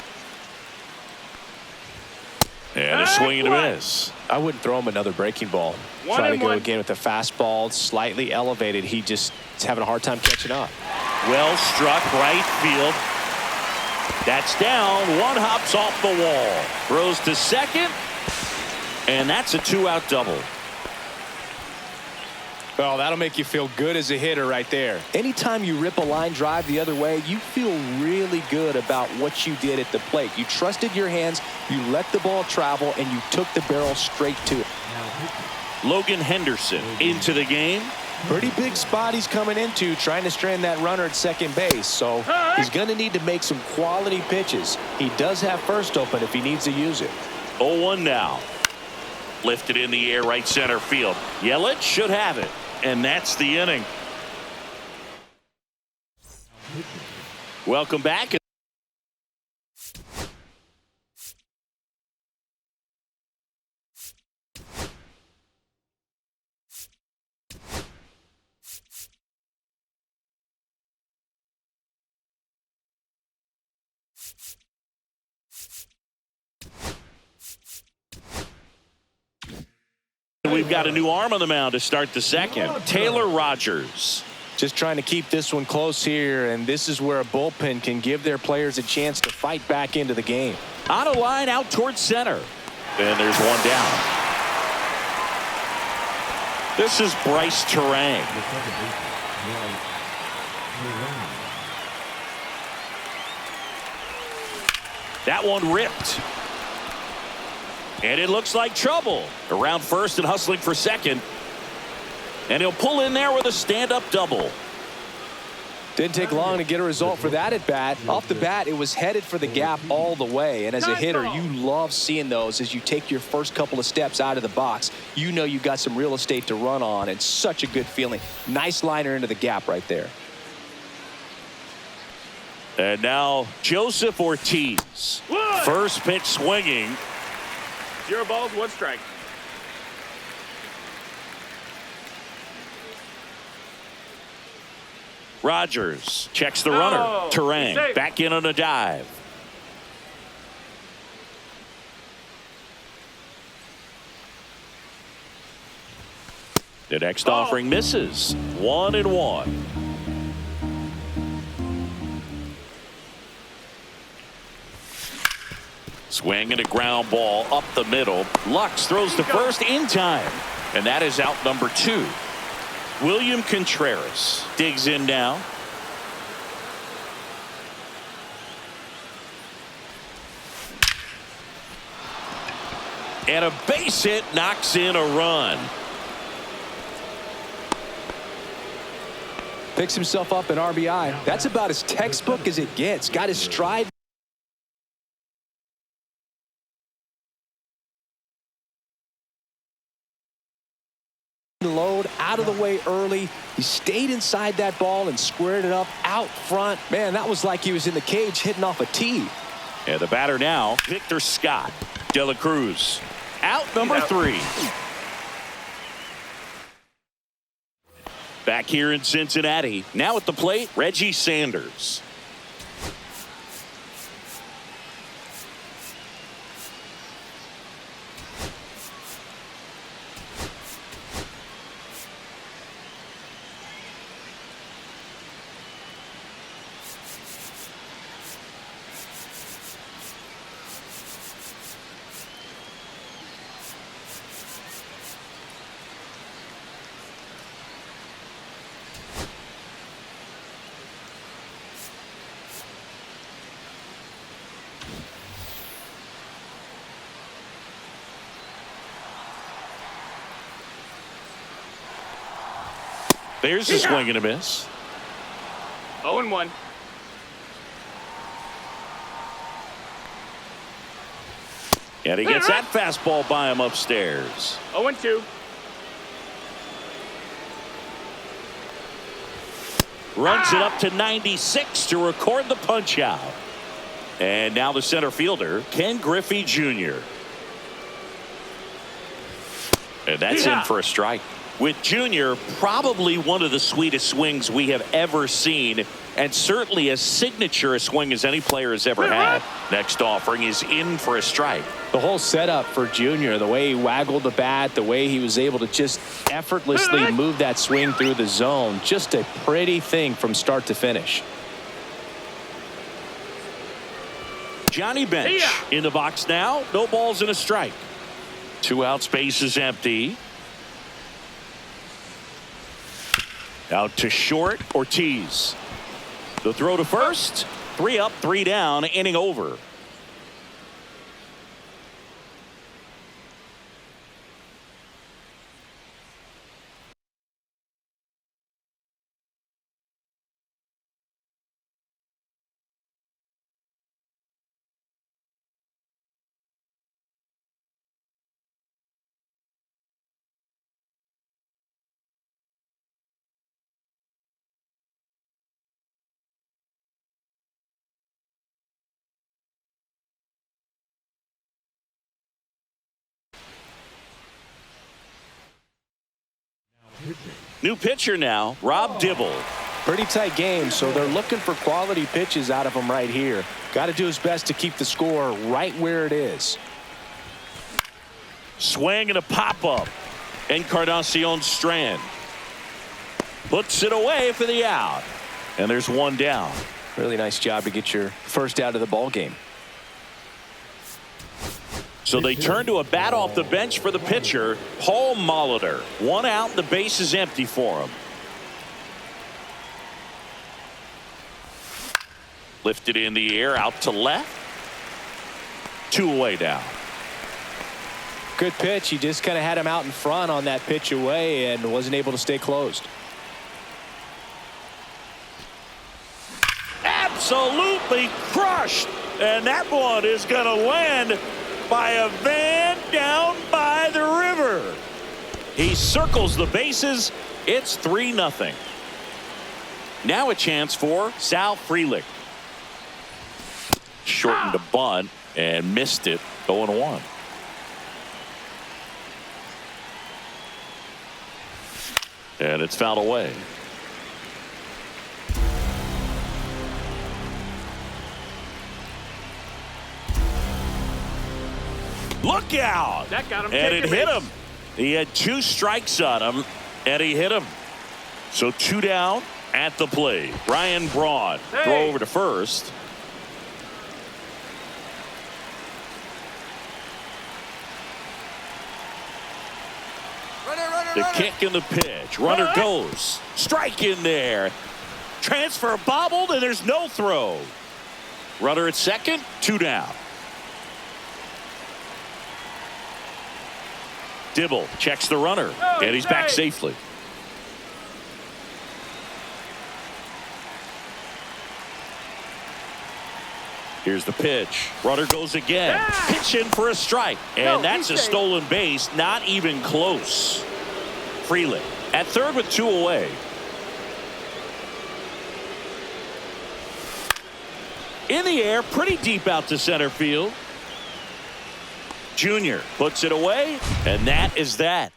And a swing and a miss. I wouldn't throw him another breaking ball. Try to go again with the fastball, slightly elevated. He just is having a hard time catching up. Well struck, right field. That's down. One hops off the wall. Throws to second. And that's a 2-out double. Well, that'll make you feel good as a hitter right there. Anytime you rip a line drive the other way, you feel really good about what you did at the plate. You trusted your hands, you let the ball travel, and you took the barrel straight to it. Logan Henderson into the game. Pretty big spot he's coming into, trying to strand that runner at second base. So he's going to need to make some quality pitches. He does have first open if he needs to use it. 0-1 now. Lifted in the air, right center field. Yelich should have it. And that's the inning. Welcome back. We've got a new arm on the mound to start the second. Taylor Rogers. Just trying to keep this one close here, and this is where a bullpen can give their players a chance to fight back into the game. On a line out towards center. And there's one down. This is Bryce Terang. That one ripped. And it looks like trouble. Around first and hustling for second. And he'll pull in there with a stand-up double. Didn't take long to get a result for that at bat. Off the bat, it was headed for the gap all the way. And as a hitter, you love seeing those as you take your first couple of steps out of the box. You know you got some real estate to run on, and such a good feeling. Nice liner into the gap right there. And now Joseph Ortiz. First pitch swinging. 0 balls, 1 strike. Rogers checks the runner. Terang back in on a dive. The next offering misses. 1-1. Swing and a ground ball up the middle. Lux throws to first in time. And that is out number 2. William Contreras digs in now. And a base hit knocks in a run. Picks himself up an RBI. That's about as textbook as it gets. Got his stride. Load out of the way early. He stayed inside that ball and squared it up out front. Man, that was like he was in the cage hitting off a tee. And the batter now, Victor Scott. De La Cruz. Out number 3. Back here in Cincinnati. Now at the plate, Reggie Sanders. There's a swing and a miss. 0-1. And he gets that fastball by him upstairs. 0-2. Runs it up to 96 to record the punch out. And now the center fielder, Ken Griffey Jr. And that's in for a strike. With Jr., probably one of the sweetest swings we have ever seen, and certainly as signature a swing as any player has ever had. Next offering is in for a strike. The whole setup for Jr., the way he waggled the bat, the way he was able to just effortlessly move that swing through the zone, just a pretty thing from start to finish. Johnny Bench in the box now. No balls and a strike. 2 outs, base is empty. Out to short, Ortiz. The throw to first. 3 up, 3 down, inning over. New pitcher now, Rob Dibble. Pretty tight game, so they're looking for quality pitches out of him right here. Got to do his best to keep the score right where it is. Swing and a pop-up. Encarnacion Strand puts it away for the out. And there's 1 down. Really nice job to get your first out of the ball game. So they turn to a bat off the bench for the pitcher, Paul Molitor. 1 out, the base is empty for him. Lifted in the air, out to left. 2 away now. Good pitch. He just kind of had him out in front on that pitch away and wasn't able to stay closed. Absolutely crushed. And that one is going to land by a van down by the river. He circles the bases. It's 3-0. Now a chance for Sal Frelick. Shortened a bunt and missed it. 0-1. And it's fouled away. Look out! That got him. And it hit him. He had 2 strikes on him, and he hit him. So 2 down at the plate. Ryan Braun throw over to first. The kick and the pitch. Runner goes. Strike in there. Transfer bobbled, and there's no throw. Runner at second. 2 down. Dibble checks the runner, and he's back safely. Here's the pitch. Runner goes again. Pitch in for a strike. And that's a stolen base. Not even close. Frelick at third with 2 away. In the air, pretty deep out to center field. Junior puts it away, and that is that.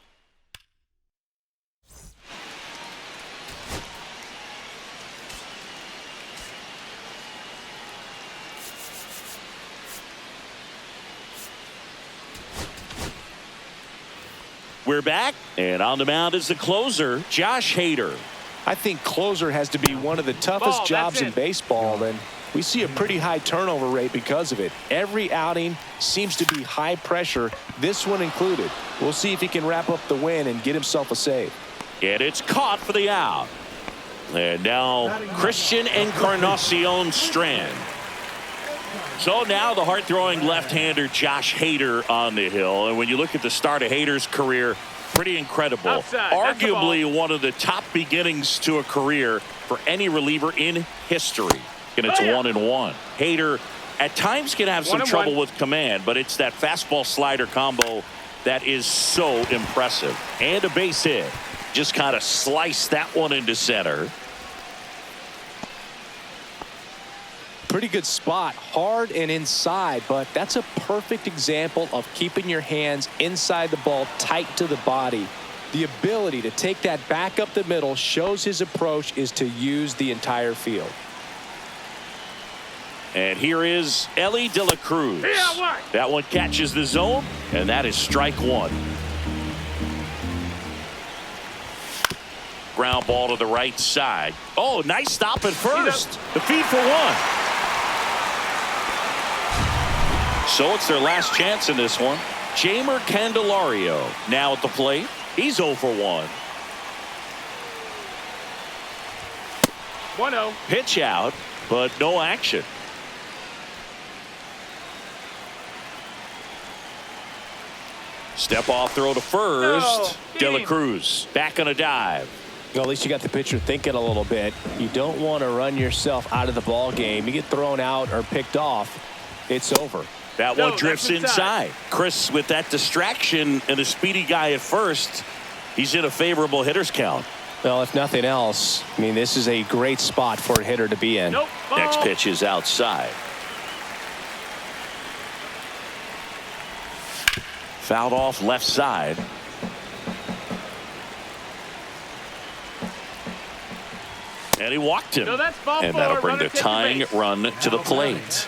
We're back, and on the mound is the closer, Josh Hader. I think closer has to be one of the toughest jobs in baseball, and we see a pretty high turnover rate because of it. Every outing seems to be high pressure, this one included. We'll see if he can wrap up the win and get himself a save. And it's caught for the out. And now Christian Encarnacion Strand. So now the hard-throwing left-hander Josh Hader on the hill. And when you look at the start of Hader's career, pretty incredible. Outside, arguably one of the top beginnings to a career for any reliever in history. And it's 1-1. Hader at times can have some trouble with command, but it's that fastball slider combo that is so impressive. And a base hit. Just kind of sliced that one into center. Pretty good spot, hard and inside, but that's a perfect example of keeping your hands inside the ball, tight to the body. The ability to take that back up the middle shows his approach is to use the entire field. And here is Ellie De La Cruz. That one catches the zone, and that is strike one. Ground ball to the right side. Oh, nice stop at first. The feed for one. So it's their last chance in this one. Jamer Candelario now at the plate. He's 0 for 1. 1-0. Pitch out, but no action. Step off throw to first. No, De La Cruz back on a dive. Well, at least you got the pitcher thinking a little bit. You don't want to run yourself out of the ball game. You get thrown out or picked off, it's over. That one drifts inside. Chris, with that distraction and a speedy guy at first, he's in a favorable hitter's count. Well, if nothing else, I mean, this is a great spot for a hitter to be in. Nope. Next pitch is outside. Fouled off left side. And he walked him. So that's ball and four. that'll bring Runner the tying takes run to the plate.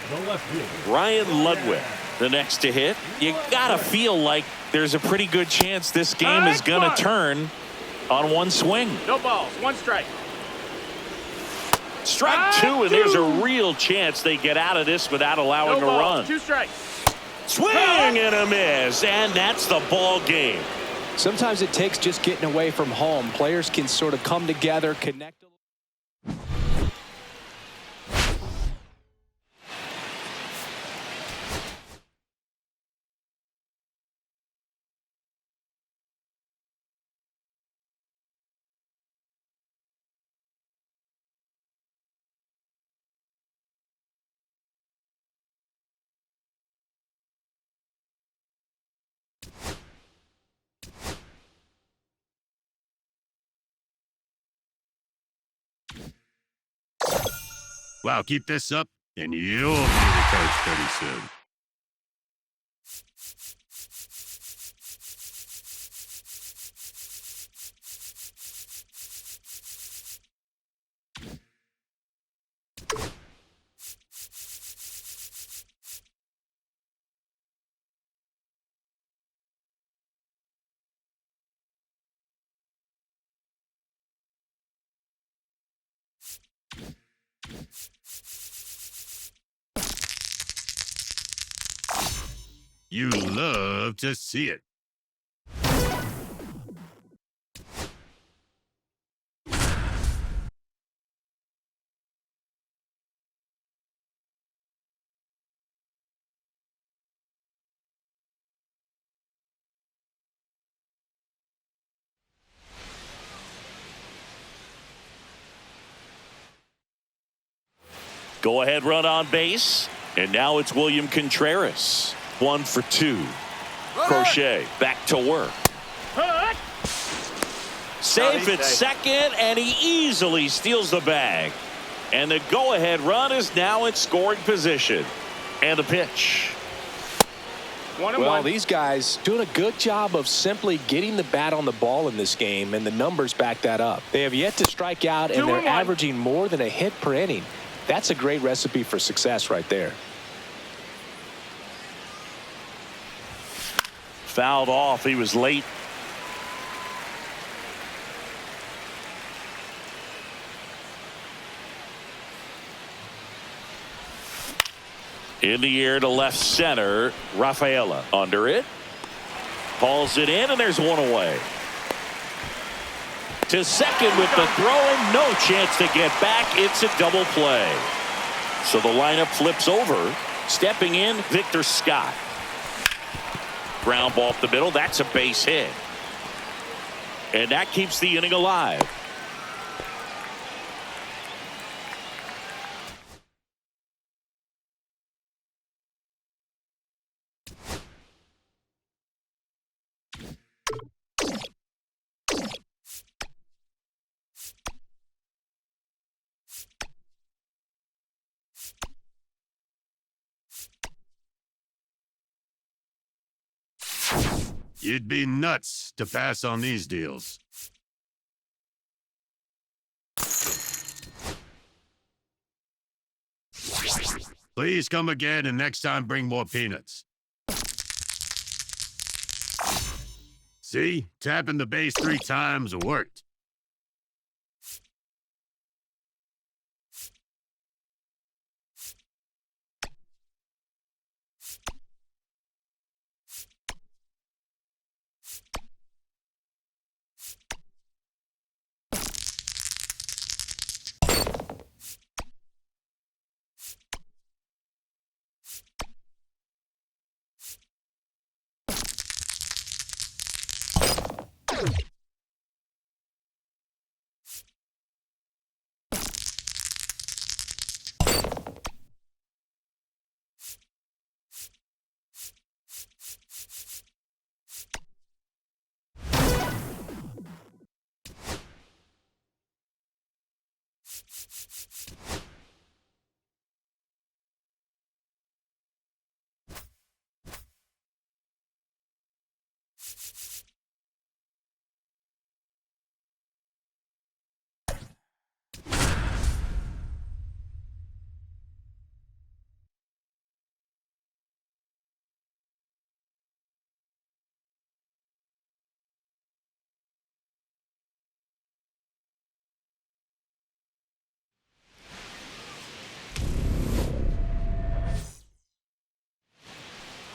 Ryan Ludwig, the next to hit. You gotta feel like there's a pretty good chance this game is gonna turn on one swing. No balls. One strike. Strike two, and there's a real chance they get out of this without allowing No a balls. run. 2 strikes. Swing and a miss, and that's the ball game. Sometimes it takes just getting away from home. Players can sort of come together, connect. Wow, keep this up, and you'll be the coach pretty soon. You love to see it. Go ahead run on base, and now it's William Contreras. 1 for 2. Crochet back to work. Safe at second, and he easily steals the bag. And the go-ahead run is now in scoring position. And the pitch. 1-1. Well, these guys doing a good job of simply getting the bat on the ball in this game, and the numbers back that up. They have yet to strike out, and they're 2-1. averaging more than a hit per inning. That's a great recipe for success right there. Fouled off. He was late. In the air to left center. Rafaela under it. Hauls it in, and there's one away. To second with the throw, and no chance to get back. It's a double play. So the lineup flips over. Stepping in, Victor Scott. Ground ball up the middle. That's a base hit. And that keeps the inning alive. You'd be nuts to pass on these deals. Please come again, and next time bring more peanuts. See? Tapping the base 3 times worked.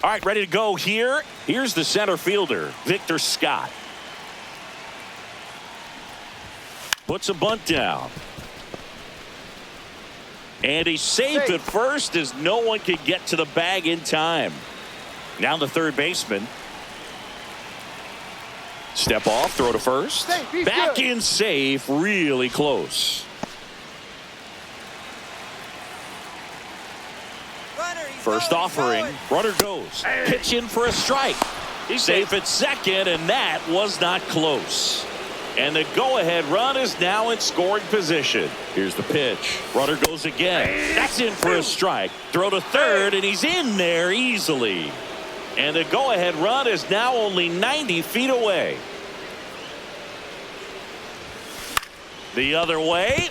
All right, ready to go here. Here's the center fielder, Victor Scott. Puts a bunt down. And he's safe at first as no one can get to the bag in time. Now the third baseman. Step off, throw to first. Back in safe, really close. First offering, runner goes. Pitch in for a strike. He's safe at second, and that was not close. And the go-ahead run is now in scoring position. Here's the pitch. Runner goes again. That's in for a strike. Throw to third, and he's in there easily. And the go-ahead run is now only 90 feet away. The other way.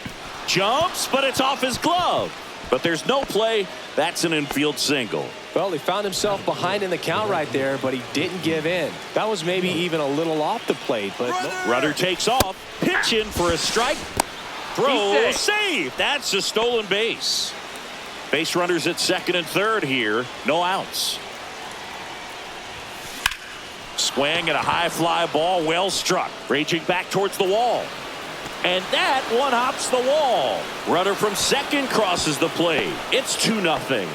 Jumps, but it's off his glove. But there's no play. That's an infield single. Well, he found himself behind in the count right there, but he didn't give in. That was maybe even a little off the plate, but Runner takes off. Pitch in for a strike. Throw safe. That's a stolen base. Base runners at second and third here. No outs. Swing and a high fly ball, well struck. Raging back towards the wall. And that one hops the wall. Runner from second crosses the plate. It's 2-0.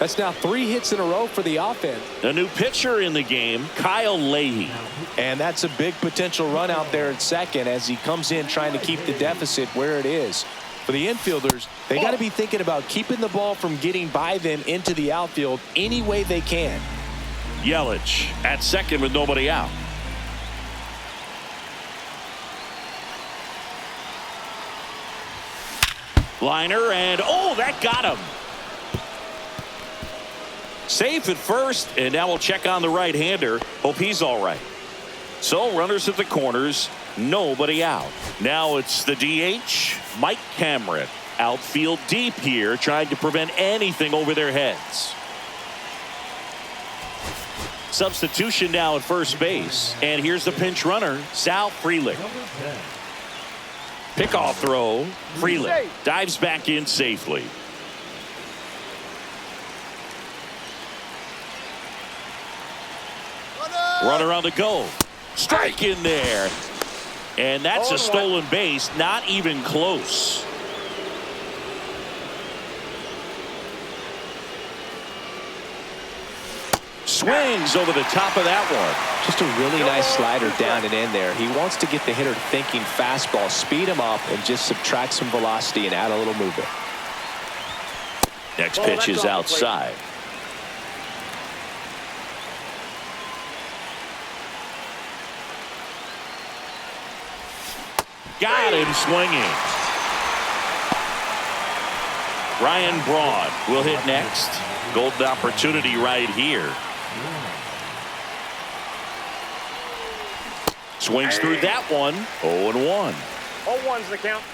that's now 3 hits in a row for the offense. A new pitcher in the game, Kyle Leahy. And that's a big potential run out there at second as he comes in trying to keep the deficit where it is. For the infielders, they got to be thinking about keeping the ball from getting by them into the outfield any way they can. Yelich at second with nobody out. Liner, and oh, that got him. Safe at first, and now we'll check on the right-hander. Hope he's all right. So runners at the corners, nobody out. Now it's the DH, Mike Cameron. Outfield deep here, trying to prevent anything over their heads. Substitution now at first base. And here's the pinch runner, Sal Frelick. Pickoff throw. Frelick dives back in safely. Runner on the go. Strike in there. And that's a stolen base. Not even close. Swings over the top of that one. Just a really nice slider down and in there. He wants to get the hitter thinking fastball, speed him up, and just subtract some velocity and add a little movement. Next pitch is outside. Got him swinging. Ryan Braun will hit next. Golden opportunity right here. Swings through that one. 0-1. 0-1's the count.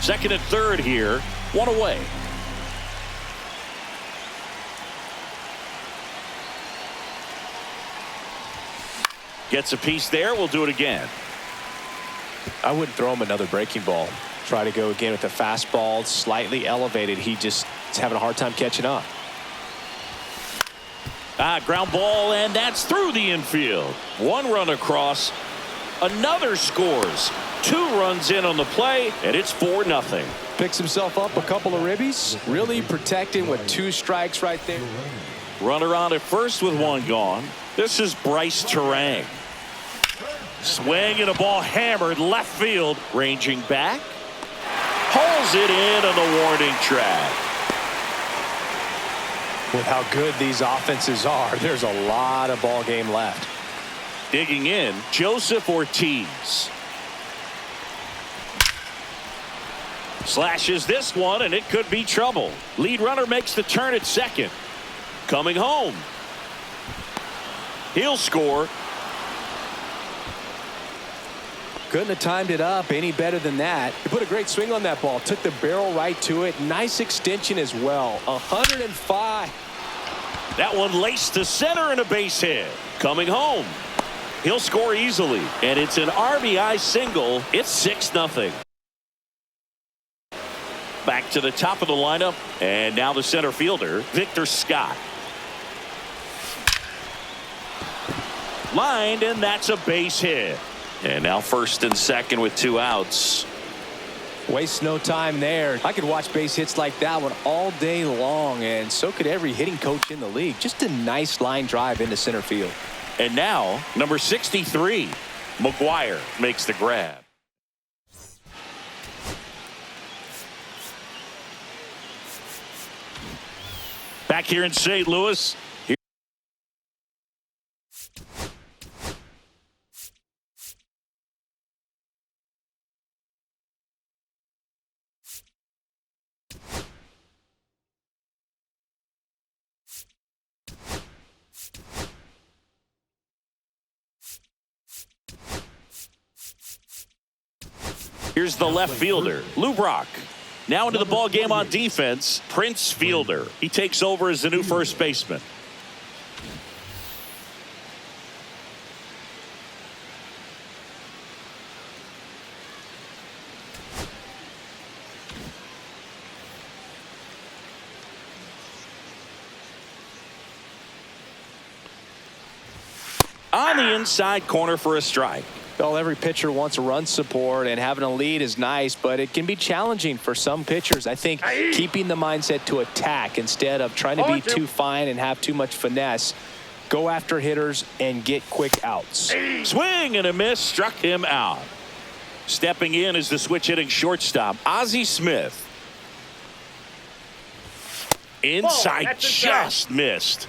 Second and third here. One away. Gets a piece there. We'll do it again. I wouldn't throw him another breaking ball. Try to go again with the fastball, slightly elevated. He just is having a hard time catching up. Ground ball, and that's through the infield. One run across. Another scores. 2 runs in on the play, and it's 4-0. Picks himself up a couple of ribbies. Really protecting with 2 strikes right there. Runner on at first with 1 gone. This is Bryce Terang. Swing and a ball hammered left field. Ranging back. Pulls it in on the warning track. With how good these offenses are, there's a lot of ball game left. Digging in, Joseph Ortiz. Slashes this one, and it could be trouble. Lead runner makes the turn at second. Coming home. He'll score. Couldn't have timed it up any better than that. He put a great swing on that ball. Took the barrel right to it. Nice extension as well. 105. That one laced to center and a base hit. Coming home. He'll score easily. And it's an RBI single. It's 6-0. Back to the top of the lineup. And now the center fielder, Victor Scott. Lined, and that's a base hit. And now first and second with 2 outs. Waste no time there. I could watch base hits like that one all day long, and so could every hitting coach in the league. Just a nice line drive into center field. And now, number 63, McGuire makes the grab. Back here in St. Louis. Here's the left fielder, Lou Brock. Now into the ball game on defense, Prince Fielder. He takes over as the new first baseman. On the inside corner for a strike. Well, every pitcher wants a run support, and having a lead is nice, but it can be challenging for some pitchers. I think keeping the mindset to attack instead of trying to be too fine and have too much finesse. Go after hitters and get quick outs. Swing and a miss, struck him out. Stepping in is the switch hitting shortstop, Ozzie Smith. Inside, just missed.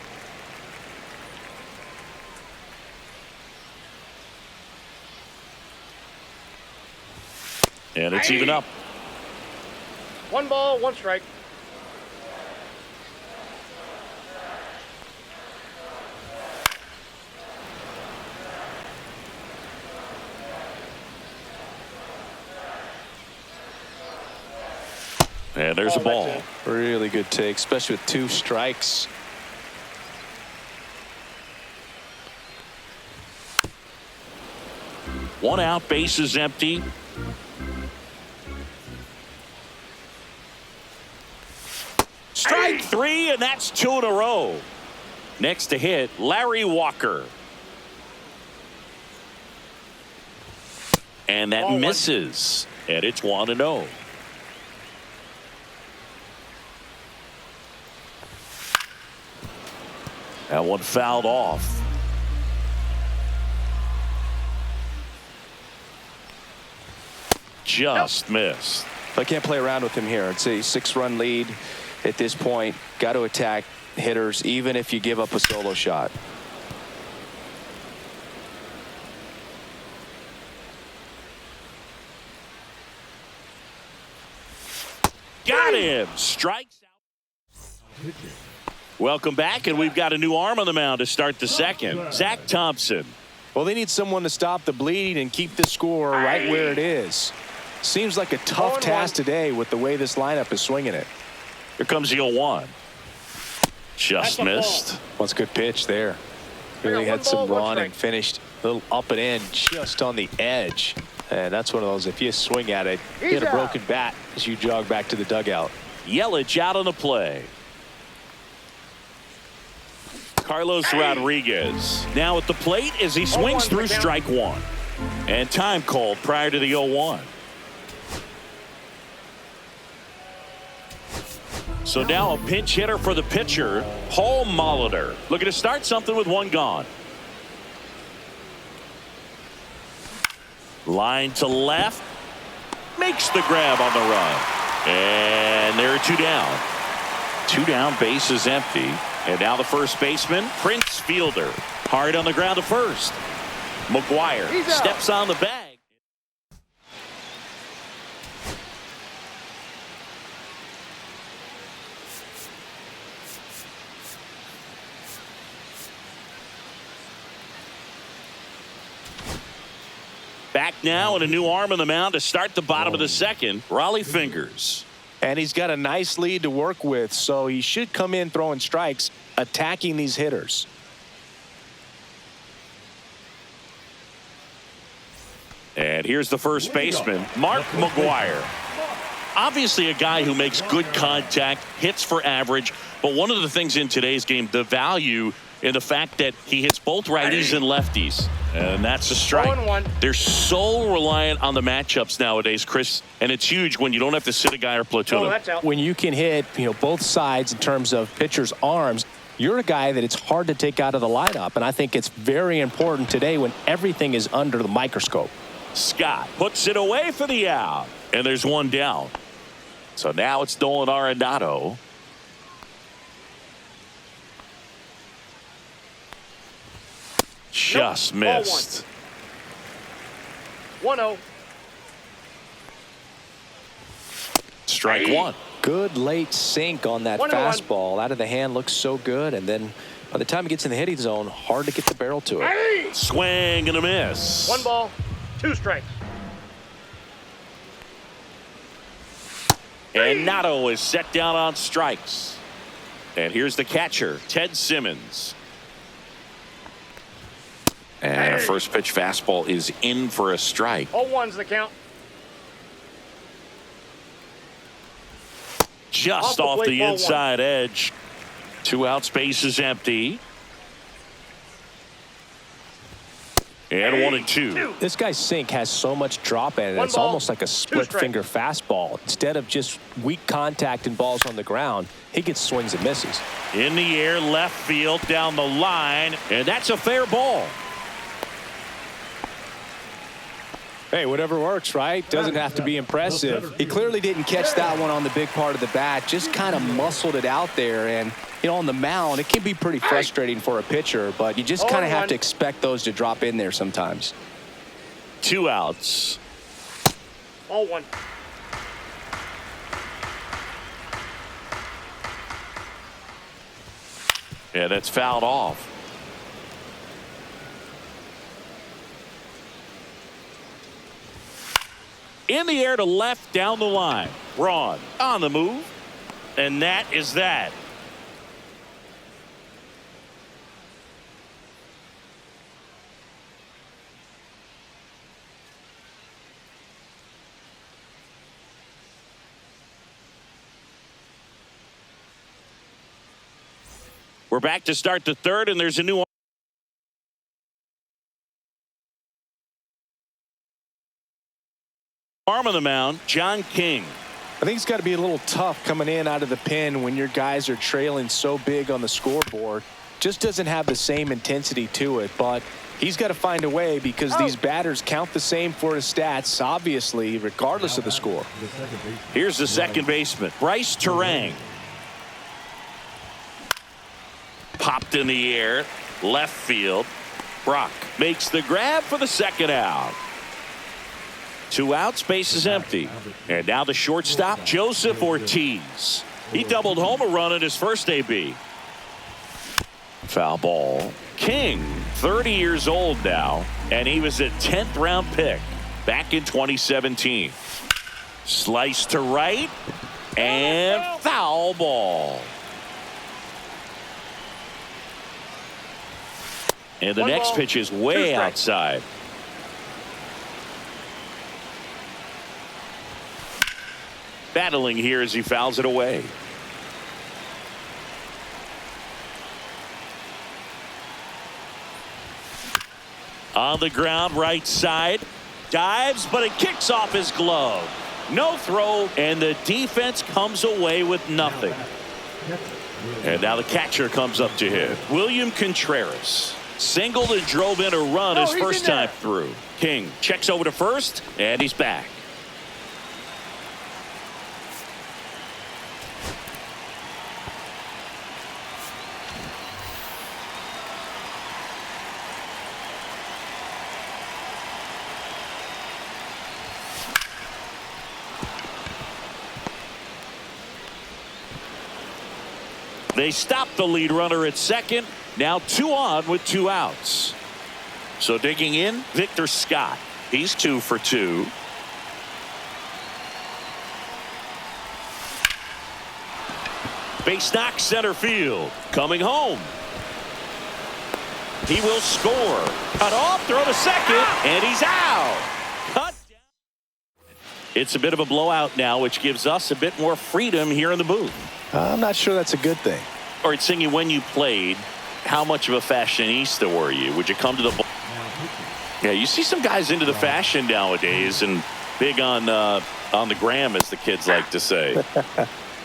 And it's even up. 1 ball, 1 strike. And there's a ball. Really good take, especially with 2 strikes. One out, base is empty. Strike 3, and that's 2 in a row. Next to hit, Larry Walker. And that misses. And it's 1-0. That one fouled off. Just missed. I can't play around with him here. It's a 6-run lead at this point. Got to attack hitters even if you give up a solo shot. Got him. Strikes out. Welcome back, and we've got a new arm on the mound to start the second. Zach Thompson. Well, they need someone to stop the bleed and keep the score right where it is. Seems like a tough task today with the way this lineup is swinging it. Here comes the 0-1. Just missed. Well, that's a good pitch there. Really had some run and finished a little up and in just on the edge. And that's one of those, if you swing at it, you get a broken bat as you jog back to the dugout. Yelich out on the play. Carlos Rodriguez now at the plate as he swings through strike one. And time called prior to the 0-1. So now a pinch hitter for the pitcher, Paul Molitor. Looking to start something with one gone. Line to left. Makes the grab on the run. And there are two down. Two down, base is empty. And now the first baseman, Prince Fielder. Hard on the ground to first. McGuire steps on the bag. Back now and a new arm on the mound to start the bottom of the second. Raleigh Fingers. And he's got a nice lead to work with, so he should come in throwing strikes, attacking these hitters. And here's the first baseman, Mark McGuire. Obviously a guy who makes good contact, hits for average, but one of the things in today's game, the value in the fact that he hits both righties and lefties. And that's a strike. They're so reliant on the matchups nowadays, Chris, and it's huge when you don't have to sit a guy or platoon him. When you can hit, both sides in terms of pitchers' arms, you're a guy that it's hard to take out of the lineup, and I think it's very important today when everything is under the microscope. Scott puts it away for the out, and there's one down. So now it's Nolan Arenado. Just missed. 1-0. Strike one. Good late sink on that fastball. Out of the hand, looks so good, and then by the time it gets in the hitting zone, hard to get the barrel to it. Swing and a miss. 1 ball, 2 strikes. And Nato is set down on strikes. And here's the catcher, Ted Simmons. And a first pitch fastball is in for a strike. 0-1's the count. Just off the inside edge. 2 outs, base is empty. And 1-2. This guy's sink has so much drop in it. It's almost like a split finger fastball. Instead of just weak contact and balls on the ground, he gets swings and misses. In the air, left field, down the line, and that's a fair ball. Hey, whatever works, right? Doesn't have to be impressive. He clearly didn't catch that one on the big part of the bat, just kind of muscled it out there. And, on the mound, it can be pretty frustrating for a pitcher, but you just kind of have to expect those to drop in there sometimes. 2 outs. 0-1. Yeah, that's fouled off. In the air to left, down the line. Braun on the move. And that is that. We're back to start the third, and there's a new arm on the mound, John King. I think it's got to be a little tough coming in out of the pen when your guys are trailing so big on the scoreboard. Just doesn't have the same intensity to it, but he's got to find a way because these batters count the same for his stats, obviously, regardless of the score. Here's the second baseman, Bryce Terang. Popped in the air, left field. Brock makes the grab for the second out. 2 outs, base is empty. And now the shortstop, Joseph Ortiz. He doubled home a run in his first AB. Foul ball. King, 30 years old now, and he was a 10th round pick back in 2017. Slice to right, and foul ball. And the next pitch is way outside. Battling here as he fouls it away. On the ground, right side. Dives, but it kicks off his glove. No throw, and the defense comes away with nothing. And now the catcher comes up to hit. William Contreras singled and drove in a run his first time through. King checks over to first, and he's back. They stop the lead runner at second. Now 2 on with 2 outs. So digging in, Victor Scott. He's 2 for 2. Base knock center field. Coming home. He will score. Cut off, throw to second, and he's out. Cut down. It's a bit of a blowout now, which gives us a bit more freedom here in the booth. I'm not sure that's a good thing. All right, Singy, when you played, how much of a fashionista were you? Would you come to the ball? Yeah, you see some guys into the fashion nowadays and big on the gram, as the kids like to say.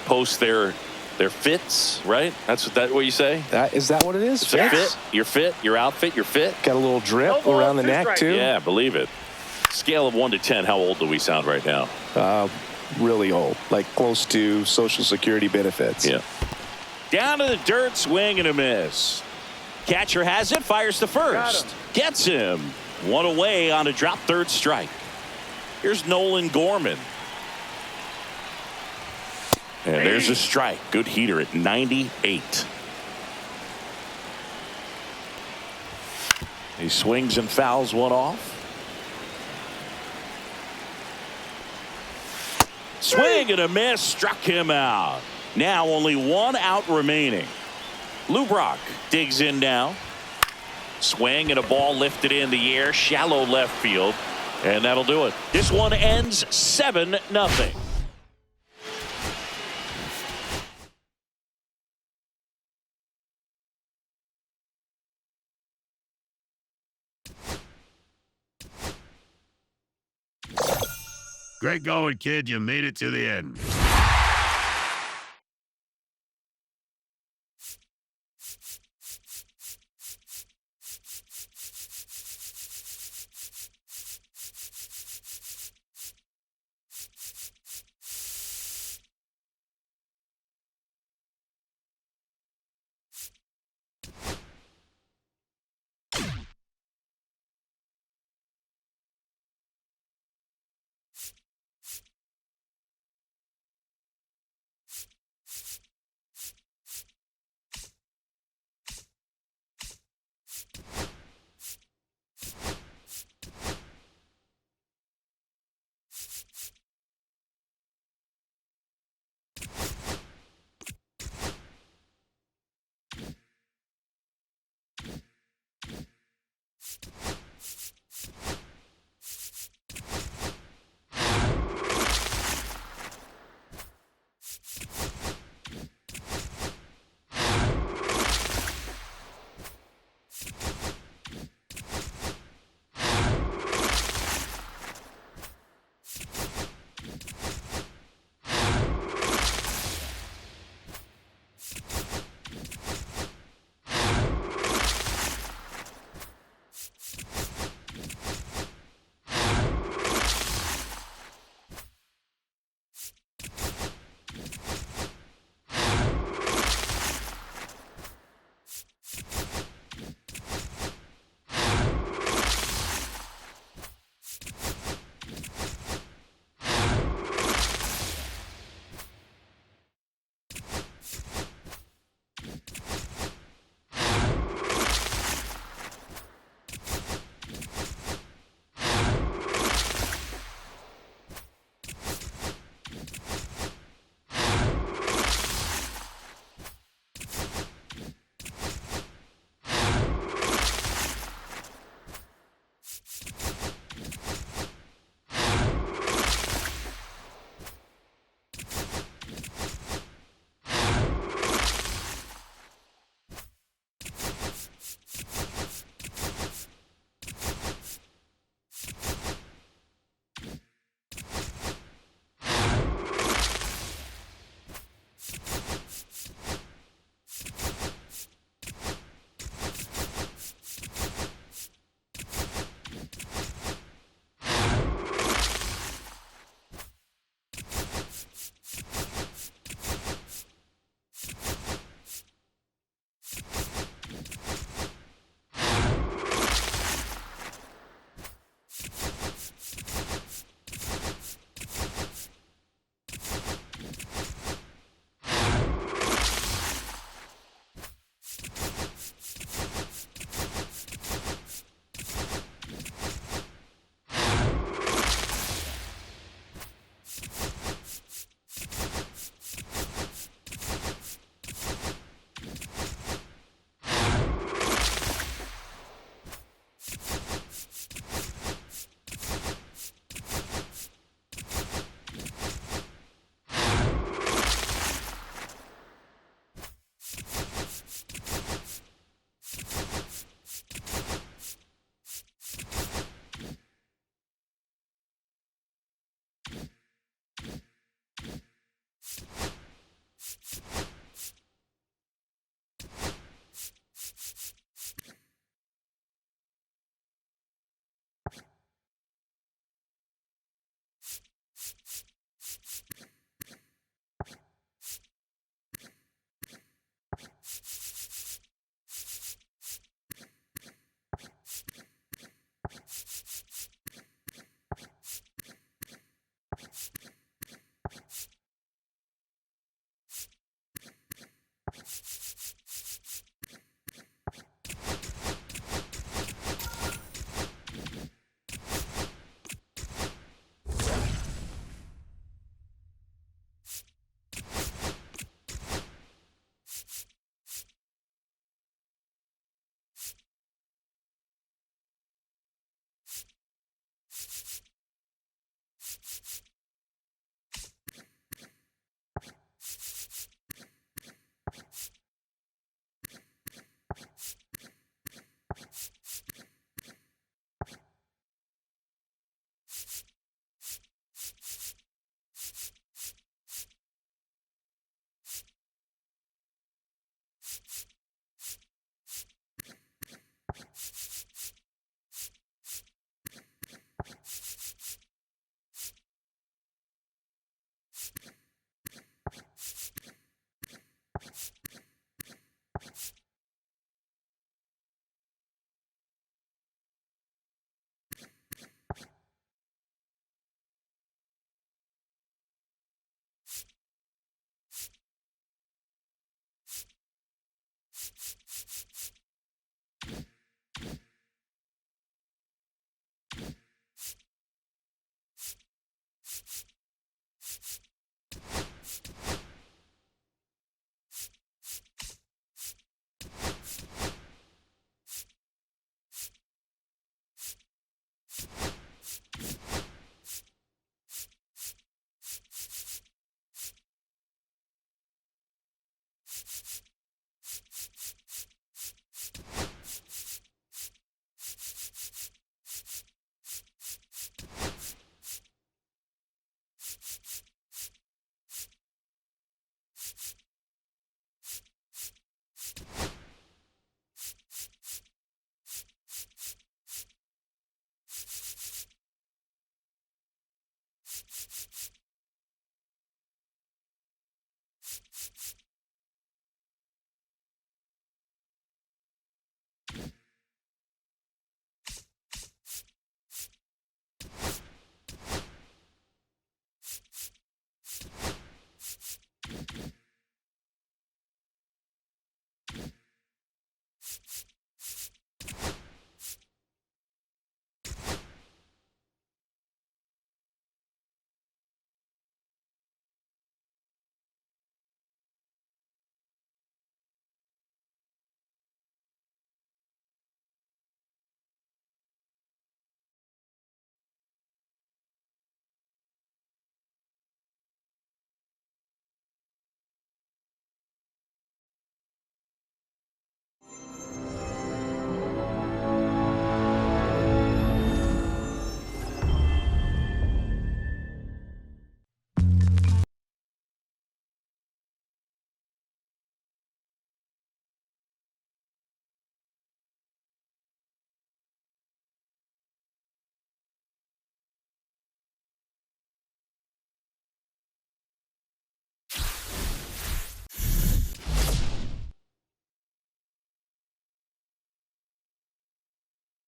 Post their fits, right? That's what you say? Is that what it is? Fit, your fit, your outfit, your fit. Got a little drip around the neck, too? Yeah, believe it. Scale of 1 to 10, how old do we sound right now? Really old, like close to Social Security benefits. Yeah. Down to the dirt, swing and a miss. Catcher has it, fires to first. Gets him. 1 away on a drop third strike. Here's Nolan Gorman. And there's a strike. Good heater at 98. He swings and fouls one off. Swing and a miss, struck him out. Now only 1 out remaining. Lou Brock digs in now. Swing and a ball lifted in the air, shallow left field, and that'll do it. This one ends 7-0. Great going, kid. You made it to the end.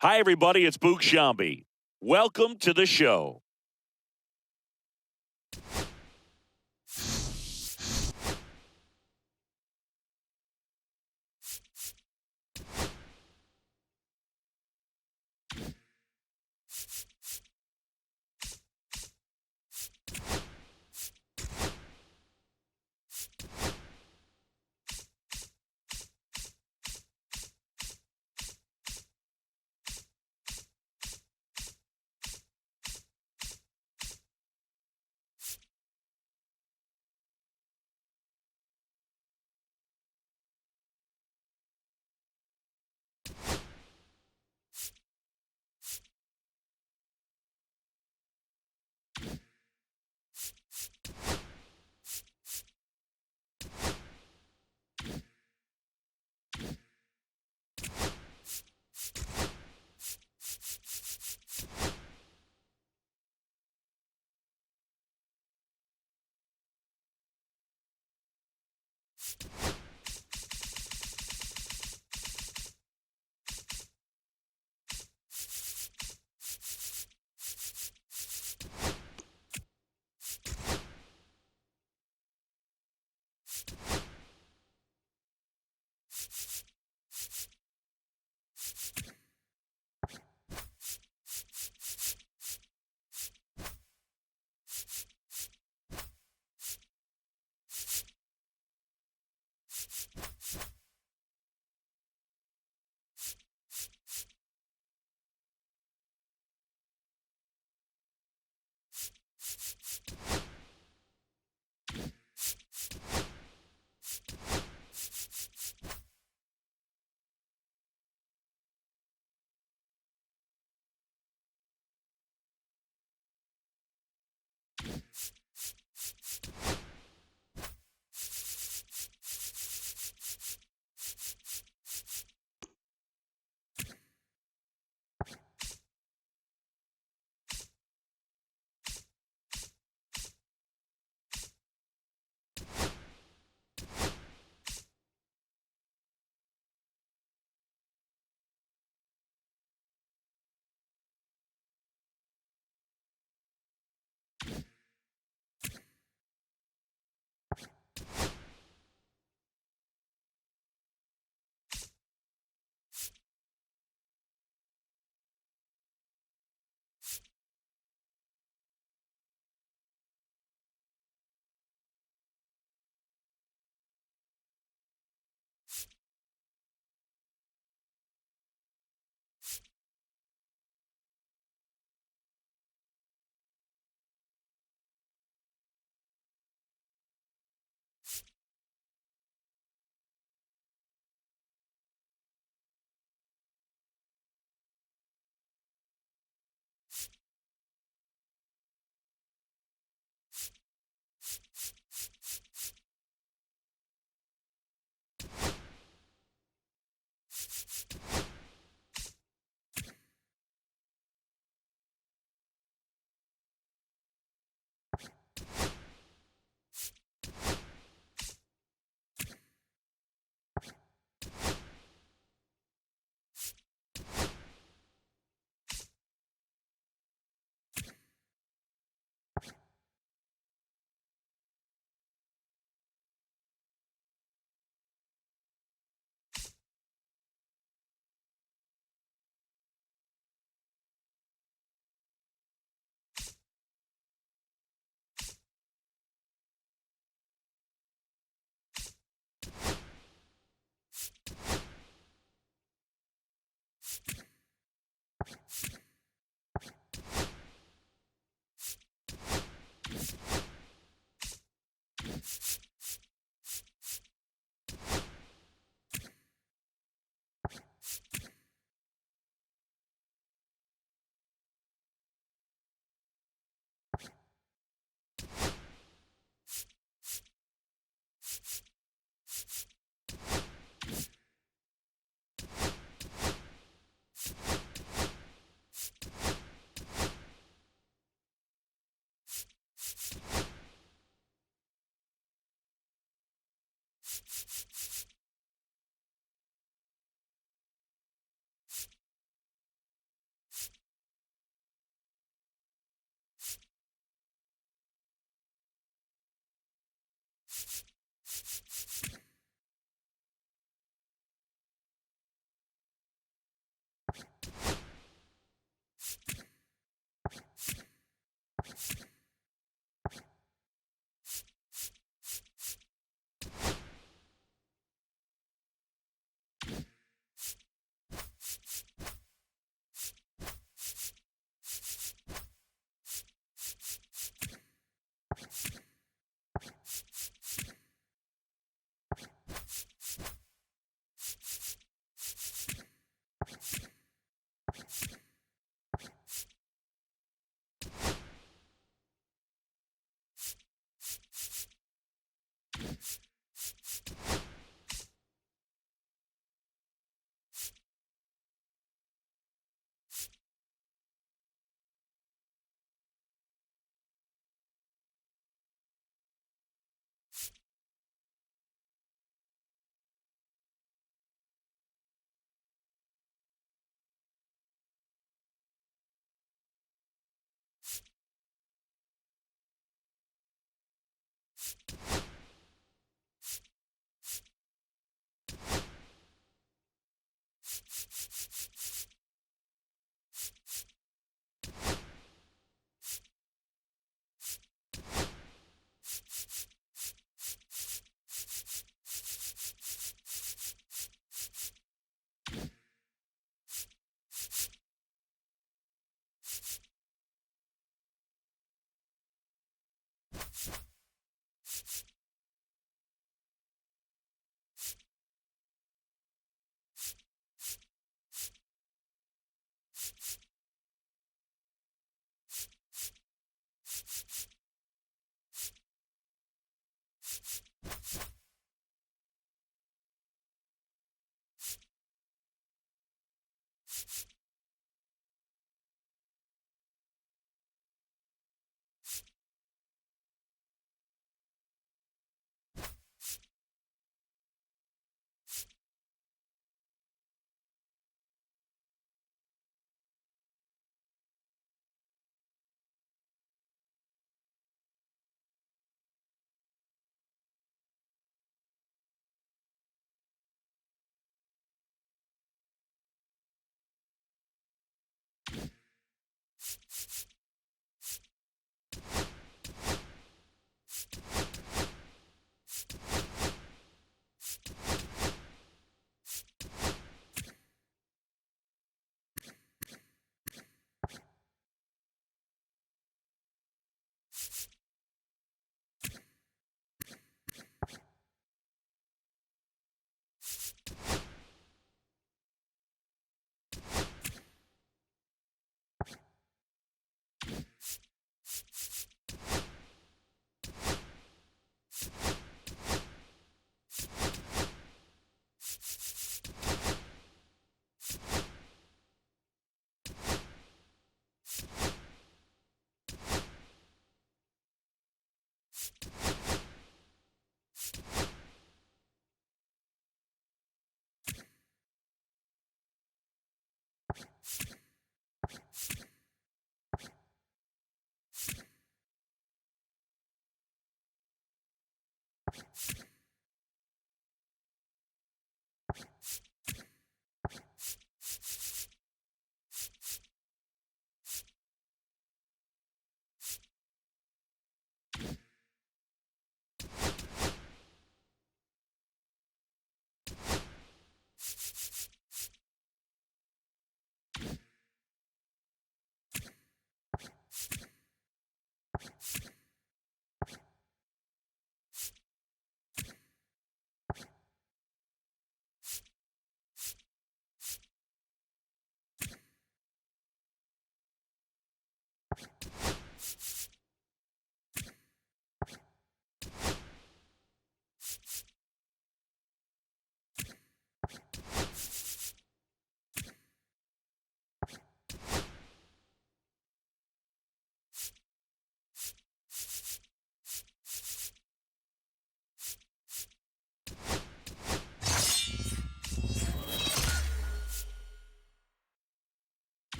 Hi, everybody. It's Boog Sciambi. Welcome to the show.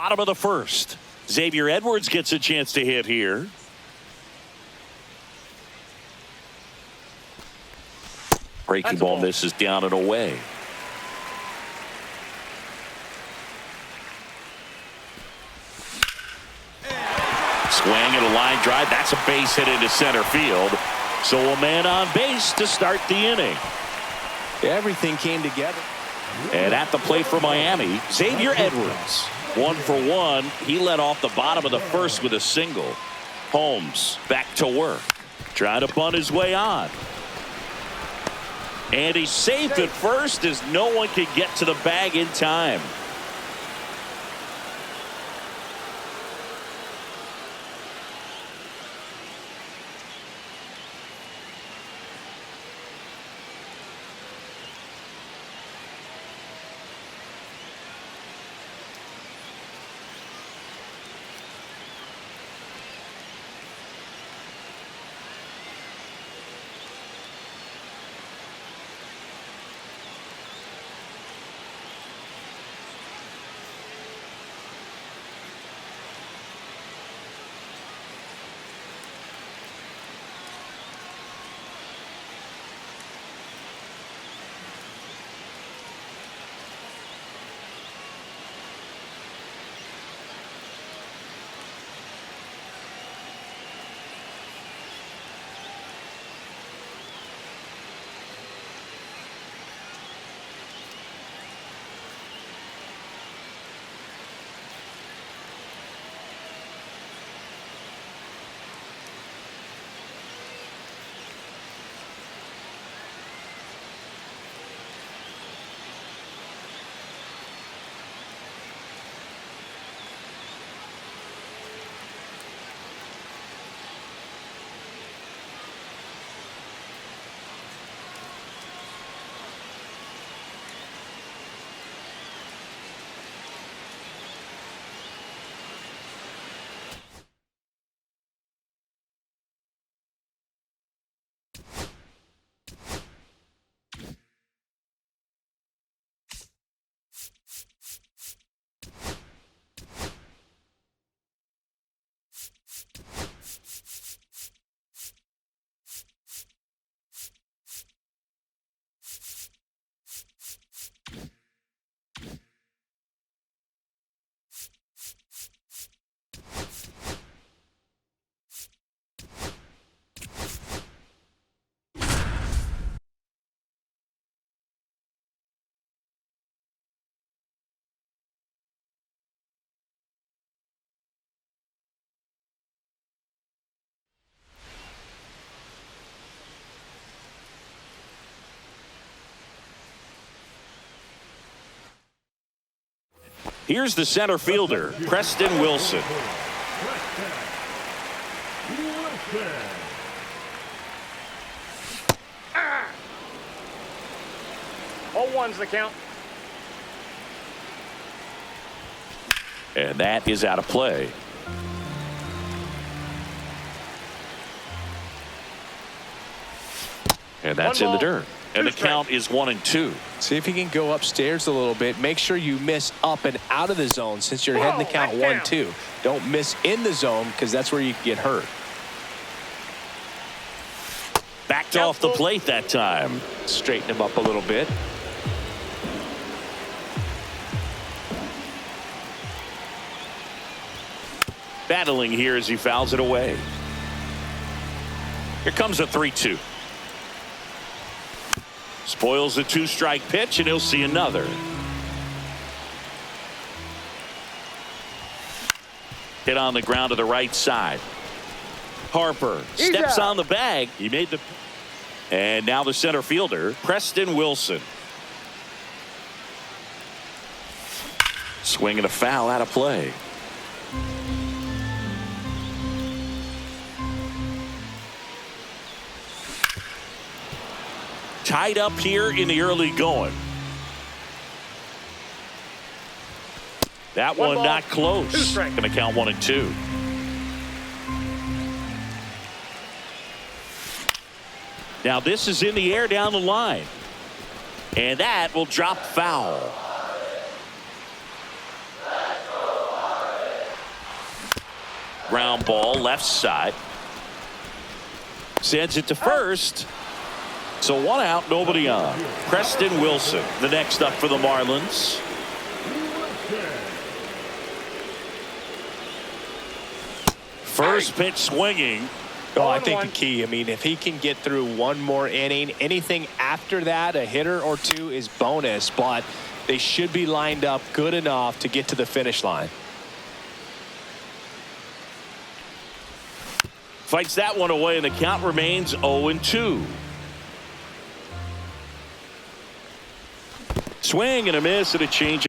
Bottom of the first. Xavier Edwards gets a chance to hit here. Breaking ball misses down and away. Swing and a line drive. That's a base hit into center field. So a man on base to start the inning. Everything came together. And at the plate for Miami, Xavier Edwards. 1 for 1. He led off the bottom of the first with a single. Holmes back to work. Trying to bunt his way on. And he's safe at first as no one can get to the bag in time. Here's the center fielder, Preston Wilson. All one's the count. And that is out of play. And that's in the dirt. And the count is 1-2. See if he can go upstairs a little bit. Make sure you miss up and out of the zone since you're heading the count 1-2. Don't miss in the zone because that's where you can get hurt. Backed off the plate that time. Straighten him up a little bit. Battling here as he fouls it away. Here comes a 3-2. Spoils the 2-strike pitch, and he'll see another. Hit on the ground to the right side. Harper steps on the bag. He made the... And now the center fielder, Preston Wilson. Swing and a foul out of play. Tied up here in the early going. That one not close. Going to count 1-2. Now this is in the air down the line. And that will drop foul. Ground ball left side. Sends it to first. So 1 out, nobody on. Preston Wilson, the next up for the Marlins. First pitch swinging. Oh, I think the key, I mean, if he can get through one more inning, anything after that, a hitter or two is bonus, but they should be lined up good enough to get to the finish line. Fights that one away, and the count remains 0-2. Swing and a miss and a change.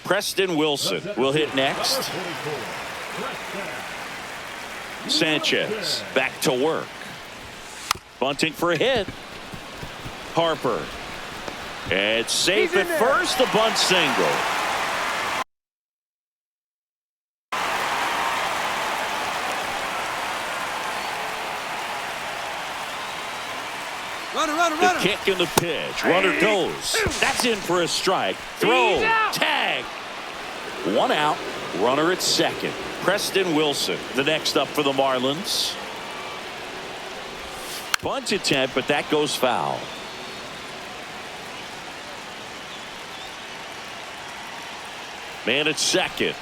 Preston Wilson will hit next. Sanchez back to work. Bunting for a hit. Harper. It's safe at first. The bunt single. The kick and the pitch. Runner goes. That's in for a strike. Throw. Tag. 1 out. Runner at second. Preston Wilson, the next up for the Marlins. Bunt attempt, but that goes foul. Man at second.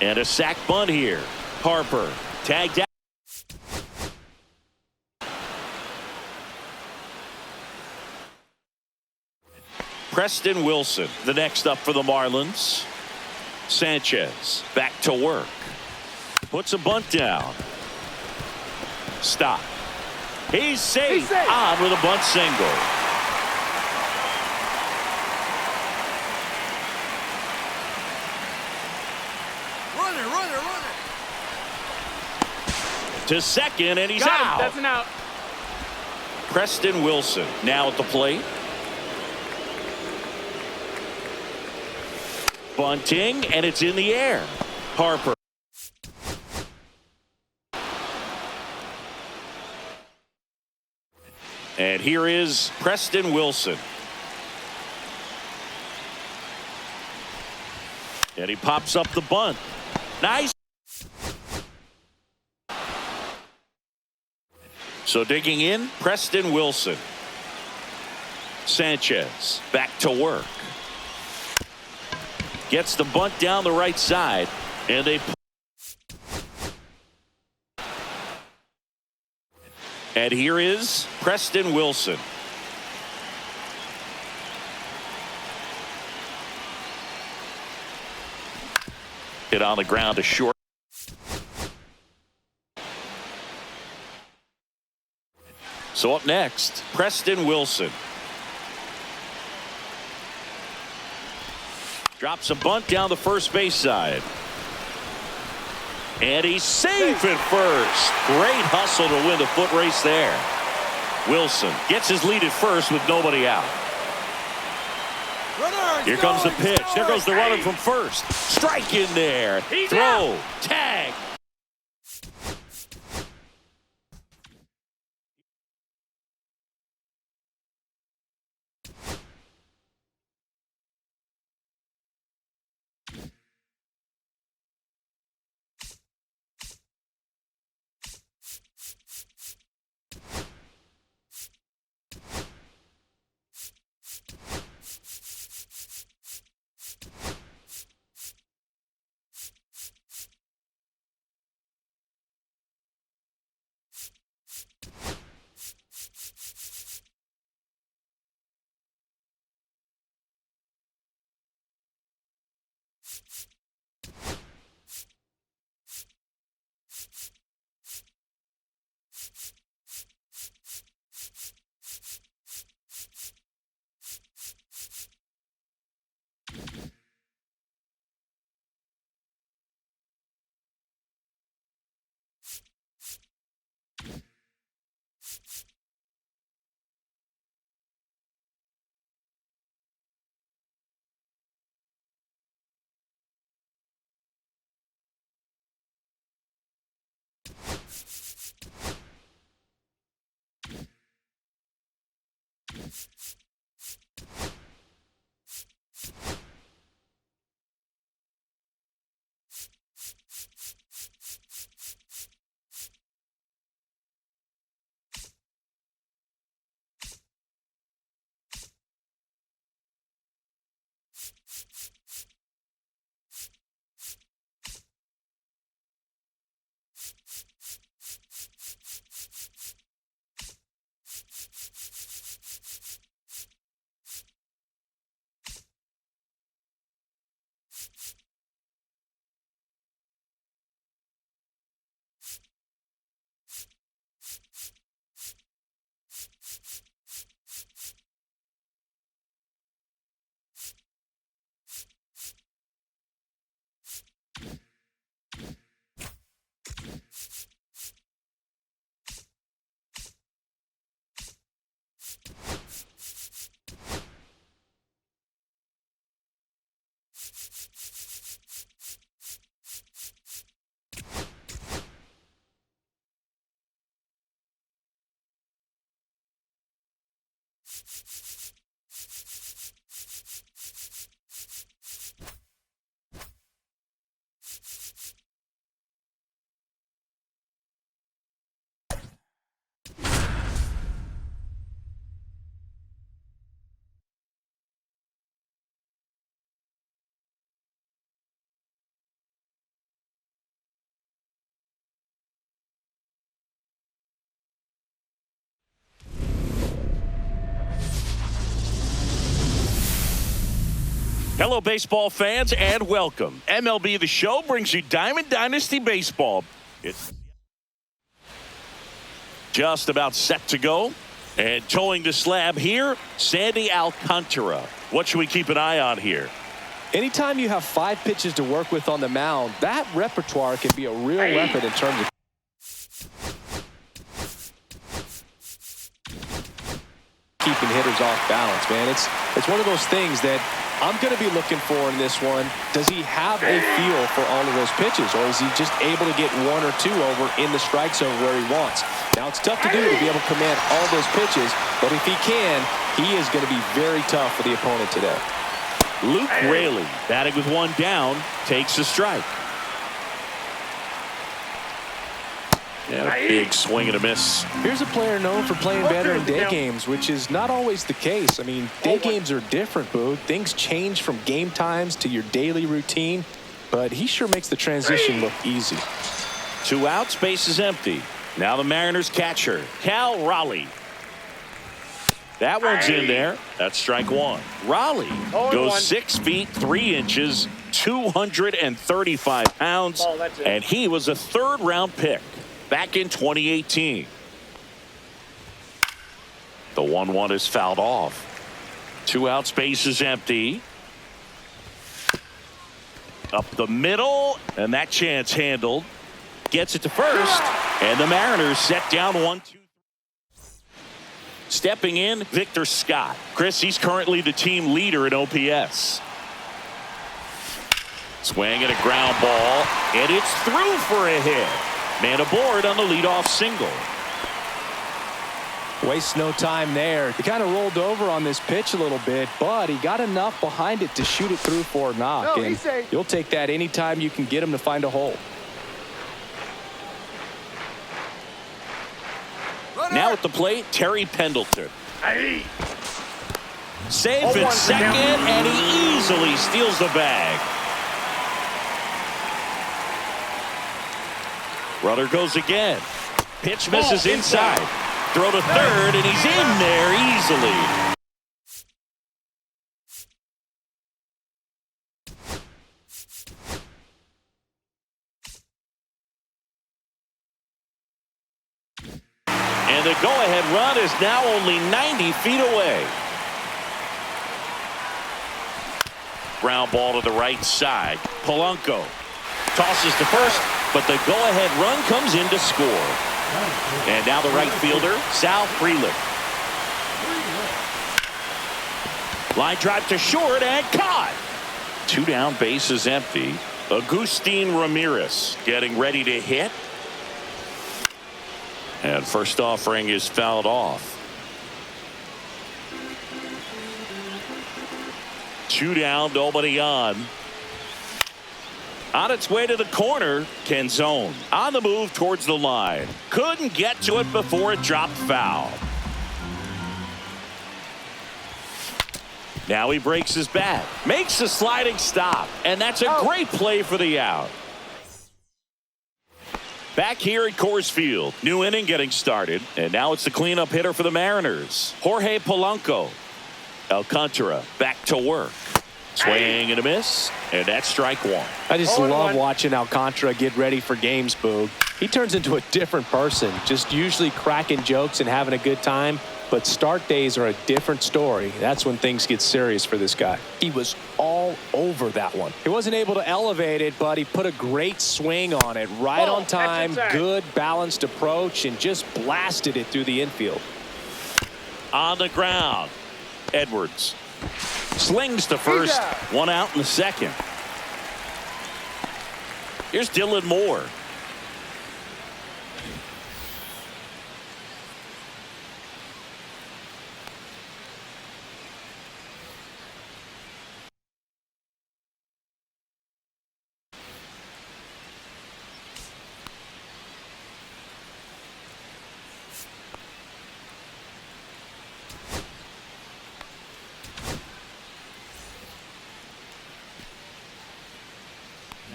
And a sac bunt here. Harper tagged out. Preston Wilson, the next up for the Marlins. Sanchez back to work. Puts a bunt down. Stop. He's safe. On with a bunt single. Runner. To second, and he's out. That's an out. Preston Wilson now at the plate. Bunting, and it's in the air. Harper. And here is Preston Wilson. And he pops up the bunt. Nice. So digging in, Preston Wilson. Sanchez back to work. Gets the bunt down the right side, and they. And here is Preston Wilson. Hit on the ground to short. So up next, Preston Wilson. Drops a bunt down the first base side. And he's safe at first. Great hustle to win the foot race there. Wilson gets his lead at first with nobody out. Runner, Here comes the pitch. There goes the runner from first. Strike in there. Throw. Tag. Hello, baseball fans, and welcome. MLB The Show brings you Diamond Dynasty Baseball. It's just about set to go. And towing the slab here, Sandy Alcantara. What should we keep an eye on here? Anytime you have 5 pitches to work with on the mound, that repertoire can be a real weapon in terms of keeping hitters off balance, man. It's one of those things that I'm going to be looking for in this one. Does he have a feel for all of those pitches, or is he just able to get 1 or 2 over in the strike zone where he wants? Now, it's tough to do to be able to command all those pitches, but if he can, he is going to be very tough for the opponent today. Luke Raley, batting with 1 down, takes a strike. Yeah, a big swing and a miss. Here's a player known for playing better in day games, which is not always the case. I mean, day games are different, Boo. Things change from game times to your daily routine, but he sure makes the transition look easy. 2 outs, base is empty. Now the Mariners catcher, Cal Raleigh. That one's in there. That's strike one. Raleigh goes 6 feet 3 inches, 235 pounds, and he was a third-round pick back in 2018. The 1-1 is fouled off. 2 outs, base is empty. Up the middle, and that chance handled. Gets it to first, and the Mariners set down 1-2. Stepping in, Victor Scott. Chris, he's currently the team leader in OPS. Swing and a ground ball, and it's through for a hit. Man aboard on the leadoff single. Wastes no time there. He kind of rolled over on this pitch a little bit, but he got enough behind it to shoot it through for a knock. And you'll take that anytime you can get him to find a hole. Now at the plate, Terry Pendleton. Safe at second, and he easily steals the bag. Runner goes again. Pitch misses inside. Throw to third, and he's in there easily. And the go-ahead run is now only 90 feet away. Ground ball to the right side. Polanco tosses to first, but the go-ahead run comes in to score. And now the right fielder, Sal Frelick. Line drive to short and caught. 2 down, base is empty. Agustin Ramirez getting ready to hit. And first offering is fouled off. 2 down, nobody on. On its way to the corner, Canzone on the move towards the line. Couldn't get to it before it dropped foul. Now he breaks his bat, makes a sliding stop, and that's a great play for the out. Back here at Coors Field, new inning getting started, and now it's the cleanup hitter for the Mariners, Jorge Polanco. Alcantara back to work. Swing and a miss, and that's strike one. I just love watching Alcantara get ready for games, Boog. He turns into a different person, just usually cracking jokes and having a good time. But start days are a different story. That's when things get serious for this guy. He was all over that one. He wasn't able to elevate it, but he put a great swing on it. Right on time, good balanced approach, and just blasted it through the infield. On the ground, Edwards. Slings to first, 1 out in the second. Here's Dylan Moore.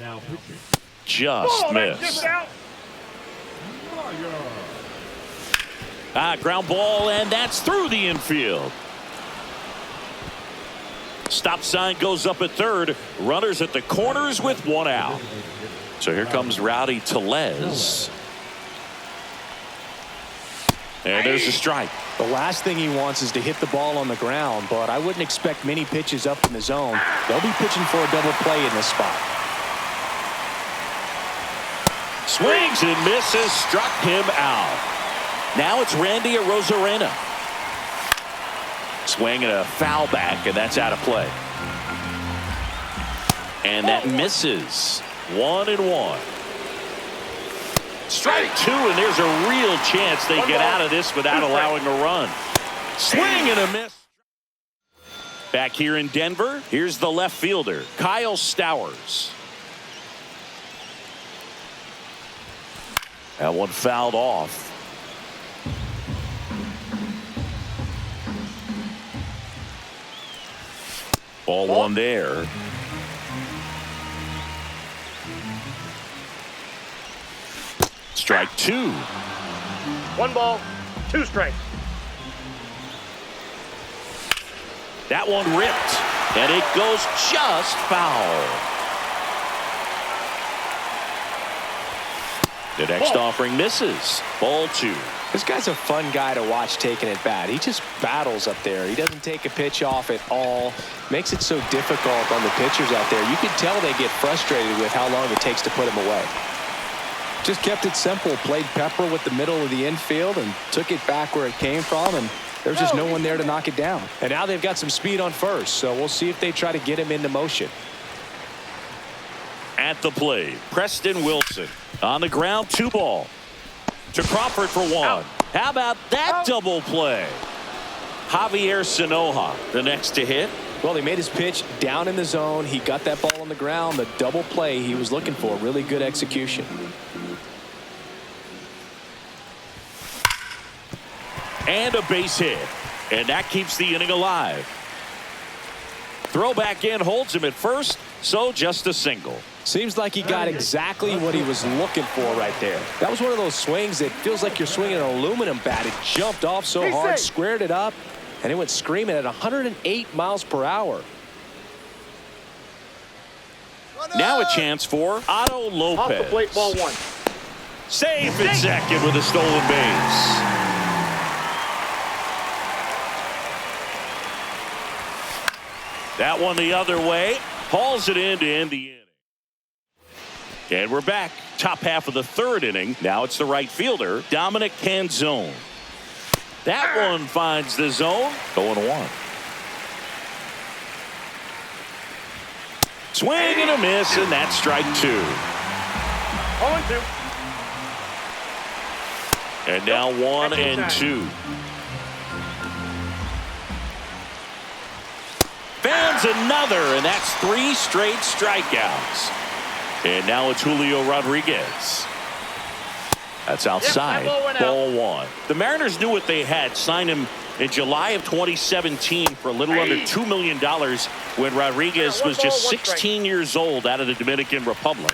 Now pitching. Just missed. Ground ball, and that's through the infield. Stop sign goes up at third. Runners at the corners with 1 out. So here comes Rowdy Tellez. And there's a strike. The last thing he wants is to hit the ball on the ground, but I wouldn't expect many pitches up in the zone. They'll be pitching for a double play in this spot. Swings and misses, struck him out. Now it's Randy Arozarena. Swing and a foul back, and that's out of play. And that misses. 1-1. Strike 2, and there's a real chance they get out of this without allowing a run. Swing and a miss. Back here in Denver, here's the left fielder, Kyle Stowers. That one fouled off. Ball 1 there. Strike 2. 1 ball, 2 strikes. That one ripped, and it goes just foul. The next offering misses. Ball 2. This guy's a fun guy to watch taking at bat. He just battles up there. He doesn't take a pitch off at all. Makes it so difficult on the pitchers out there. You can tell they get frustrated with how long it takes to put him away. Just kept it simple. Played pepper with the middle of the infield and took it back where it came from, and there's just no one there to knock it down. And now they've got some speed on first, so we'll see if they try to get him into motion. At the plate, Preston Wilson. On the ground, 2 ball. To Crawford for 1. Out. How about that double play? Javier Sanoja, the next to hit. Well, he made his pitch down in the zone. He got that ball on the ground. The double play he was looking for. Really good execution. And a base hit. And that keeps the inning alive. Throw back in holds him at first, so just a single. Seems like he got exactly what he was looking for right there. That was one of those swings that feels like you're swinging an aluminum bat. It jumped off so hard, squared it up, and it went screaming at 108 miles per hour. Now a chance for Otto Lopez. Off the plate, ball 1. Safe at second with a stolen base. That one the other way. Hauls it in to end the inning. And we're back. Top half of the 3rd inning. Now it's the right fielder, Dominic Canzone. That one finds the zone. 0-1. Swing and a miss, and that's strike 2. 0-2. And now 1-2. Fans another, and that's 3 straight strikeouts. And now it's Julio Rodriguez. That's outside. Ball 1. The Mariners knew what they had. Signed him in July of 2017 for a little under $2 million when Rodriguez was just 16 years old out of the Dominican Republic.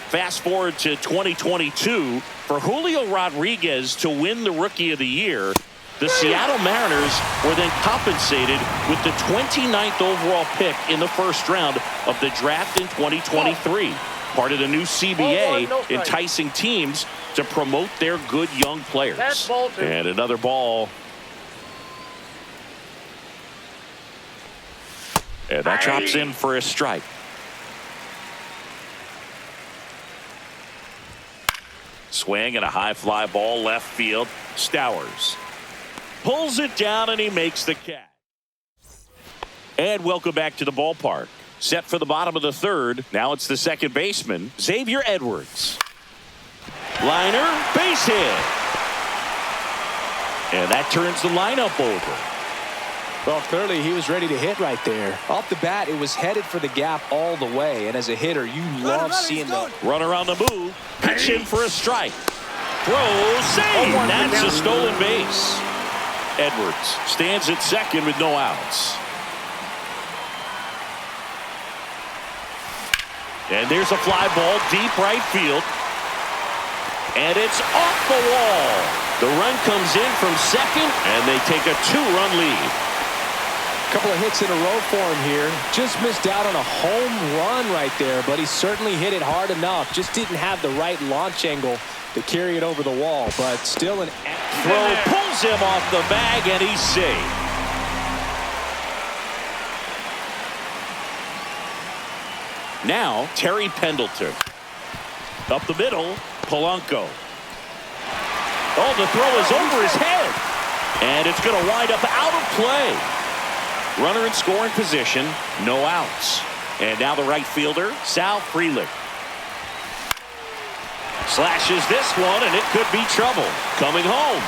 Fast forward to 2022. For Julio Rodriguez to win the Rookie of the Year, the Seattle Mariners were then compensated with the 29th overall pick in the 1st round of the draft in 2023. Part of the new CBA enticing teams to promote their good young players. And another ball. And that drops in for a strike. Swing and a high fly ball left field. Stowers pulls it down, and he makes the catch. And welcome back to the ballpark. Set for the bottom of the 3rd. Now it's the second baseman, Xavier Edwards. Liner, base hit. And that turns the lineup over. Well, clearly he was ready to hit right there. Off the bat, it was headed for the gap all the way. And as a hitter, you love seeing the runner on the move. Pitch in for a strike. Throw, save. That's a stolen base. Edwards stands at second with no outs. And there's a fly ball deep right field. And it's off the wall. The run comes in from second, and they take a 2-run lead. Couple of hits in a row for him here. Just missed out on a home run right there, but he certainly hit it hard enough. Just didn't have the right launch angle to carry it over the wall, but still an throw pulls him off the bag, and he's safe. Now Terry Pendleton. Up the middle, Polanco. Oh, the throw is over his head. And it's going to wind up out of play. Runner in scoring position, no outs. And now the right fielder, Sal Frelick. Slashes this one, and it could be trouble. Coming home.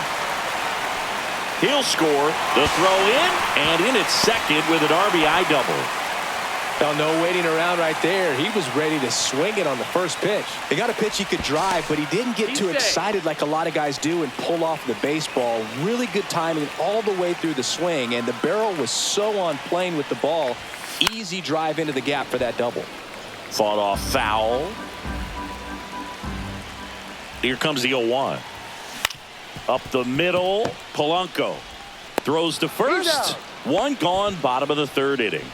He'll score. The throw in, and in at second with an RBI double. Well, no waiting around right there. He was ready to swing it on the first pitch. He got a pitch he could drive, but he didn't get too excited like a lot of guys do and pull off the baseball. Really good timing all the way through the swing, and the barrel was so on plane with the ball. Easy drive into the gap for that double. Fought off foul. Here comes the 0-1. Up the middle, Polanco throws to first, One gone, bottom of the third inning.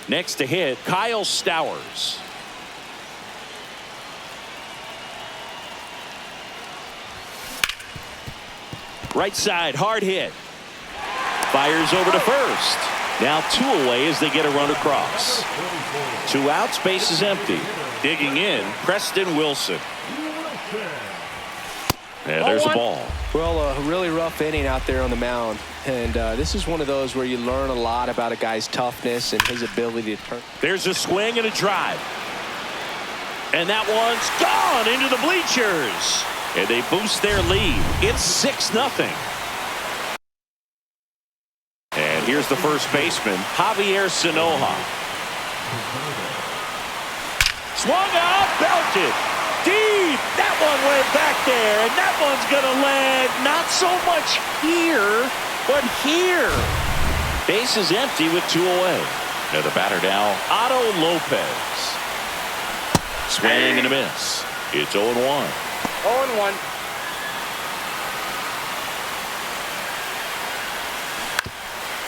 Next to hit, Kyle Stowers. Right side, hard hit. Fires over to first. Now 2 away as they get a run across. 2 outs, base is empty. Digging in, Preston Wilson. And there's a ball. Well, a really rough inning out there on the mound. And this is one of those where you learn a lot about a guy's toughness and his ability to turn. There's a swing and a drive. And that one's gone into the bleachers. And they boost their lead. It's 6-0. And here's the first baseman, Javier Sanoja. Swung up, belted. Deep. That one went back there. And that one's going to land not so much here, but here. Base is empty with 2 away. And the batter now, Otto Lopez. Swing and a miss. It's 0-1. 0-1.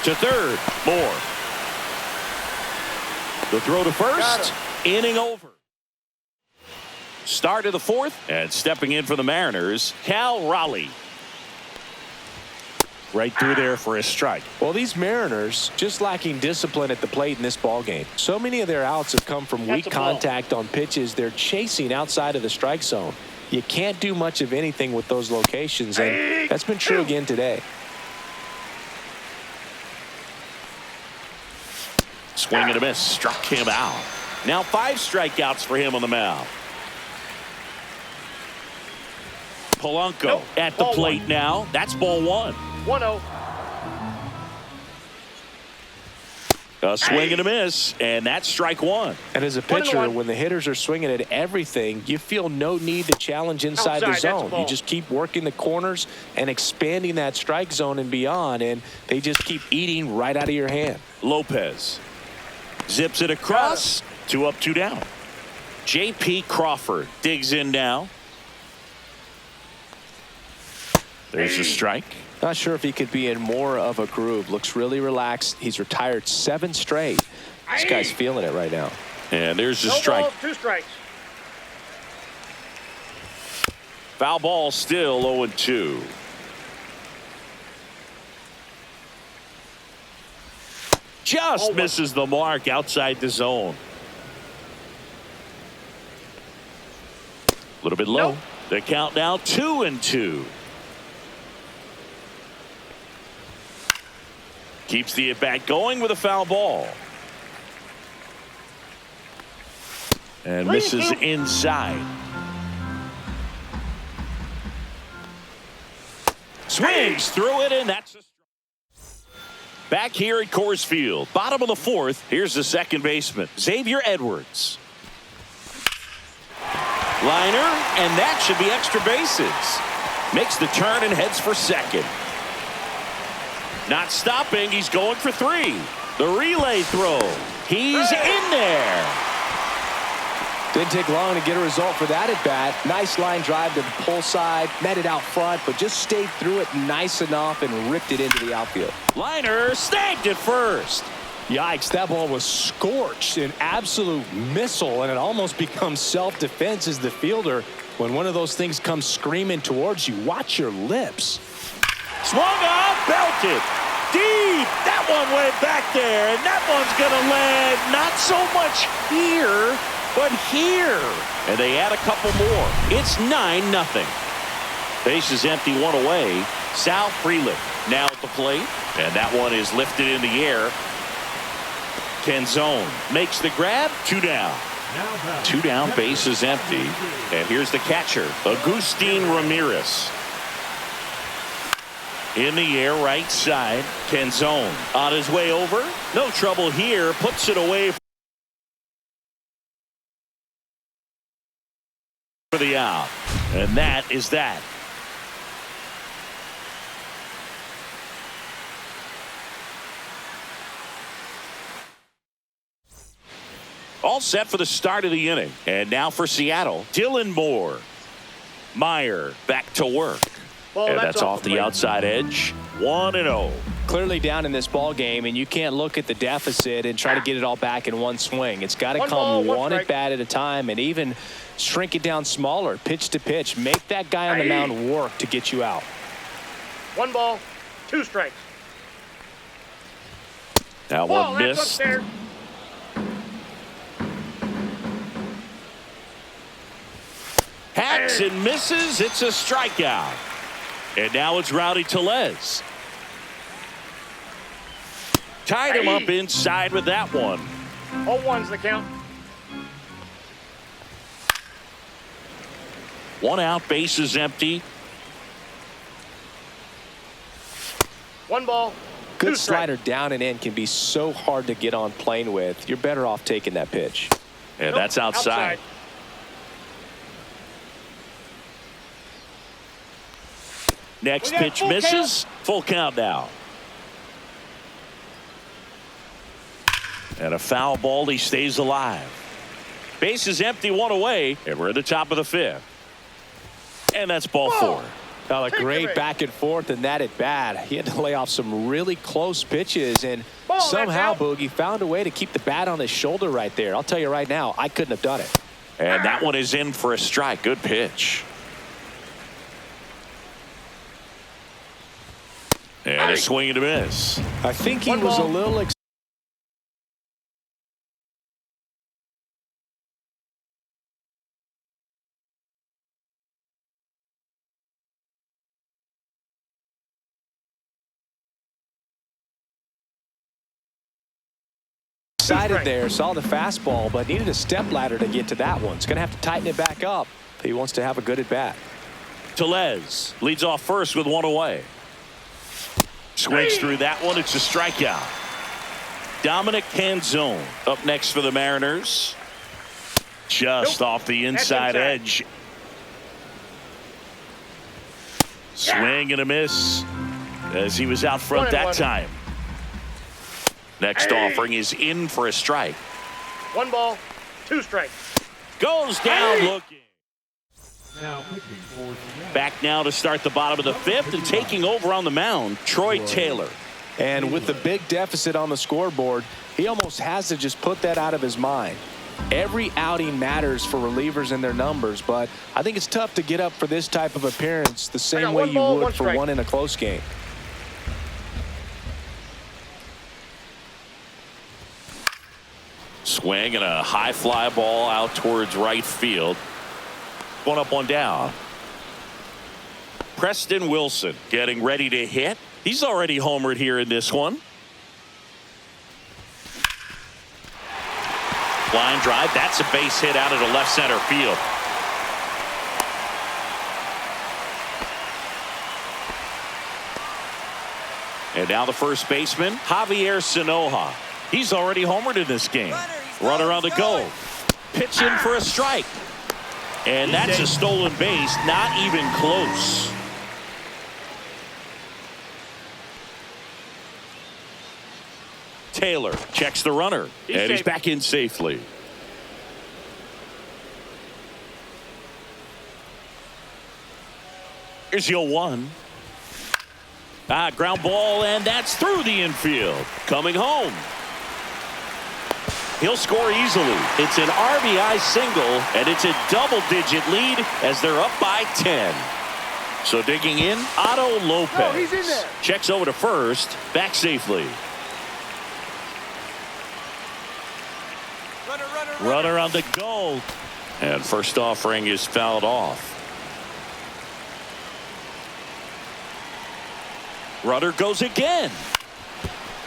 To third, Moore. The throw to first, inning over. Start of the fourth, and stepping in for the Mariners, Cal Raleigh. Right through there for a strike. Well, these Mariners just lacking discipline at the plate in this ball game. So many of their outs have come from weak contact on pitches they're chasing outside of the strike zone. You can't do much of anything with those locations, and that's been true again today. Swing and a miss, struck him out. Now 5 strikeouts for him on the mound. Polanco at the plate now. That's ball 1. 1-0. A swing and a miss, and that's strike 1. And as a pitcher, when the hitters are swinging at everything, you feel no need to challenge inside the zone. You just keep working the corners and expanding that strike zone and beyond, and they just keep eating right out of your hand. Lopez zips it across. 2 up, 2 down. J.P. Crawford digs in now. There's a strike. Not sure if he could be in more of a groove. Looks really relaxed. He's retired 7 straight. This guy's feeling it right now. And there's a strike. Balls, 2 strikes. Foul ball, still 0-2. Just misses the mark outside the zone. A little bit low. The count now 2-2. Keeps the at-bat going with a foul ball. And misses inside. Swings through it, and that's a strike. Back here at Coors Field, bottom of the fourth. Here's the second baseman, Xavier Edwards. Liner, and that should be extra bases. Makes the turn and heads for second. Not stopping, he's going for 3. The relay throw. He's in there. Didn't take long to get a result for that at bat. Nice line drive to the pull side, met it out front, but just stayed through it nice enough and ripped it into the outfield. Liner snagged it first. Yikes, that ball was scorched, an absolute missile, and it almost becomes self-defense as the fielder. When one of those things comes screaming towards you, watch your lips. Swung up, belted. Deep. That one went back there, and that one's going to land not so much here, but here. And they add a couple more. It's 9-0. Base is empty, 1 away. Sal Freeland now at the plate, and that one is lifted in the air. Canzone makes the grab. 2 down. 2 down, base is empty. And here's the catcher, Agustin Ramirez. In the air, right side. Canzone on his way over. No trouble here. Puts it away for the out. And that is that. All set for the start of the inning. And now for Seattle, Dylan Moore. Meyer back to work. Ball, and that's off the outside edge. 1-0. clearly down in this ball game, and you can't look at the deficit and try to get it all back in one swing. It's got to come one at bat at a time, and even shrink it down smaller, pitch to pitch. Make that guy on the mound work to get you out. 1 ball, 2 strikes. That one missed. Hacks and misses. It's a strikeout. And now it's Rowdy Tellez. Tied him up inside with that one. 0-1's the count. 1 out, base is empty. 1 ball. Good slider down and in can be so hard to get on plane with. You're better off taking that pitch. And that's outside. Next pitch misses. Full count now. And a foul ball. He stays alive. Base is empty, 1 away, and we're at the top of the 5th. And that's ball 4. Now a great back and forth in that at bat. He had to lay off some really close pitches, and somehow Boogie found a way to keep the bat on his shoulder right there. I'll tell you right now, I couldn't have done it. And that one is in for a strike. Good pitch. And a swing and a miss. I think he was a little excited there, saw the fastball, but needed a step ladder to get to that one. He's going to have to tighten it back up if he wants to have a good at bat. Tellez leads off first with 1 away. Swings through that one. It's a strikeout. Dominic Canzone up next for the Mariners. Just off the inside edge. Swing and a miss as he was out front that time. Next offering is in for a strike. 1 ball, 2 strikes. Goes down looking. Now Back now to start the bottom of the 5th, and taking over on the mound, Troy Taylor. And with the big deficit on the scoreboard, he almost has to just put that out of his mind. Every outing matters for relievers and their numbers, but I think it's tough to get up for this type of appearance the same way you would for one in a close game. Swing and a high fly ball out towards right field. 1 up, 1 down. Preston Wilson getting ready to hit. He's already homered here in this one. Line drive. That's a base hit out of the left center field. And now the first baseman, Javier Sanoja. He's already homered in this game. Runner on the go. Pitch in for a strike. And that's a stolen base. Not even close. Taylor checks the runner. And he's back in safely. Here's your 1. Ground ball, and that's through the infield. Coming home. He'll score easily. It's an RBI single, and it's a double-digit lead as they're up by 10. So digging in, Otto Lopez. Oh, he's in there. Checks over to first, back safely. Runner on the go. And first offering is fouled off. Runner goes again.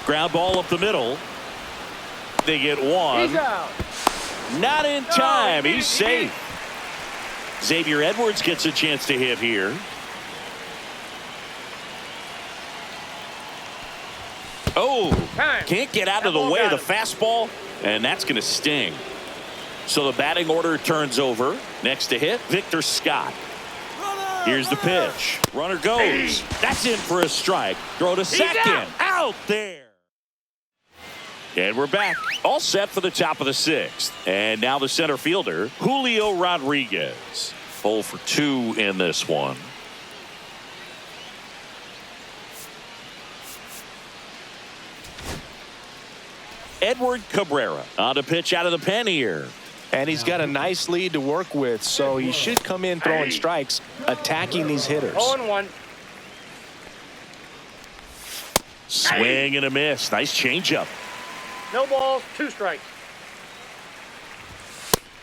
Ground ball up the middle. They get 1. He's out. Not in time. He's safe. Xavier Edwards gets a chance to hit here. Oh, can't get out of the way of the fastball, and that's going to sting. So the batting order turns over. Next to hit, Victor Scott. Here's the pitch. Runner goes. That's in for a strike. Throw to second. Out there. And we're back. All set for the top of the 6th. And now the center fielder, Julio Rodriguez. 0 for 2 in this one. Edward Cabrera on to pitch out of the pen here. And he's got a nice lead to work with, so he should come in throwing strikes, attacking these hitters. 0-1. Swing and a miss. Nice changeup. No balls, 2 strikes.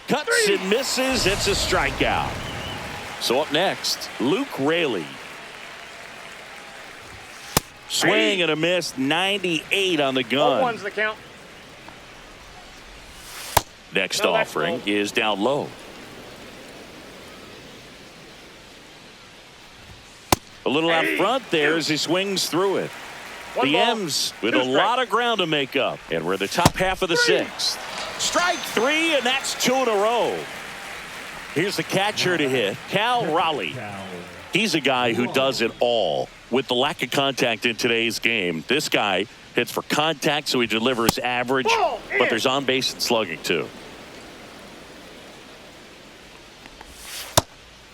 Cuts and misses. It's a strikeout. So up next, Luke Raley. Swing and a miss. 98 on the gun. 0-1's the count. Next No, that's offering low. is down low. A little out front there as he swings through it. One The ball, M's with 2 a lot of ground to make up. And we're the top half of the 6th. Strike 3, and that's 2 in a row. Here's the catcher to hit, Cal Raleigh. He's a guy who does it all. With the lack of contact in today's game, this guy hits for contact, so he delivers average, but there's on base and slugging too.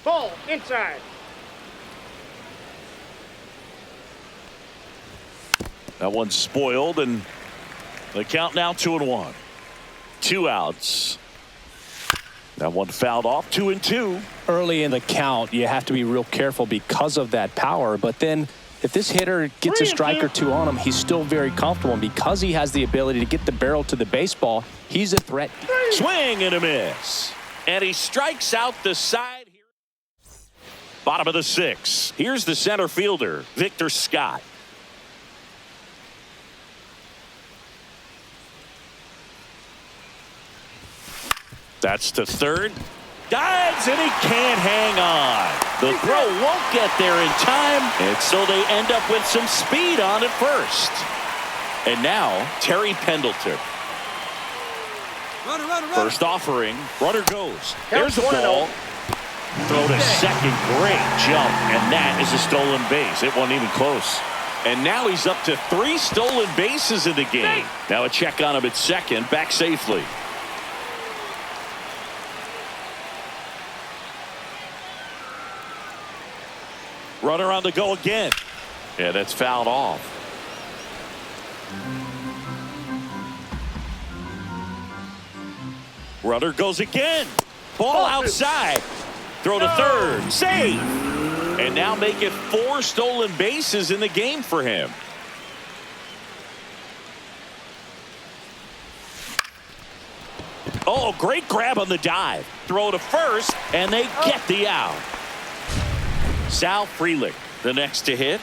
Ball inside. That one's spoiled, and the count now 2-1. 2 outs. That one fouled off, 2-2. Early in the count, you have to be real careful because of that power. But then if this hitter gets a strike or 2 on him, he's still very comfortable. And because he has the ability to get the barrel to the baseball, he's a threat. Swing and a miss. And he strikes out the side here. Bottom of the 6th. Here's the center fielder, Victor Scott. That's to third. Dives, and he can't hang on. The throw won't get there in time, and so they end up with some speed on at first. And now, Terry Pendleton. Runner, runner, runner. First offering. Runner goes. Count There's the 1-0. ball. Throw to second. Great jump, and that is a stolen base. It wasn't even close. And now he's up to 3 stolen bases in the game. Now a check on him at second. Back safely. Runner on the go again. Yeah, that's fouled off. Runner goes again. Ball outside. Throw to third. Save. And now make it 4 stolen bases in the game for him. Oh, great grab on the dive. Throw to first, and they get the out. Sal Frelick, the next to hit.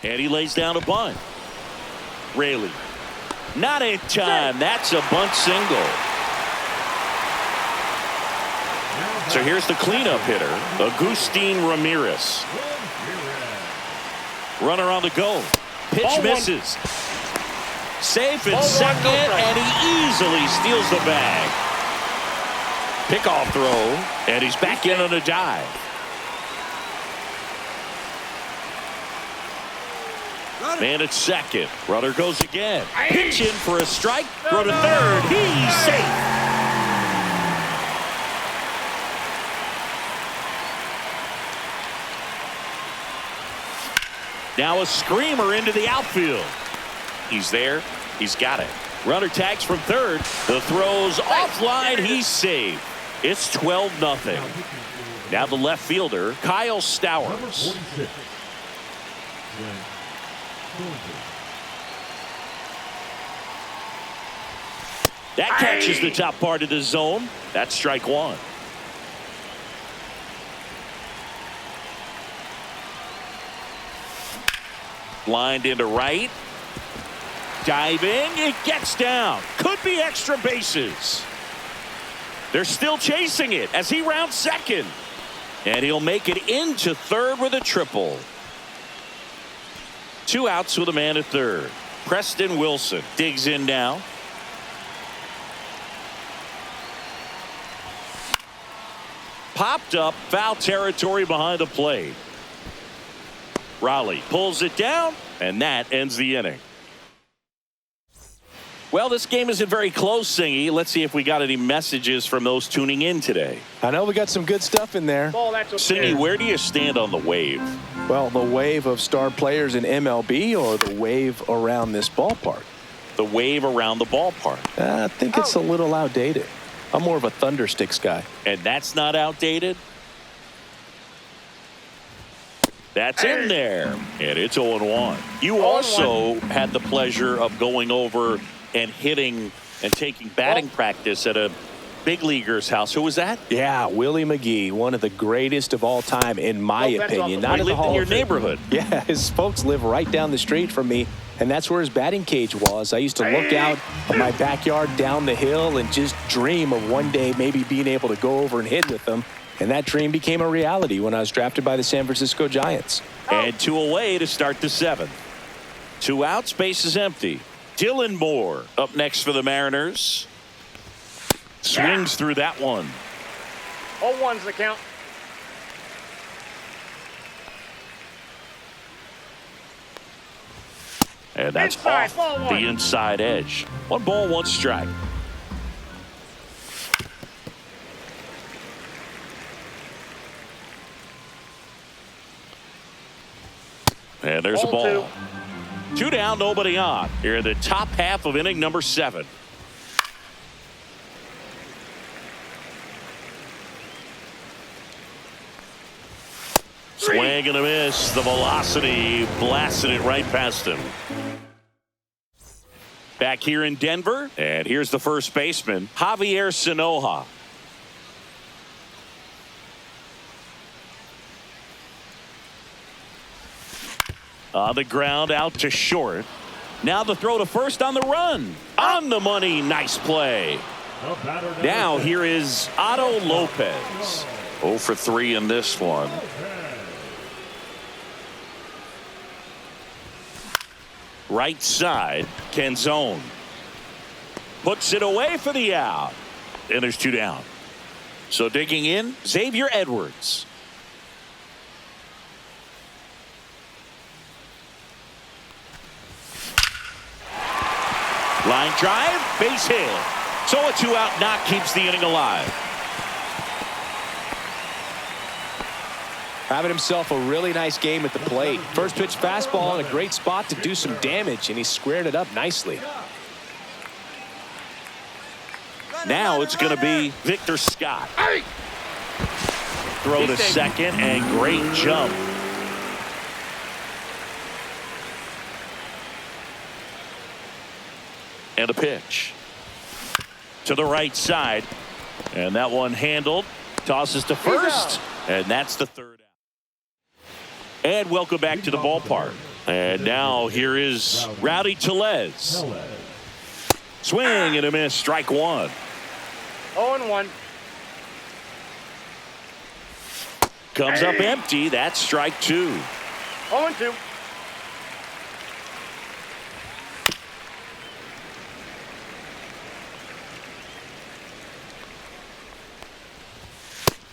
And he lays down a bunt. Raley. Not in time. That's a bunt single. So here's the cleanup hitter, Agustin Ramirez. Runner on the go. Pitch Ball misses. Safe at Ball second, one, no strike. and he easily steals the bag. Pickoff throw, and he's back in on a dive. Runner. Man at second. Runner goes again. Pitch in for a strike. Throw to third. He's safe. Now a screamer into the outfield. He's there. He's got it. Runner tags from third. The throw's offline. He's saved. It's 12-0. Now the left fielder, Kyle Stowers. That catches the top part of the zone. That's strike 1. Lined into right. Diving. It gets down. Could be extra bases. They're still chasing it as he rounds second. And he'll make it into third with a triple. 2 outs with a man at third. Preston Wilson digs in now. Popped up, foul territory behind the plate. Raleigh pulls it down, and that ends the inning. Well, this game isn't very close, Singy. Let's see if we got any messages from those tuning in today. I know we got some good stuff in there. Ball, that's okay. Singy, where do you stand on the wave? Well, the wave of star players in MLB or the wave around this ballpark? The wave around the ballpark. I think it's a little outdated. I'm more of a Thundersticks guy. And that's not outdated? That's in there. And it's 0-1. You also had the pleasure of going over and hitting and taking batting practice at a big leaguer's house. Who was that? Yeah, Willie McGee, one of the greatest of all time, in my opinion. Not He in the lived in Hall your of Fame. neighborhood. Yeah, his folks live right down the street from me, and that's where his batting cage was. I used to look out of my backyard down the hill and just dream of one day maybe being able to go over and hit with them. And that dream became a reality when I was drafted by the San Francisco Giants. And 2 away to start the 7th. 2 outs, base is empty. Dylan Moore up next for the Mariners. Swings through that one. 0-1's the count. And that's Inside, off ball one. the inside edge. 1 ball, 1 strike. And there's a ball. 2 down, nobody on. Here in the top half of inning number 7. Swing and a miss. The velocity blasted it right past him. Back here in Denver, and here's the first baseman, Javier Sanoja. On the ground, out to short. Now the throw to first on the run. On the money, nice play. Now here is Otto Lopez. 0 for 3 in this one. Right side, Canzone. Puts it away for the out. And there's 2 down. So digging in, Xavier Edwards. Line drive, base hit. So a 2-out knock keeps the inning alive. Having himself a really nice game at the plate. First pitch fastball in a great spot to do some damage, and he squared it up nicely. Now it's going to be Victor Scott. Throw to second, and great jump. And a pitch to the right side, and that one handled. Tosses to first, and that's the 3rd out. And welcome back to the ballpark. And now here is Rowdy Tellez. Swing and a miss, strike 1. 0-1. Comes up empty, that's strike 2. 0-2.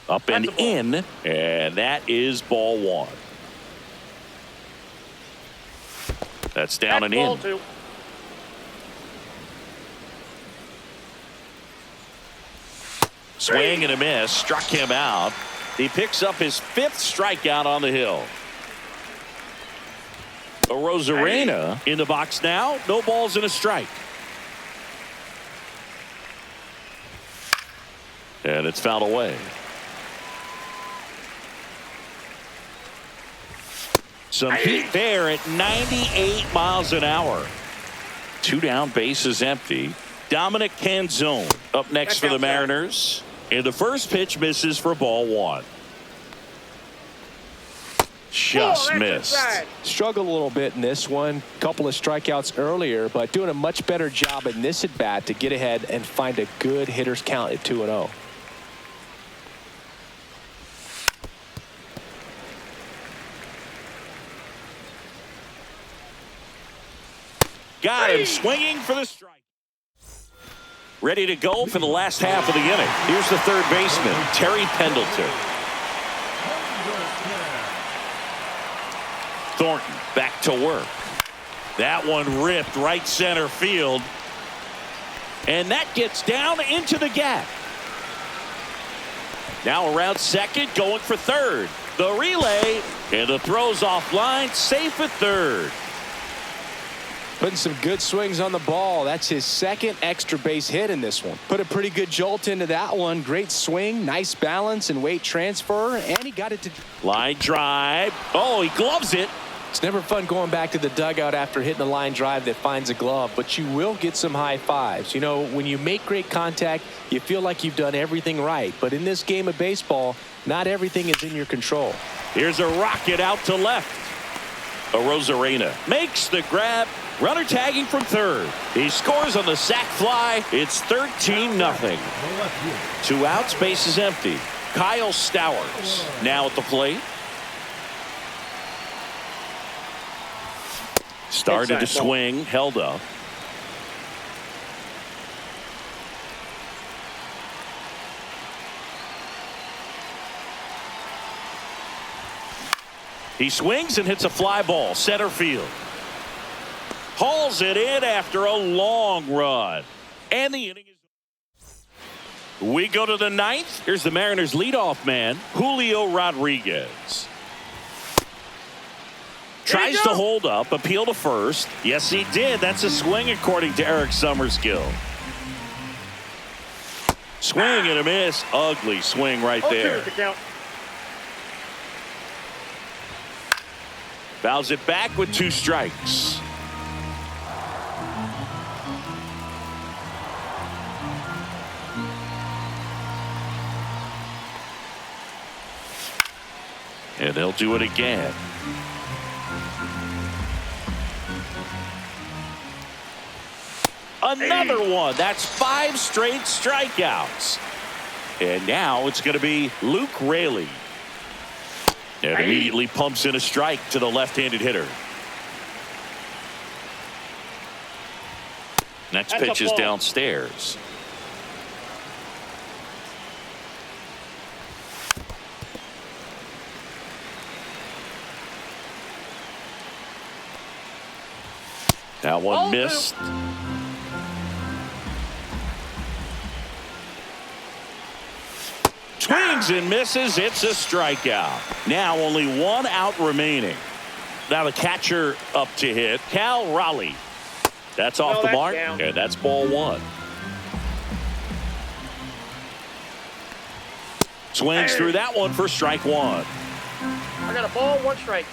Up and in, and that is ball 1. That's down and in. 2. Swing and a miss, struck him out. He picks up his 5th strikeout on the hill. Rosarena in the box now. No balls and a strike. And it's fouled away. Some heat there at 98 miles an hour. 2 down, bases empty. Dominic Canzone up next for the Mariners. And the first pitch misses for ball 1. Just missed. Struggled a little bit in this one. Couple of strikeouts earlier, but doing a much better job in this at bat to get ahead and find a good hitter's count at 2-0. Got him swinging for the strike. Ready to go for the last half of the inning. Here's the 3rd baseman, Terry Pendleton. Thornton back to work. That one ripped right center field. And that gets down into the gap. Now around second, going for third. The relay, and the throw's offline, safe at third. Putting some good swings on the ball. That's his second extra base hit in this one. Put a pretty good jolt into that one. Great swing, nice balance and weight transfer, and he got it to line drive. Oh, he gloves it. It's never fun going back to the dugout after hitting a line drive that finds a glove, but you will get some high fives. You know, when you make great contact, you feel like you've done everything right. But in this game of baseball, not everything is in your control. Here's a rocket out to left. Rosarena makes the grab. Runner tagging from third. He scores on the sac fly. It's 13-0. 2 outs, base is empty. Kyle Stowers now at the plate. Started to swing, held up. He swings and hits a fly ball, center field. Hauls it in after a long run. And the inning is... We go to the ninth. Here's the Mariners' leadoff man, Julio Rodriguez. Tries to hold up, appeal to first. Yes, he did. That's a swing according to Eric Summerskill. Swing and a miss. Ugly swing right there. Fouls it back with 2 strikes. And they'll do it again. Another one. That's 5 straight strikeouts. And now it's going to be Luke Raley. And immediately pumps in a strike to the left-handed hitter. Next pitch is downstairs. That one missed. Swings and misses. It's a strikeout. Now only 1 out remaining. Now the catcher up to hit. Cal Raleigh. That's off the mark. Down. And that's ball 1. Swings through that one for strike 1. I got a ball, 1 strike.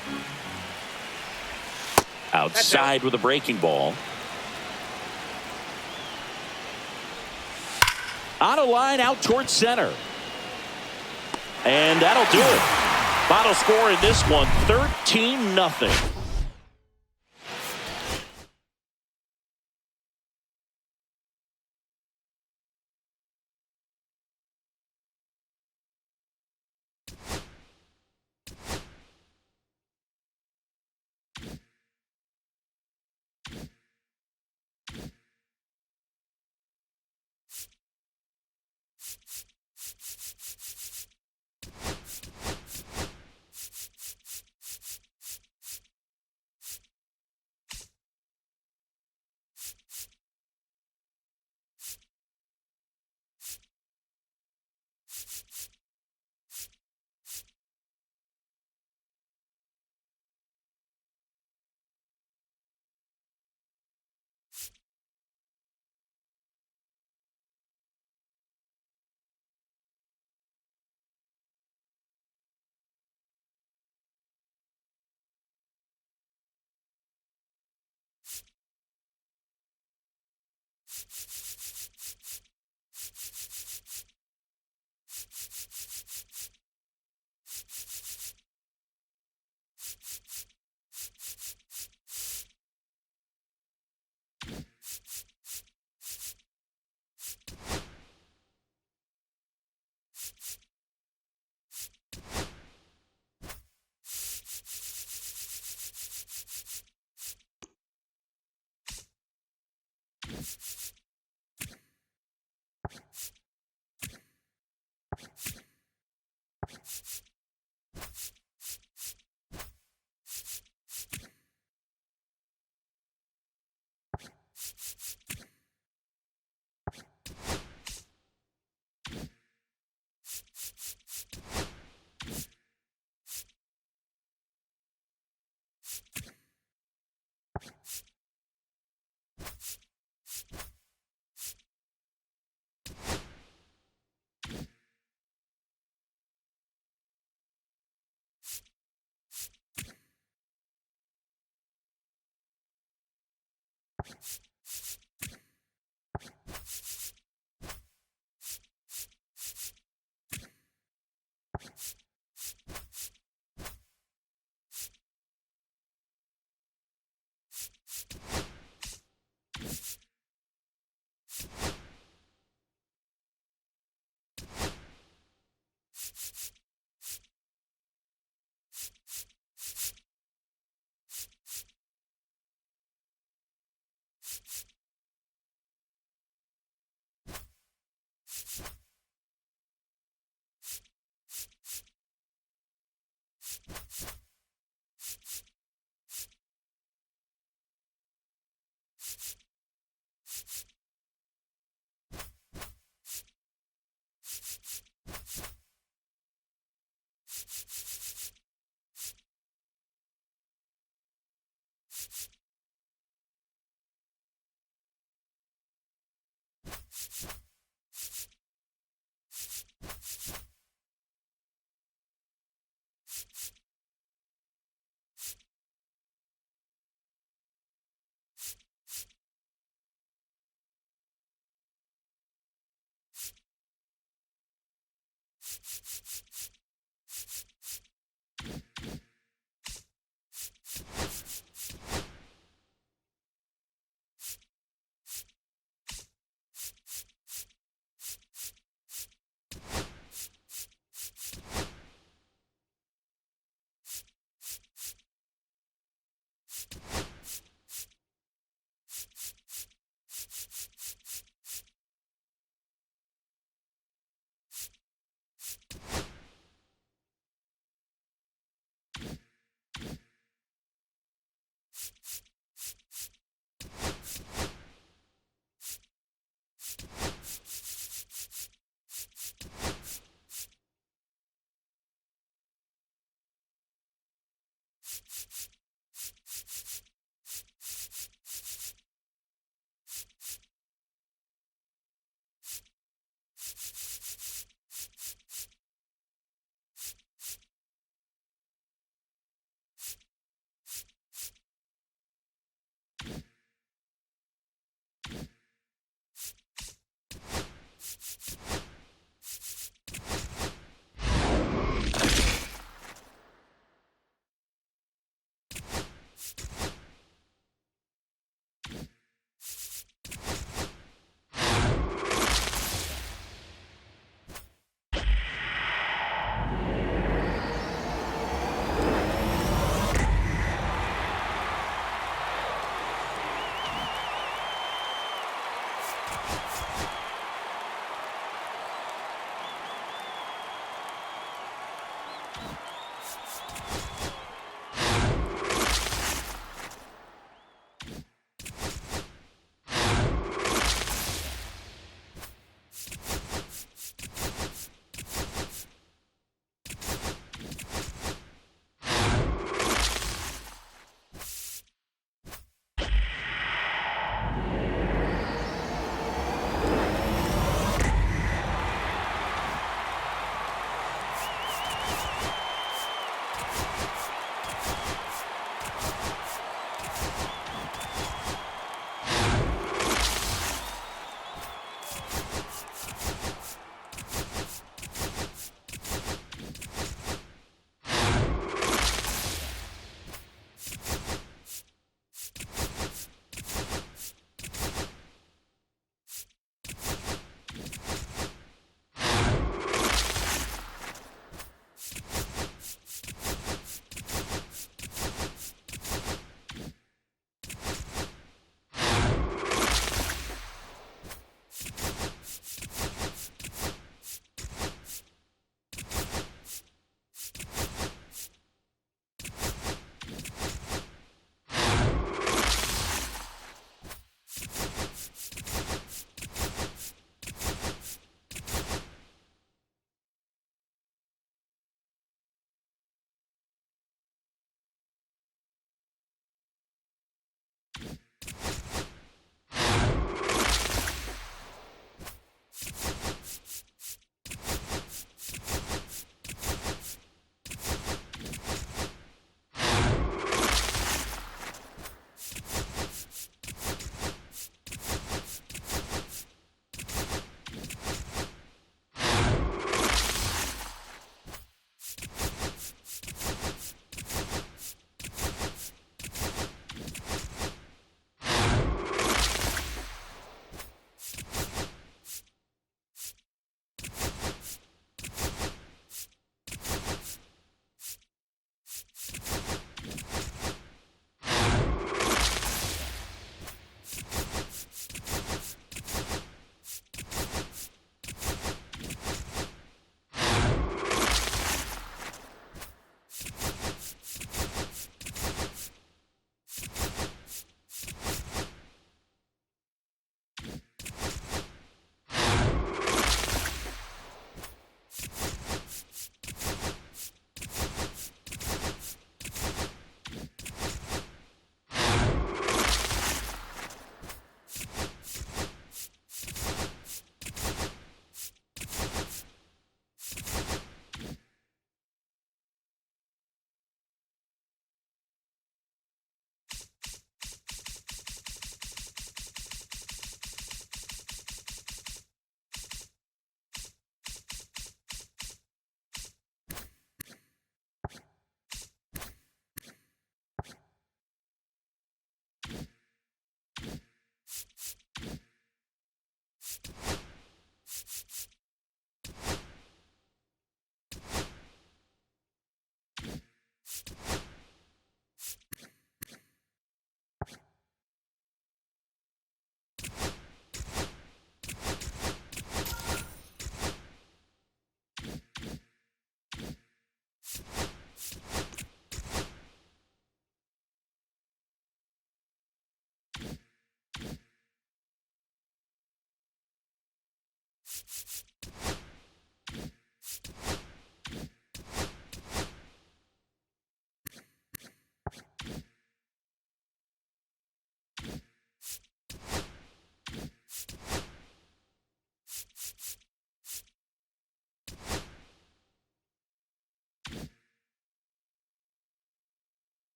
Outside with a breaking ball. On a line out towards center. And that'll do it. Final score in this one, 13-0.